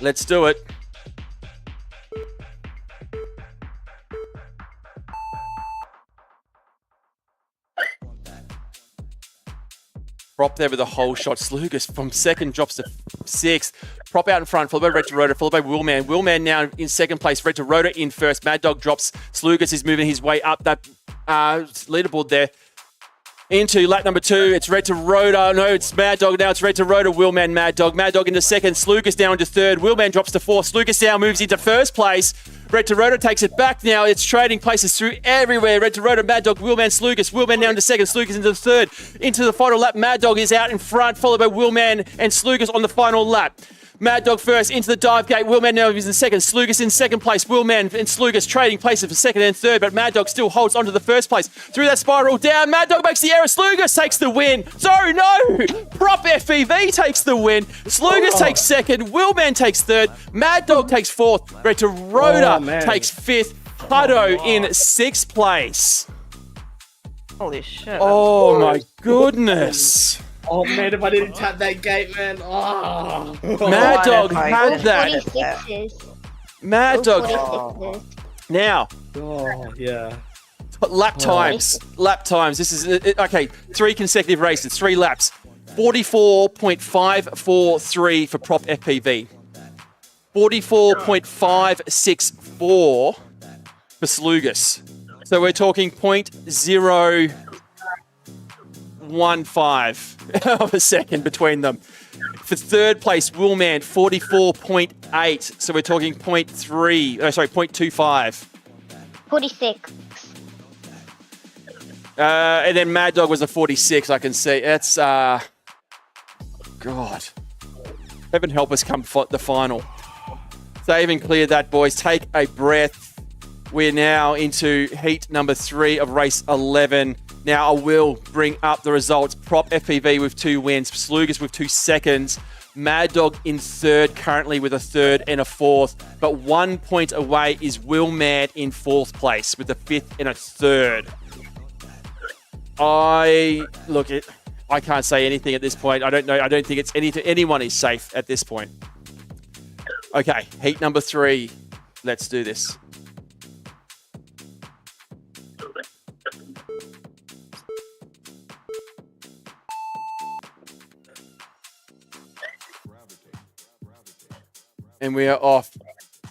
Let's do it. Prop there with a whole shot. Slugus from 2nd drops to 6th. Prop out in front, followed by Red to Rotor, followed by Willman. Willman now in 2nd place. Red to Rotor in 1st. Mad Dog drops. Slugus is moving his way up that leaderboard there. Into lap number 2, it's Red to Rotor. No, it's Mad Dog now. It's Red to Rotor. Willman, Mad Dog. Mad Dog into 2nd. Slugus down into 3rd. Willman drops to 4th. Slugus down moves into 1st place. Red to Rotor takes it back now. It's trading places through everywhere. Red to Rotor, Mad Dog, Willman, Slugus. Willman now into 2nd. Slugus into 3rd. Into the final lap. Mad Dog is out in front, followed by Willman and Slugus on the final lap. Mad Dog first into the dive gate. Willman now is in 2nd. Slugus in 2nd place. Willman and Slugus trading places for 2nd and 3rd, but Mad Dog still holds onto the 1st place. Through that spiral down, Mad Dog makes the error. Slugus takes the win. Sorry, no! Prop FPV takes the win. Slugus takes 2nd. Willman takes 3rd. Mad Dog takes 4th. Red to Rotor takes 5th. Hutto in 6th place. Holy shit. Oh my goodness. Oh man, if I didn't tap that gate, man. Oh. Mad Dog had that. 46s. Mad Dog. 46s. Now, Oh, yeah. lap times. Lap times. This is, okay, 3 consecutive races, 3 laps. 44.543 for Prop FPV. 44.564 for Slugus. So we're talking 0.015 of a second between them. For 3rd place, Willman, 44.8. So we're talking 0.25. 46. And then Mad Dog was a 46, I can see. That's, God. Heaven help us come the final. Save and clear that, boys. Take a breath. We're now into heat number 3 of race 11. Now I will bring up the results. Prop FPV with 2 wins. Slugus with 2 seconds. Mad Dog in 3rd currently with a 3rd and a 4th. But 1 point away is Willman in 4th place with a 5th and a 3rd. I can't say anything at this point. I don't know. I don't think it's anyone is safe at this point. Okay, heat number 3. Let's do this. And we are off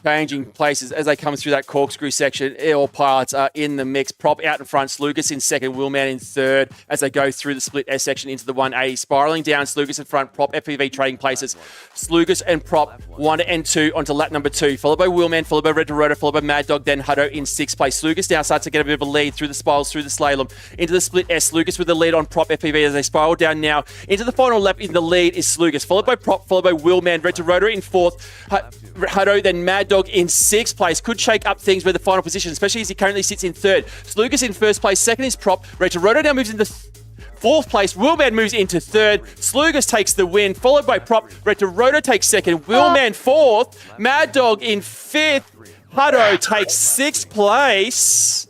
changing places as they come through that corkscrew section. All pilots are in the mix. Prop out in front, Slugus in second, Willman in third as they go through the split S section into the 180. Spiraling down, Slugus in front, Prop FPV trading places. Slugus and Prop 1 and 2 onto lap number 2, followed by Willman, followed by Red Rotor, followed by Mad Dog, then Hutto in 6th place. Slugus now starts to get a bit of a lead through the spirals, through the slalom, into the split S. Slugus with the lead on Prop FPV as they spiral down now. Into the final lap in the lead is Slugus, followed by Prop, followed by Willman, Red Rotor in 4th, Hutto, then Mad Dog in 6th place. Could shake up things with the final position, especially as he currently sits in 3rd. Slugus in 1st place, 2nd is Prop. Red Rotor now moves into 4th place. Willman moves into 3rd. Slugus takes the win, followed by Prop. Red Rotor takes 2nd. Willman 4th. Mad Dog in 5th. Hutto takes 6th place.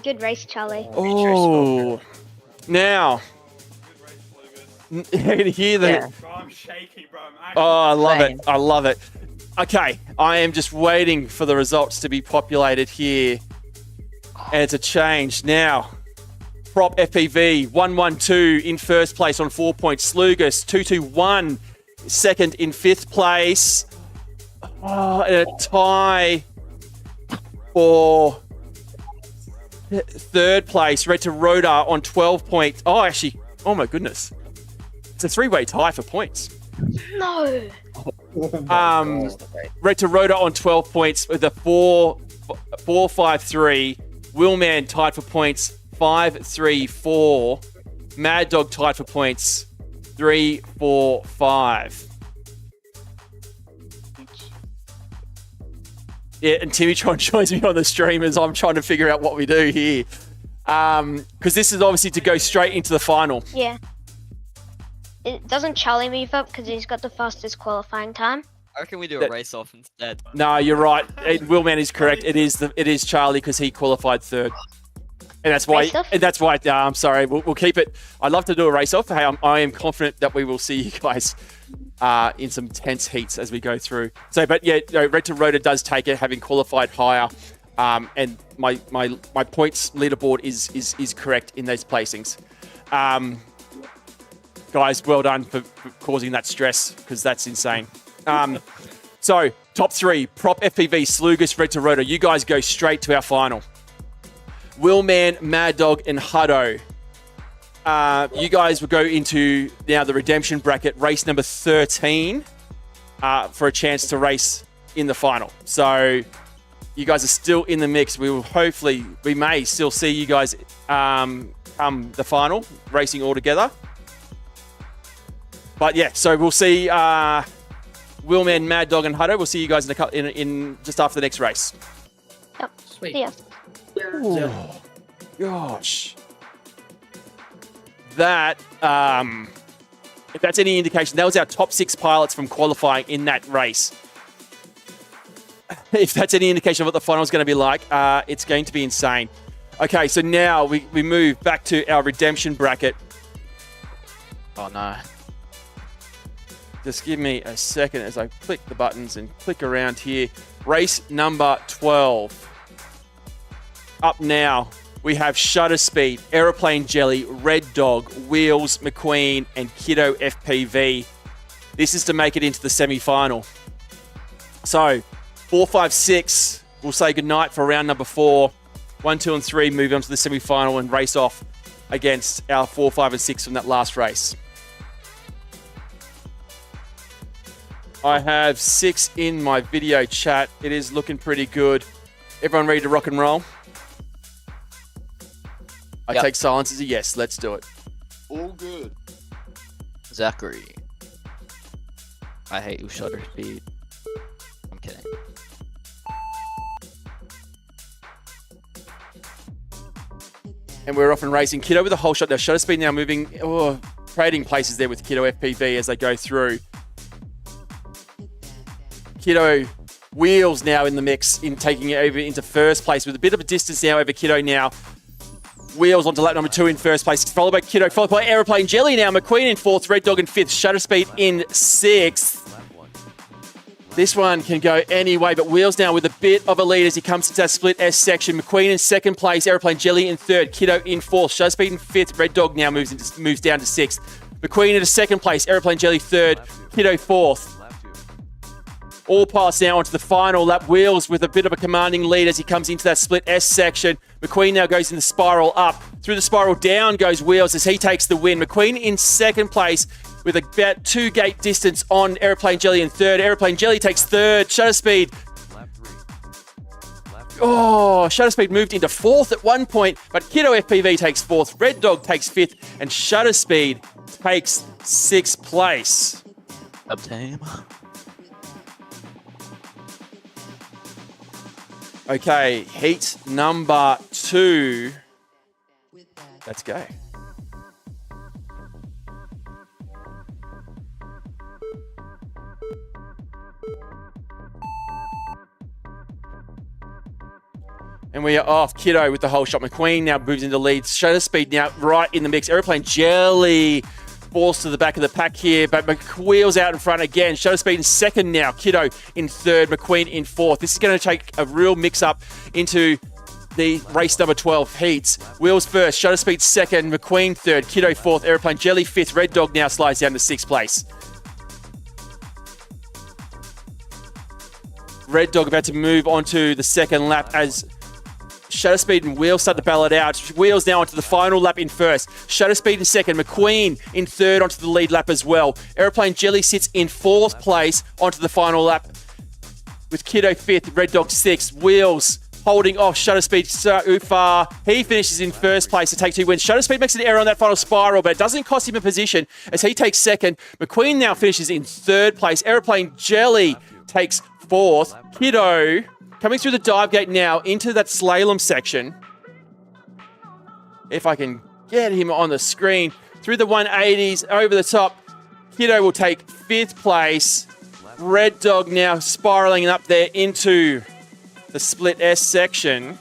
Good race, Charlie. Oh, now you can hear the. Bro, I'm shaking, bro. Oh, I love it. I love it. Okay, I am just waiting for the results to be populated here. And it's a change now. Prop FPV 112 in 1st place on 4 points. Slugus 221 second in 5th place. Oh, and a tie for 3rd place. Red to Rotor on 12 points. Oh, actually, oh my goodness. It's a 3-way tie for points. No. Red to Rotor on 12 points with a 4-5-3. Willman tied for points 5-3-4. Mad Dog tied for points 3-4-5. Yeah, and Timmytron joins me on the stream as I'm trying to figure out what we do here. Because this is obviously to go straight into the final. Yeah. Doesn't Charlie move up because he's got the fastest qualifying time? I reckon we do a race off instead. No, you're right. Willman is correct. It is Charlie because he qualified 3rd. And that's why. I'm sorry. We'll keep it. I'd love to do a race off. Hey, I am confident that we will see you guys in some tense heats as we go through. So, but yeah, Red to Rotor does take it, having qualified higher. And my points leaderboard is correct in those placings. Guys, well done for causing that stress because that's insane. So, top 3, Prop FPV, Slugus, Red to Rotor. You guys go straight to our final. Willman, Mad Dog, and Hutto. You guys will go into now the redemption bracket, race number 13, for a chance to race in the final. So, you guys are still in the mix. We may still see you guys come the final, racing all together. But yeah, so we'll see Willman, Mad Dog, and Hutto. We'll see you guys in just after the next race. Yep. Sweet. Yeah. Oh, gosh. That, if that's any indication, that was our top 6 pilots from qualifying in that race. If that's any indication of what the final is going to be like, it's going to be insane. Okay, so now we move back to our redemption bracket. Oh no. Just give me a second as I click the buttons and click around here. Race number 12. Up now, we have Shutter Speed, Aeroplane Jelly, Red Dog, Wheels, McQueen, and Kiddo FPV. This is to make it into the semi-final. So, 4, 5, 6, we'll say goodnight for round number 4. 1, 2, and 3 move on to the semi-final and race off against our 4, 5, and 6 from that last race. I have 6 in my video chat. It is looking pretty good. Everyone ready to rock and roll? I take silence as a yes. Let's do it. All good. Zachary. I hate you, Shutter Speed. I'm kidding. And we're off and racing. Kiddo with a whole shot. Now Shutter Speed now moving, trading places there with Kiddo FPV as they go through. Kiddo Wheels now in the mix in taking it over into 1st place with a bit of a distance now over Kiddo now. Wheels onto lap number 2 in 1st place, followed by Kiddo, followed by Aeroplane Jelly now. McQueen in 4th, Red Dog in 5th, Shutter Speed in 6th. This one can go any way, but Wheels now with a bit of a lead as he comes into that split S section. McQueen in 2nd place, Aeroplane Jelly in 3rd, Kiddo in 4th, Shutter Speed in 5th, Red Dog now moves down to 6th. McQueen into 2nd place, Aeroplane Jelly 3rd, Kiddo 4th. All pilots now onto the final lap. Wheels with a bit of a commanding lead as he comes into that split S section. McQueen now goes in the spiral up. Through the spiral down goes Wheels as he takes the win. McQueen in second place with about 2 gate distance on Aeroplane Jelly in third. Aeroplane Jelly takes third. Shutter Speed. Oh, Shutter Speed moved into fourth at one point, but Kiddo FPV takes fourth. Red Dog takes fifth, and Shutter Speed takes sixth place. Up team. Okay, heat number 2. Let's go. And we are off. Kiddo with the whole shot. McQueen now moves into lead. Shutter Speed now right in the mix. Aeroplane Jelly falls to the back of the pack here, but McWheel's out in front again. Shutter Speed in second now. Kiddo in third. McQueen in fourth. This is going to take a real mix-up into the race number 12 heats. Wheels first. Shutter Speed second. McQueen third. Kiddo fourth. Aeroplane Jelly fifth. Red Dog now slides down to sixth place. Red Dog about to move on to the second lap as Shutter Speed and Wheels start to battle it out. Wheels now onto the final lap in first. Shutter Speed in second. McQueen in third onto the lead lap as well. Aeroplane Jelly sits in fourth place onto the final lap with Kiddo fifth, Red Dog sixth. Wheels holding off Shutter Speed so far. He finishes in first place to take 2 wins. Shutter Speed makes an error on that final spiral, but it doesn't cost him a position as he takes second. McQueen now finishes in third place. Aeroplane Jelly takes fourth. Kiddo coming through the dive gate now into that slalom section. If I can get him on the screen. Through the 180s, over the top. Kiddo will take fifth place. Red Dog now spiraling up there into the split S section.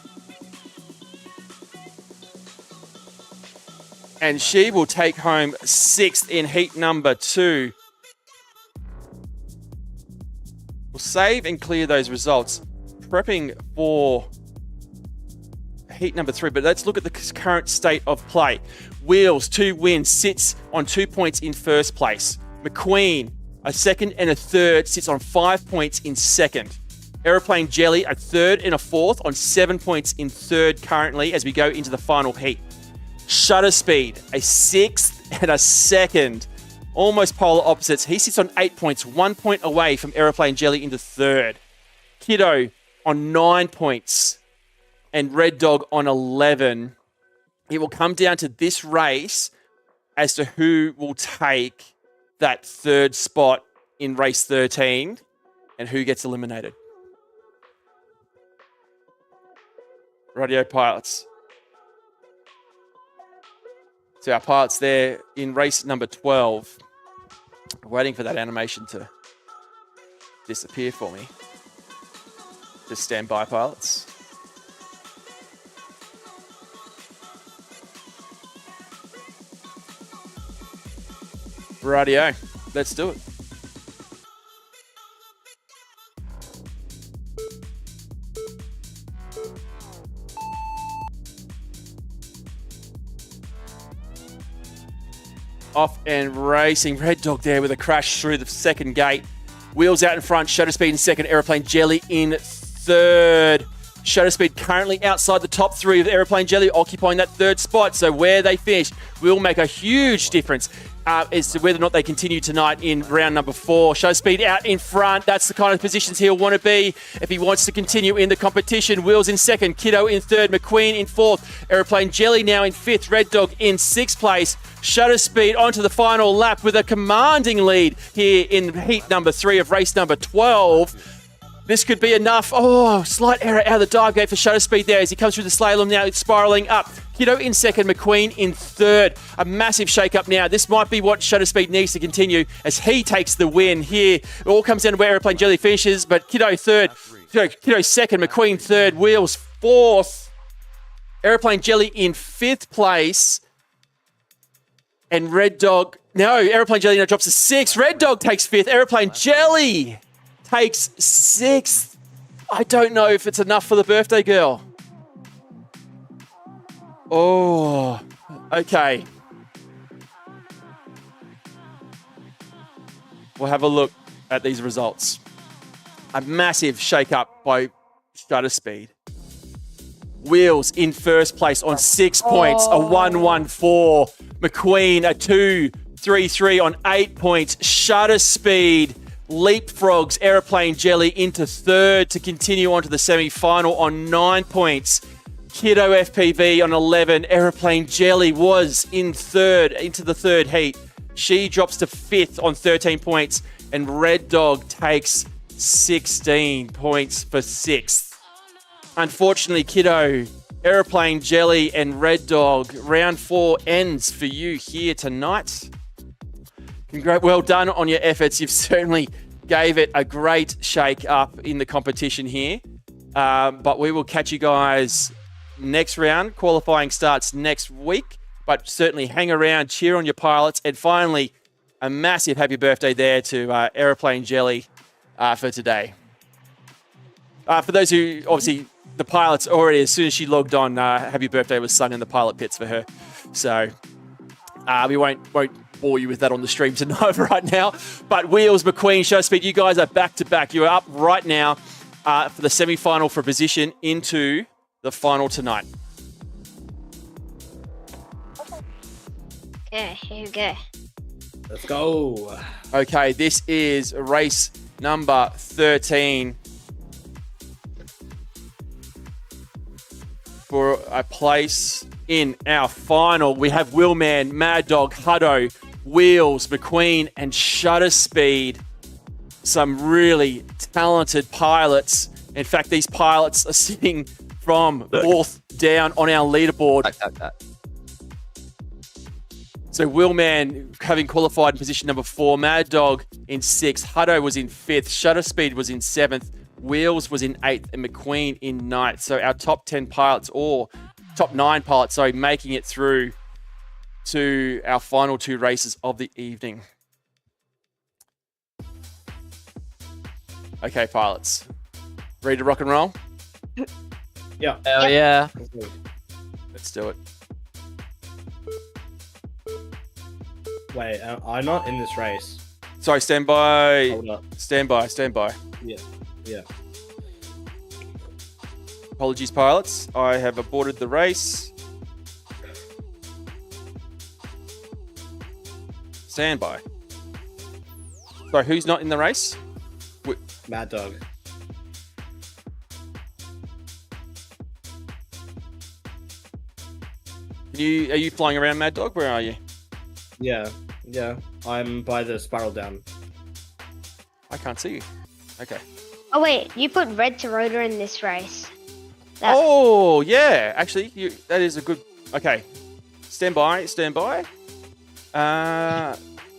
And she will take home sixth in heat number 2. We'll save and clear those results. Prepping for heat number 3, but let's look at the current state of play. Wheels, 2 wins, sits on 2 points in first place. McQueen, a second and a third, sits on 5 points in second. Aeroplane Jelly, a third and a fourth on 7 points in third currently as we go into the final heat. Shutter Speed, a sixth and a second. Almost polar opposites. He sits on 8 points, 1 point away from Aeroplane Jelly into third. Kiddo on 9 points and Red Dog on 11. It will come down to this race as to who will take that third spot in race 13 and who gets eliminated. Radio pilots. So our pilots there in race number 12. Waiting for that animation to disappear for me. Just stand by, pilots. Rightio, let's do it. Off and racing. Red Dog there with a crash through the second gate. Wheels out in front. Shutter Speed in second. Aeroplane Jelly in third. Shutter Speed currently outside the top 3 of Aeroplane Jelly, occupying that third spot. So where they finish will make a huge difference as to whether or not they continue tonight in round number 4. Shutter Speed out in front. That's the kind of positions he'll want to be if he wants to continue in the competition. Wheels in second. Kiddo in third. McQueen in fourth. Aeroplane Jelly now in fifth. Red Dog in sixth place. Shutter Speed onto the final lap with a commanding lead here in heat number 3 of race number 12. This could be enough. Oh, slight error out of the dive gate for Shutter Speed there as he comes through the slalom now. It's spiraling up. Kiddo in second, McQueen in third. A massive shake-up now. This might be what Shutter Speed needs to continue as he takes the win here. It all comes down to where Aeroplane Jelly finishes, but Kiddo third. Kiddo second, McQueen third. Wheels fourth. Aeroplane Jelly in fifth place. And Red Dog... No, Aeroplane Jelly now drops to sixth. Red Dog takes fifth. Aeroplane Jelly takes sixth. I don't know if it's enough for the birthday girl. Oh, okay. We'll have a look at these results. a massive shake-up by Shutter Speed. Wheels in first place on 6 points, a 1-1-4. McQueen, a 2-3-3 on 8 points. Shutter Speed leapfrogs Aeroplane Jelly into third to continue on to the semi-final on 9 points. Kiddo FPV on 11. Aeroplane Jelly was in third, into the third heat. She drops to fifth on 13 points. And Red Dog takes 16 points for sixth. Unfortunately, Kiddo, Aeroplane Jelly, and Red Dog, round 4 ends for you here tonight. Well done on your efforts. You've certainly gave it a great shake up in the competition here. But we will catch you guys next round. Qualifying starts next week. But certainly hang around, cheer on your pilots. And finally, a massive happy birthday there to Aeroplane Jelly for today. For those who, obviously, the pilots already, as soon as she logged on, happy birthday was sung in the pilot pits for her. So we won't bore you with that on the stream tonight right now. But Wheels, McQueen, Shutter Speed, you guys are back-to-back. You are up right now for the semi-final for position into the final tonight. Okay, here we go. Let's go. Okay, this is race number 13 for a place in our final. We have Willman, Mad Dog, Hutto, Wheels, McQueen, and Shutter Speed. Some really talented pilots. In fact, these pilots are sitting from fourth down on our leaderboard. So Willman having qualified in position number 4, Mad Dog in 6th, Hutto was in 5th, Shutter Speed was in 7th, Wheels was in 8th, and McQueen in 9th. So our top 10 pilots, or top 9 pilots, sorry, making it through to our final 2 races of the evening. Okay, pilots. Ready to rock and roll? Yeah. Hell yeah. Let's do it. Wait, I'm not in this race. Sorry, stand by. Hold up. Stand by. Yeah. Apologies, pilots. I have aborted the race. Stand by. Sorry, who's not in the race? Mad Dog. Are you flying around, Mad Dog? Where are you? Yeah. I'm by the spiral down. I can't see you. Okay. Oh wait, you put Red to Rotor in this race. Oh, yeah. Actually, that is a good... Okay. Stand by.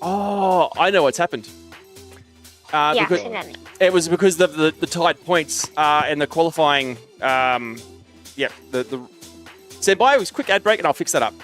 Oh, I know what's happened. Yeah, because it was because of the tight points and the qualifying... yeah, the stand by. It was a quick ad break and I'll fix that up.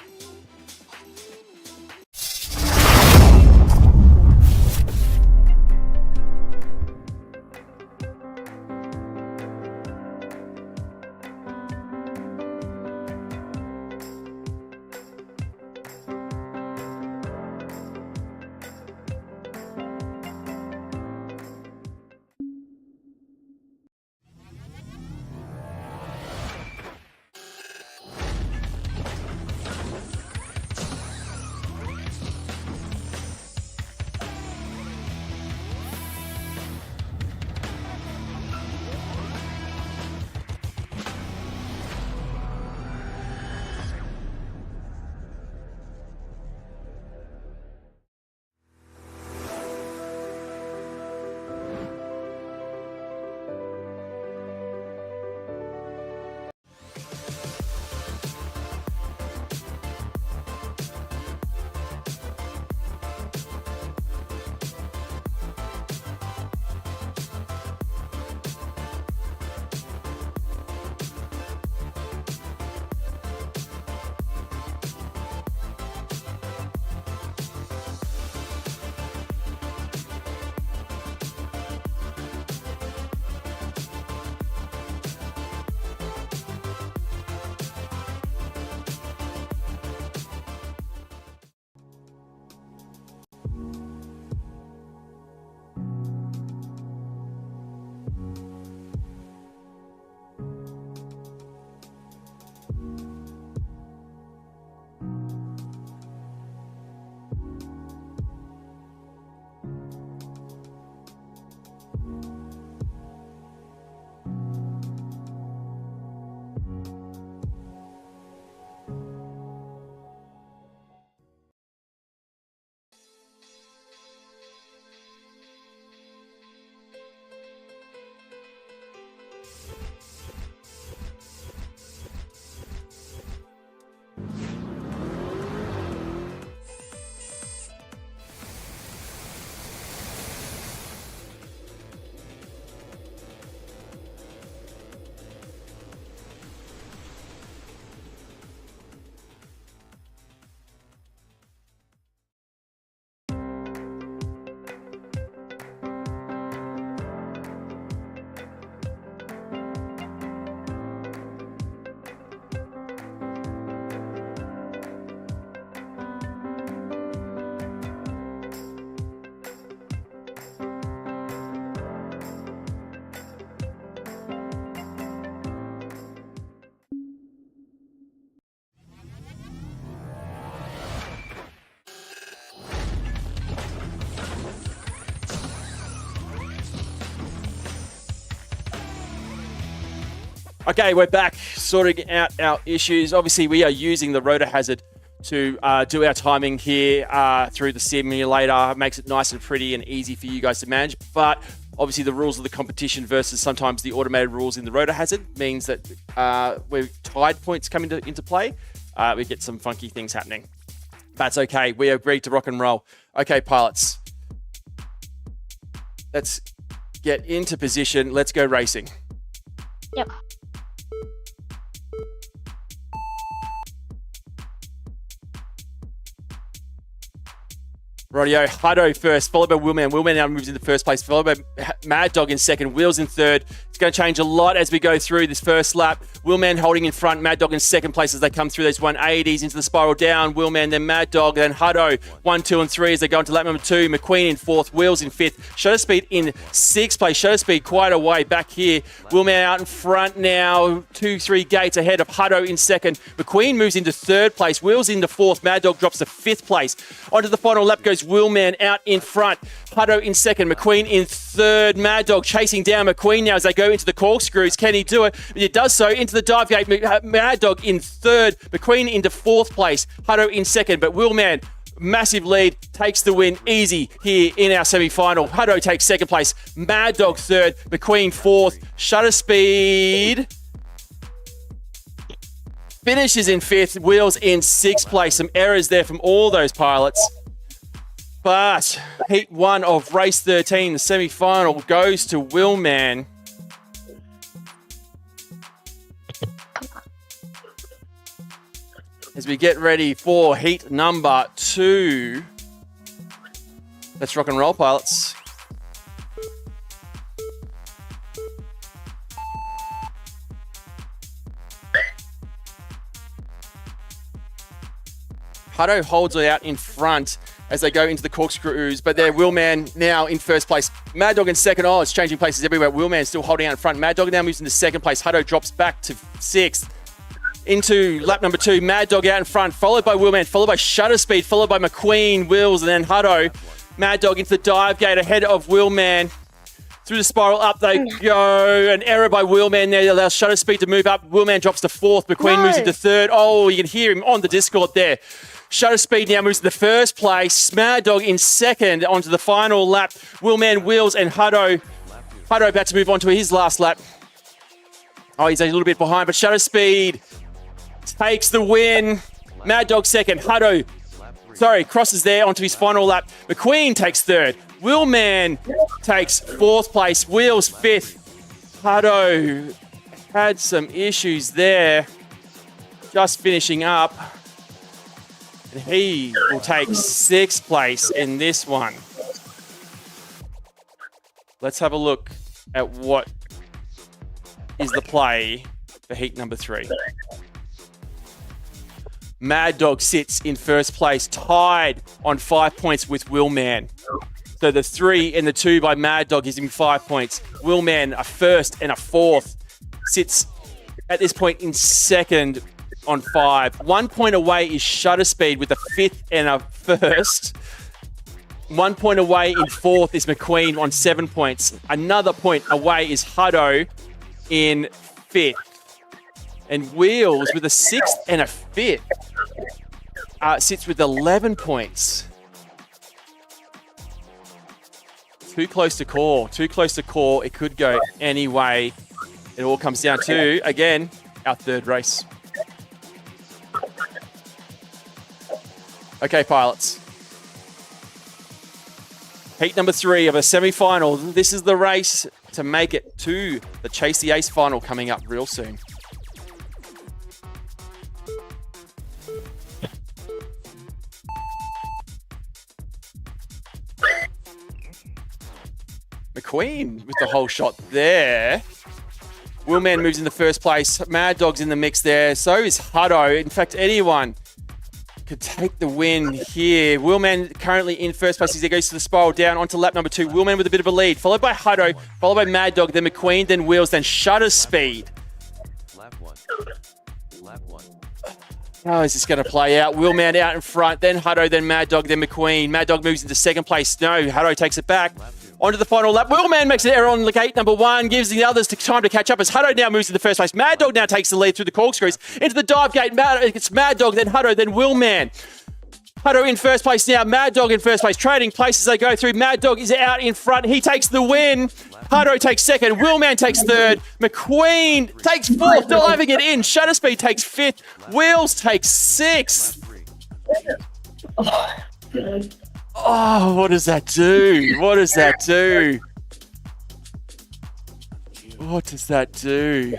Okay, we're back sorting out our issues. Obviously, we are using the rotor hazard to do our timing here through the simulator. It makes it nice and pretty and easy for you guys to manage. But obviously, the rules of the competition versus sometimes the automated rules in the rotor hazard means that where tide points come into play, we get some funky things happening. That's okay. We agreed to rock and roll. Okay, pilots. Let's get into position. Let's go racing. Yep. Rightio, Hutto first, followed by Willman. Willman now moves into first place, followed by Mad Dog in second, Wheels in third. It's going to change a lot as we go through this first lap. Willman holding in front, Mad Dog in second place as they come through those 180s into the spiral down. Willman, then Mad Dog, then Hutto, 1, 2, and 3 as they go into lap number 2. McQueen in fourth, Wheels in fifth. Shutter Speed in sixth place. Shutter Speed quite a way back here. Willman out in front now, 2, 3 gates ahead of Hutto in second. McQueen moves into third place, Wheels into fourth. Mad Dog drops to fifth place. Onto the final lap goes Willman out in front. Hutto in second, McQueen in third. Mad Dog chasing down McQueen now as they go into the corkscrews. Can he do it? He does so into the dive gate. Mad Dog in third, McQueen into fourth place. Hutto in second, but Willman, massive lead, takes the win easy here in our semi-final. Hutto takes second place. Mad Dog third, McQueen fourth. Shutter Speed finishes in fifth. Wheels in sixth place. Some errors there from all those pilots. But heat 1 of race 13, the semi-final, goes to Willman. As we get ready for heat number 2. Let's rock and roll, pilots. Hutto holds it out in front as they go into the corkscrews, but they're Willman now in first place. Mad Dog in second. Oh, it's changing places everywhere. Willman still holding out in front. Mad Dog now moves into second place. Hutto drops back to sixth. Into lap number 2, Mad Dog out in front, followed by Willman, followed by Shutter Speed, followed by McQueen, Wills, and then Hutto. Mad Dog into the dive gate ahead of Willman. Through the spiral, up they go. An error by Willman there allows Shutter Speed to move up. Willman drops to fourth. McQueen moves into third. Oh, you can hear him on the Discord there. Shutter Speed now moves to the first place. Mad Dog in second onto the final lap. Willman, Wills, and Hutto. Hutto about to move on to his last lap. Oh, he's a little bit behind, but Shutter Speed takes the win. Mad Dog second. Hutto, crosses there onto his final lap. McQueen takes third. Willman takes fourth place. Wheels fifth. Hutto had some issues there. Just finishing up. And he will take sixth place in this one. Let's have a look at what is the play for heat number 3. Mad Dog sits in first place, tied on 5 points with Willman. So the 3 and the 2 by Mad Dog gives him 5 points. Willman, a first and a fourth, sits at this point in second on 5. 1 point away is Shutter Speed with a 5th and a first. 1 point away in 4th is McQueen on 7 points. Another point away is Hutto in 5th. And Wheels with a 6th and a 5th sits with 11 points. Too close to call. Too close to call. It could go any way. It all comes down to, again, our third race. Okay, pilots. Heat number 3 of a semi-final. This is the race to make it to the Chase the Ace final coming up real soon. McQueen with the whole shot there. Willman moves in the first place. Mad Dog's in the mix there. So is Hutto. In fact, anyone could take the win here. Willman currently in first place as he goes to the spiral down onto lap number 2. Willman with a bit of a lead, followed by Hutto, followed by Mad Dog, then McQueen, then Wheels, then Shutter Speed. Lap 1. Lap 1. How is this going to play out? Willman out in front, then Hutto, then Mad Dog, then McQueen. Mad Dog moves into second place. No, Hutto takes it back. onto the final lap. Wheelman makes an error on gate number 1, gives the others time to catch up as Hutto now moves to the first place. Mad Dog now takes the lead through the corkscrews into the dive gate. It's Mad Dog, then Hutto, then Wheelman. Hutto in first place now. Mad Dog in first place. Trading places they go through. Mad Dog is out in front. He takes the win. Hutto takes second. Wheelman takes third. McQueen takes fourth, diving it in. Shutter Speed takes fifth. Wheels takes sixth. Oh, what does that do? What does that do? What does that do?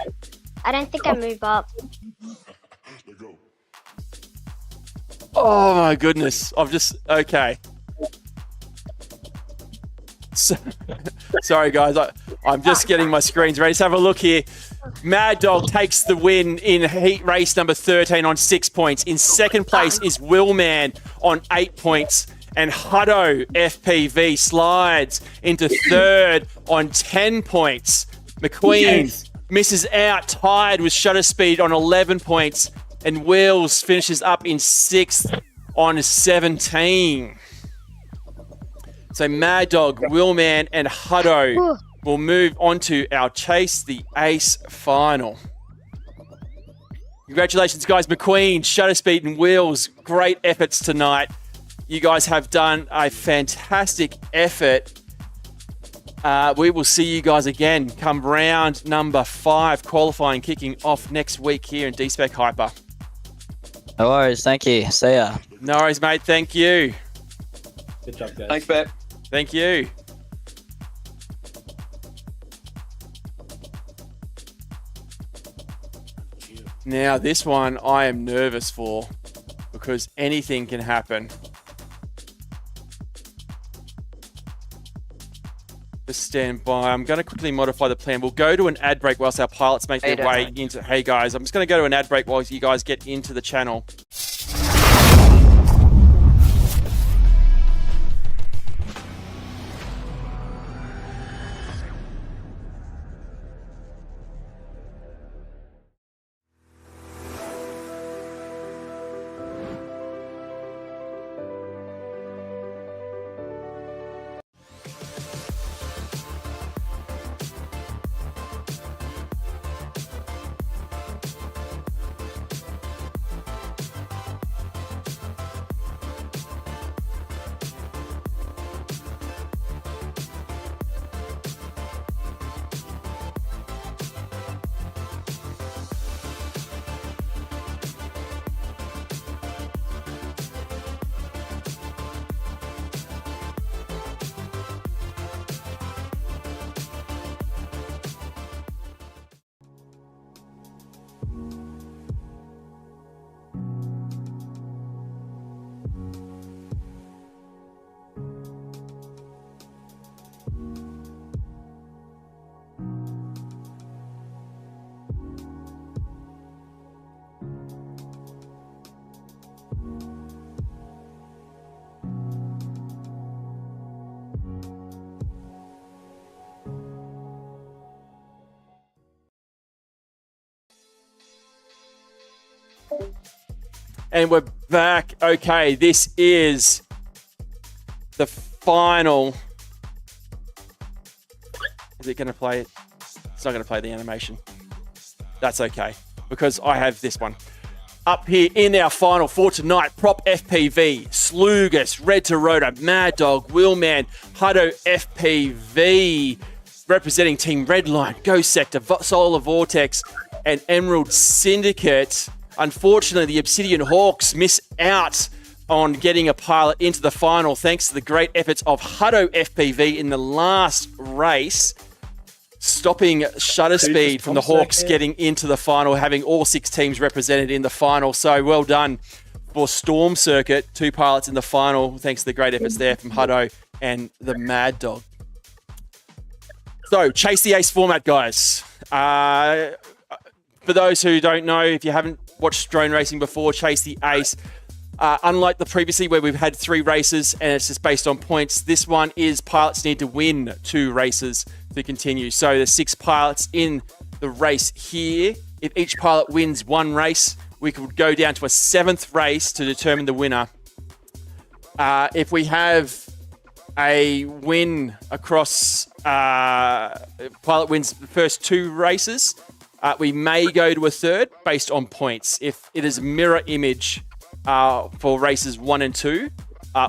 I don't think I move up. Oh my goodness. Okay. Sorry guys, I'm just getting my screens ready. Let's have a look here. Mad Dog takes the win in heat race number 13 on 6 points. In second place is Wheelman on 8 points. And Hutto FPV slides into third on 10 points. McQueen misses out, tied with Shutter Speed on 11 points. And Wheels finishes up in 6th on 17. So Mad Dog, Wheelman, and Hutto will move on to our Chase the Ace final. Congratulations, guys. McQueen, Shutter Speed, and Wheels. Great efforts tonight. You guys have done a fantastic effort. We will see you guys again come round number 5, qualifying kicking off next week here in DSpec HYPER. No worries. Thank you. See ya. No worries, mate. Thank you. Good job, guys. Thanks, Bet. Thank you. Now, this one I am nervous for because anything can happen. Just stand by. I'm going to quickly modify the plan. We'll go to an ad break whilst our pilots make their way into... Hey, guys, I'm just going to go to an ad break while you guys get into the channel. And we're back. Okay, this is the final. Is it going to play it? It's not going to play the animation. That's okay, because I have this one. Up here in our final for tonight, Prop FPV, Slugus, Red to Rotor, Mad Dog, Wheelman, Hutto FPV, representing Team Redline, Ghost Sector, Solar Vortex, and Emerald Syndicate. Unfortunately, the Obsidian Hawks miss out on getting a pilot into the final thanks to the great efforts of Hutto FPV in the last race, stopping Shutter Speed from the Hawks getting into the final, having all 6 teams represented in the final. So well done for Storm Circuit, 2 pilots in the final, thanks to the great efforts there from Hutto and the Mad Dog. So, Chase the Ace format, guys. For those who don't know, if you haven't watched drone racing before, Chase the Ace, unlike the previously where we've had 3 races and it's just based on points, this one is pilots need to win 2 races to continue. So there's 6 pilots in the race here. If each pilot wins 1 race, we could go down to a 7th race to determine the winner. If we have a win across Pilot wins the first 2 races, we may go to a third based on points. If it is mirror image for races 1 and 2,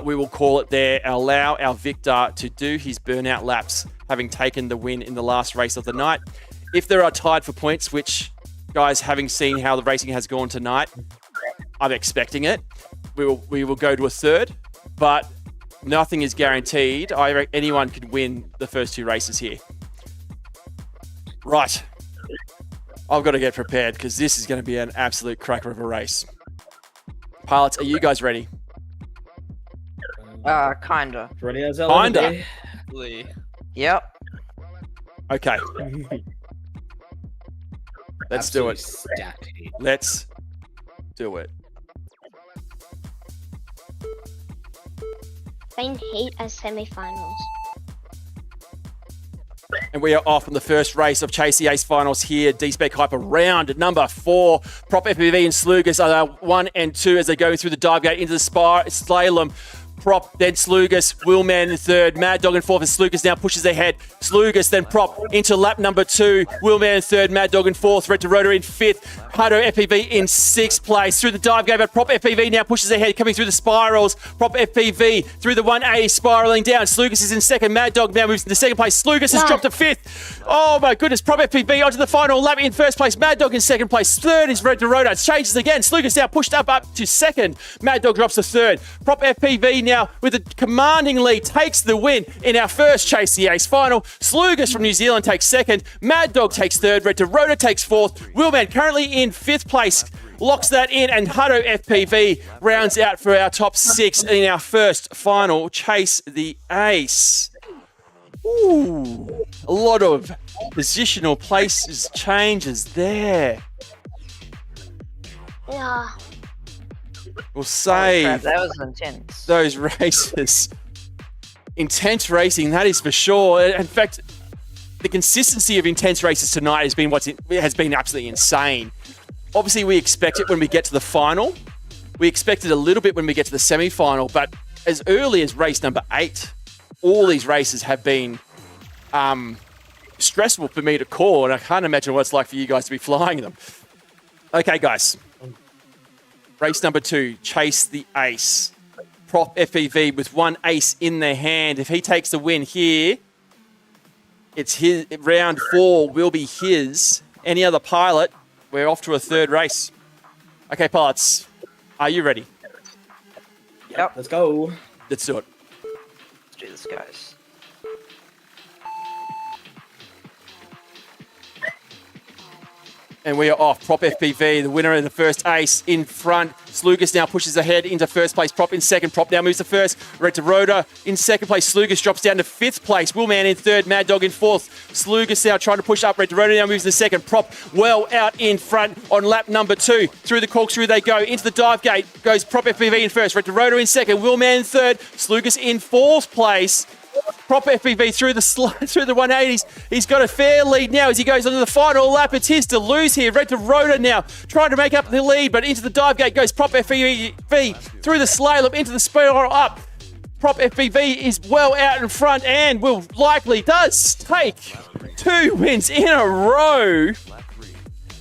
we will call it there and allow our victor to do his burnout laps, having taken the win in the last race of the night. If there are tied for points, which, guys, having seen how the racing has gone tonight, I'm expecting it, we will go to a third, but nothing is guaranteed. I reckon anyone can win the first 2 races here. Right. I've got to get prepared because this is going to be an absolute cracker of a race. Pilots, are you guys ready? Kinda. Ready as Kinda. Yep. Okay. Let's do it. Let's do it. Faint heat as semi-finals. And we are off on the first race of Chase the Ace finals here. DSpec HYPER round number 4. Prop FPV and Slugas are 1 and 2 as they go through the dive gate into the slalom. Prop, then Slugas, Willman in third, Mad Dog in fourth, and Slugas now pushes ahead. Slugas, then Prop into lap number 2, Willman in third, Mad Dog in fourth, Red to Rotor in fifth, Hado FPV in 6th place. Through the dive gate, but Prop FPV now pushes ahead, coming through the spirals. Prop FPV through the 1A, spiraling down. Slugas is in second, Mad Dog now moves into second place. Slugas has dropped to 5th. Oh my goodness, Prop FPV onto the final lap in first place, Mad Dog in second place. Third is Red to Rotor. It changes again. Slugas now pushed up to second. Mad Dog drops to third. Prop FPV now with a commanding lead takes the win in our first Chase the Ace final. Slugas from New Zealand takes second. Mad Dog takes third. Red to Rotor takes fourth. Willman currently in 5th place locks that in, and Hado FPV rounds out for our top 6 in our first final Chase the Ace. Ooh, a lot of positional places changes there. Yeah. We'll save That was intense. those races. Intense racing, that is for sure. In fact, the consistency of intense races tonight has been absolutely insane. Obviously, we expect it when we get to the final. We expect it a little bit when we get to the semi-final, but as early as race number 8, all these races have been stressful for me to call, and I can't imagine what it's like for you guys to be flying them. Okay, guys. Race number 2, Chase the Ace. Prop FPV with 1 ace in their hand. If he takes the win here, it's his. Round 4 will be his. Any other pilot, we're off to a third race. Okay, pilots, are you ready? Yep. Let's go. Let's do it. Let's do this, guys. And we are off. Prop FPV, the winner of the first ace in front. Slugas now pushes ahead into first place. Prop in second. Prop now moves to first. Red to Rotor in second place. Slugas drops down to 5th place. Willman in third. Mad Dog in 4th. Slugas now trying to push up. Red to Rotor now moves to second. Prop well out in front on lap number 2. Through the corkscrew they go. Into the dive gate goes Prop FPV in first. Red to Rotor in second. Willman in third. Slugas in 4th place. Prop FPV through the 180s. He's got a fair lead now as he goes onto the final lap. It's his to lose here. Red to Rotor now trying to make up the lead, but into the dive gate goes Prop FPV through the slalom into the spiral up. Prop FPV is well out in front and does take 2 wins in a row.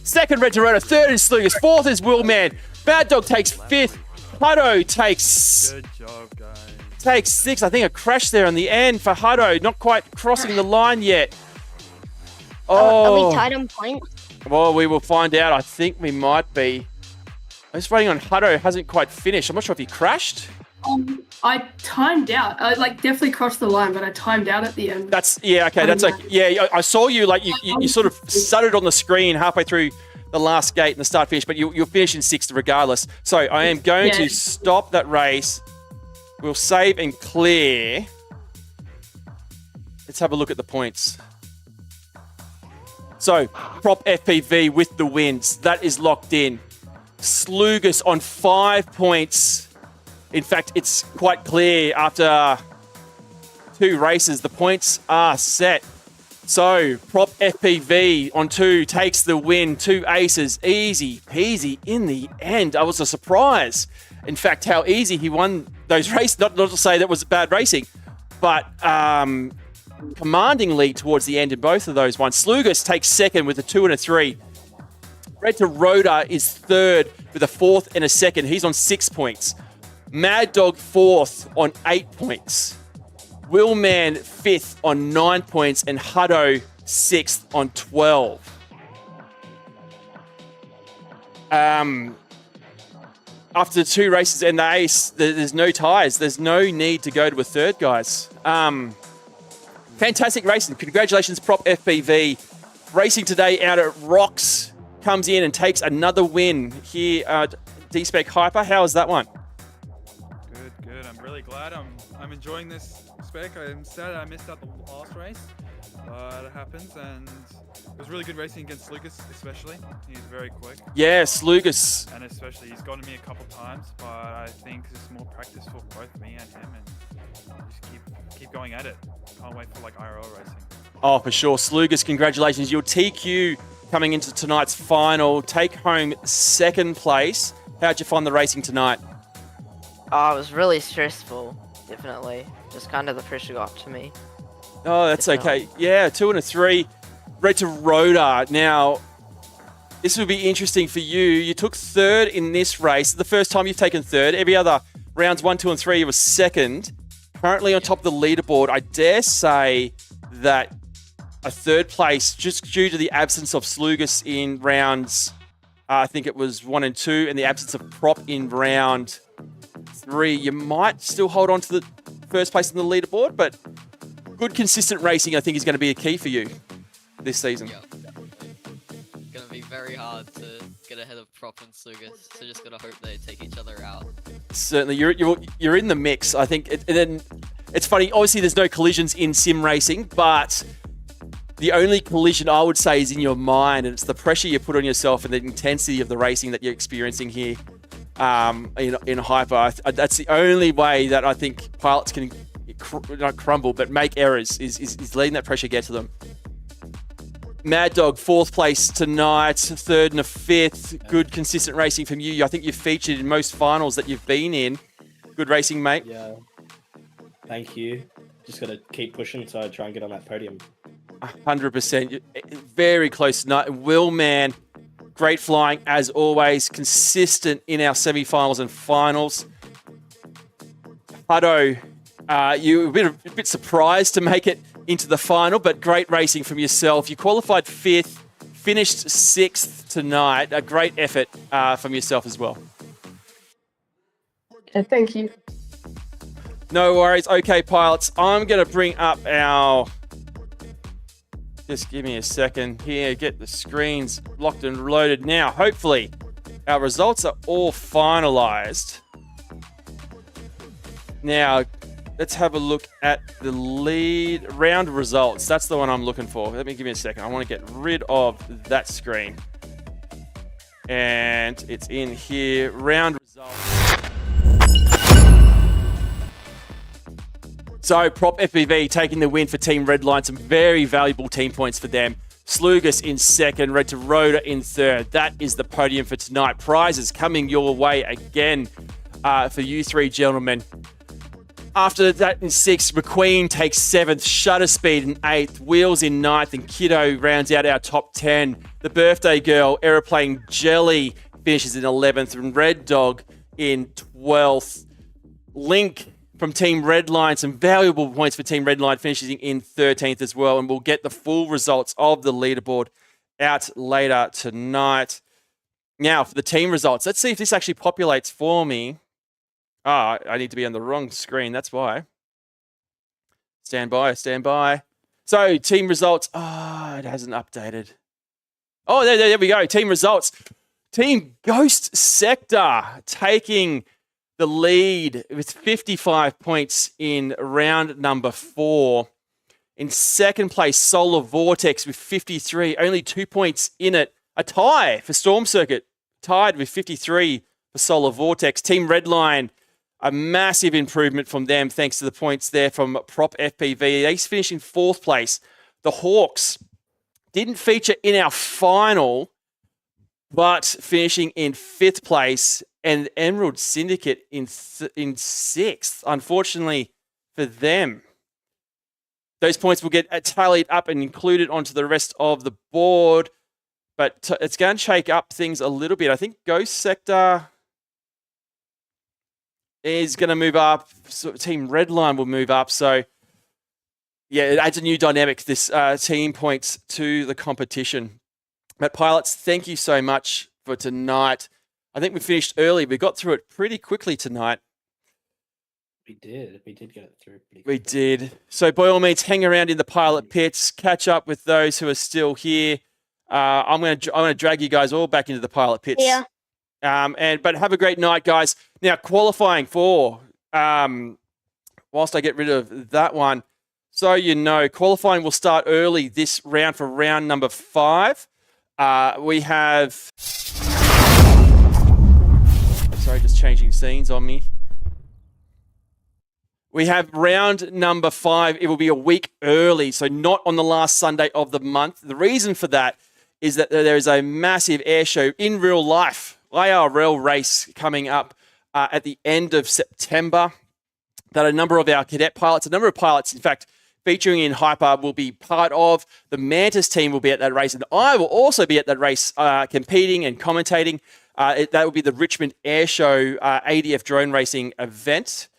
Second, Red to Rotor. Third is Slugas. 4th is Willman. Mad Dog takes 5th. Hado takes... Good job, guys. Takes 6. I think a crash there on the end for Hado. Not quite crossing the line yet. Are we tied on points? Well, we will find out. I think we might be. I'm just waiting on Hado. Hasn't quite finished. I'm not sure if he crashed. I timed out. I definitely crossed the line, but I timed out at the end. That's okay. That's like I saw you you sort of stuttered on the screen halfway through the last gate and the start finish, but you'll finish in 6th regardless. So I am going to stop that race. We'll save and clear. Let's have a look at the points. So, Prop FPV with the wins. That is locked in. Slugas on 5 points. In fact, it's quite clear after 2 races, the points are set. So, Prop FPV on 2 takes the win. 2 aces. Easy peasy in the end. I was a surprise. In fact, how easy he won those races. Not to say that was bad racing, but commanding lead towards the end in both of those ones. Slugus takes second with a 2 and a 3. Red to Rhoda is third with a 4th and a 2nd. He's on 6 points. Mad Dog 4th on 8 points. Willman 5th on 9 points. And Hutto 6th on 12. After the 2 races and the ace, there's no ties. There's no need to go to a third, guys. Fantastic racing. Congratulations, Prop FPV. Racing today out at Rocks comes in and takes another win here at DSpec HYPER. How was that one? Good. I'm really glad. I'm enjoying this spec. I'm sad I missed out the last race, but it happens, and it was really good racing against Lucas, especially. He's very quick. Yeah, Slugus. And especially, he's gotten me a couple times, but I think this is more practice for both me and him, and just keep going at it. Can't wait for like IRL racing. Oh, for sure. Slugus, congratulations. Your TQ coming into tonight's final. Take home 2nd place. How'd you find the racing tonight? Oh, it was really stressful, definitely. Just kind of the pressure got to me. Oh, that's okay. Yeah, 2 and a 3. Red to Rhoda. Now, this will be interesting for you. You took 3rd in this race. The first time you've taken 3rd. Every other rounds 1, 2, and 3, you were 2nd. Currently on top of the leaderboard. I dare say that a 3rd place, just due to the absence of Slugus in rounds, I think it was 1 and 2, and the absence of Prop in round 3, you might still hold on to the first place in the leaderboard, but good consistent racing, I think, is going to be a key for you this season. Yeah, definitely. Gonna be very hard to get ahead of Prop and Slugus, so just gotta hope they take each other out. Certainly, you're in the mix. I think, and then it's funny. Obviously, there's no collisions in sim racing, but the only collision I would say is in your mind, and it's the pressure you put on yourself and the intensity of the racing that you're experiencing here in Hyper. That's the only way that I think pilots can not crumble, but make errors. Is letting that pressure get to them. Mad Dog, 4th place tonight, 3rd and a 5th. Good, consistent racing from you. I think you've featured in most finals that you've been in. Good racing, mate. Yeah. Thank you. Just got to keep pushing so I try and get on that podium. 100%. Very close tonight. Will, man, great flying as always. Consistent in our semi-finals and finals. Hutto, you were a bit surprised to make it into the final, but great racing from yourself. You qualified 5th, finished 6th tonight. A great effort from yourself as well. Thank you. No worries. Okay, pilots, I'm going to bring up our... Just give me a second here, get the screens locked and loaded. Now, hopefully, our results are all finalized. Now, let's have a look at the lead round results. That's the one I'm looking for. Let me give me a second. I want to get rid of that screen. And it's in here. Round results. So, Prop FPV taking the win for Team Redline. Some very valuable team points for them. Slugus in 2nd, Red to Rhoda in 3rd. That is the podium for tonight. Prizes coming your way again for you 3 gentlemen. After that in 6th, McQueen takes 7th, Shutter Speed in 8th, Wheels in 9th, and Kiddo rounds out our top 10. The Birthday Girl, Aeroplane Jelly, finishes in 11th, and Red Dog in 12th. Link from Team Redline, some valuable points for Team Redline, finishing in 13th as well, and we'll get the full results of the leaderboard out later tonight. Now, for the team results, let's see if this actually populates for me. Ah, I need to be on the wrong screen. That's why. Stand by, stand by. So, team results. Ah, it hasn't updated. Oh, there we go. Team results. Team Ghost Sector taking the lead with 55 points in round number 4. In 2nd place, Solar Vortex with 53. Only 2 points in it. A tie for Storm Circuit. Tied with 53 for Solar Vortex. Team Redline, a massive improvement from them thanks to the points there from Prop FPV. They finished in 4th place. The Hawks didn't feature in our final, but finishing in 5th place. And Emerald Syndicate in 6th, unfortunately for them. Those points will get tallied up and included onto the rest of the board. But it's going to shake up things a little bit. I think Ghost Sector is going to move up. So Team Redline will move up. So, yeah, it adds a new dynamic, this team points to the competition. But Pilots, thank you so much for tonight. I think we finished early. We got through it pretty quickly tonight. We did. We did get it through pretty We quickly. did. So by all means, hang around in the pilot pits, catch up with those who are still here. I'm gonna drag you guys all back into the pilot pits. Yeah. But have a great night, guys. Now qualifying for whilst I get rid of that one, so you know, qualifying will start early this round for round number 5. We have. Sorry, just changing scenes on me. We have round number 5. It will be a week early, so not on the last Sunday of the month. The reason for that is that there is a massive air show in real life, IRL race coming up at the end of September that a number of our cadet pilots, a number of pilots, in fact, featuring in Hyper, will be part of. The Mantis team will be at that race, and I will also be at that race competing and commentating. That will be the Richmond Air Show ADF drone racing event.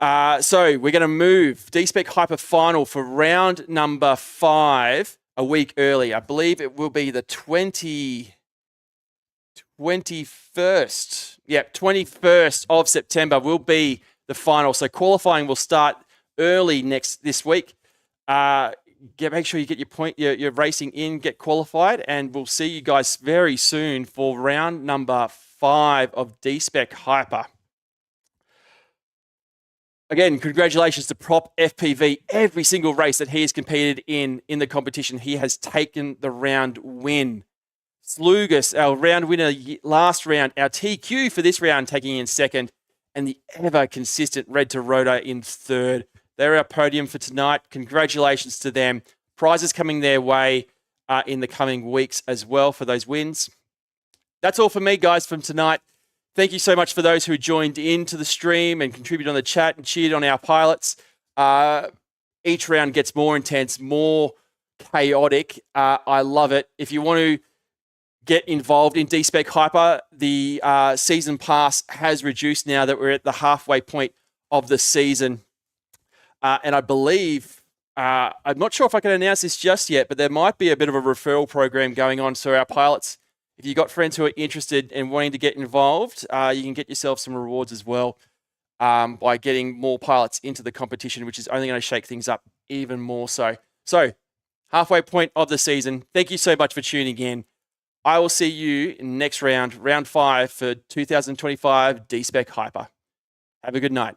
So we're going to move DSpec HYPER final for round number 5 a week early. I believe it will be the 21st. Yep, 21st of September will be the final. So qualifying will start early this week. Make sure you get your racing in, get qualified, and we'll see you guys very soon for round number 5 of DSpec HYPER. Again, congratulations to Prop FPV. Every single race that he has competed in the competition, he has taken the round win. Slugus, our round winner last round, our TQ for this round, taking in 2nd, and the ever-consistent Red to Rotor in 3rd. They're our podium for tonight. Congratulations to them. Prizes coming their way in the coming weeks as well for those wins. That's all for me, guys, from tonight. Thank you so much for those who joined into the stream and contributed on the chat and cheered on our pilots. Each round gets more intense, more chaotic. I love it. If you want to get involved in DSpec HYPER, the season pass has reduced now that we're at the halfway point of the season. And I believe, I'm not sure if I can announce this just yet, but there might be a bit of a referral program going on. So our pilots, if you've got friends who are interested and wanting to get involved, you can get yourself some rewards as well by getting more pilots into the competition, which is only going to shake things up even more so. So, halfway point of the season. Thank you so much for tuning in. I will see you in next round, round 5 for 2025 DSpec HYPER. Have a good night.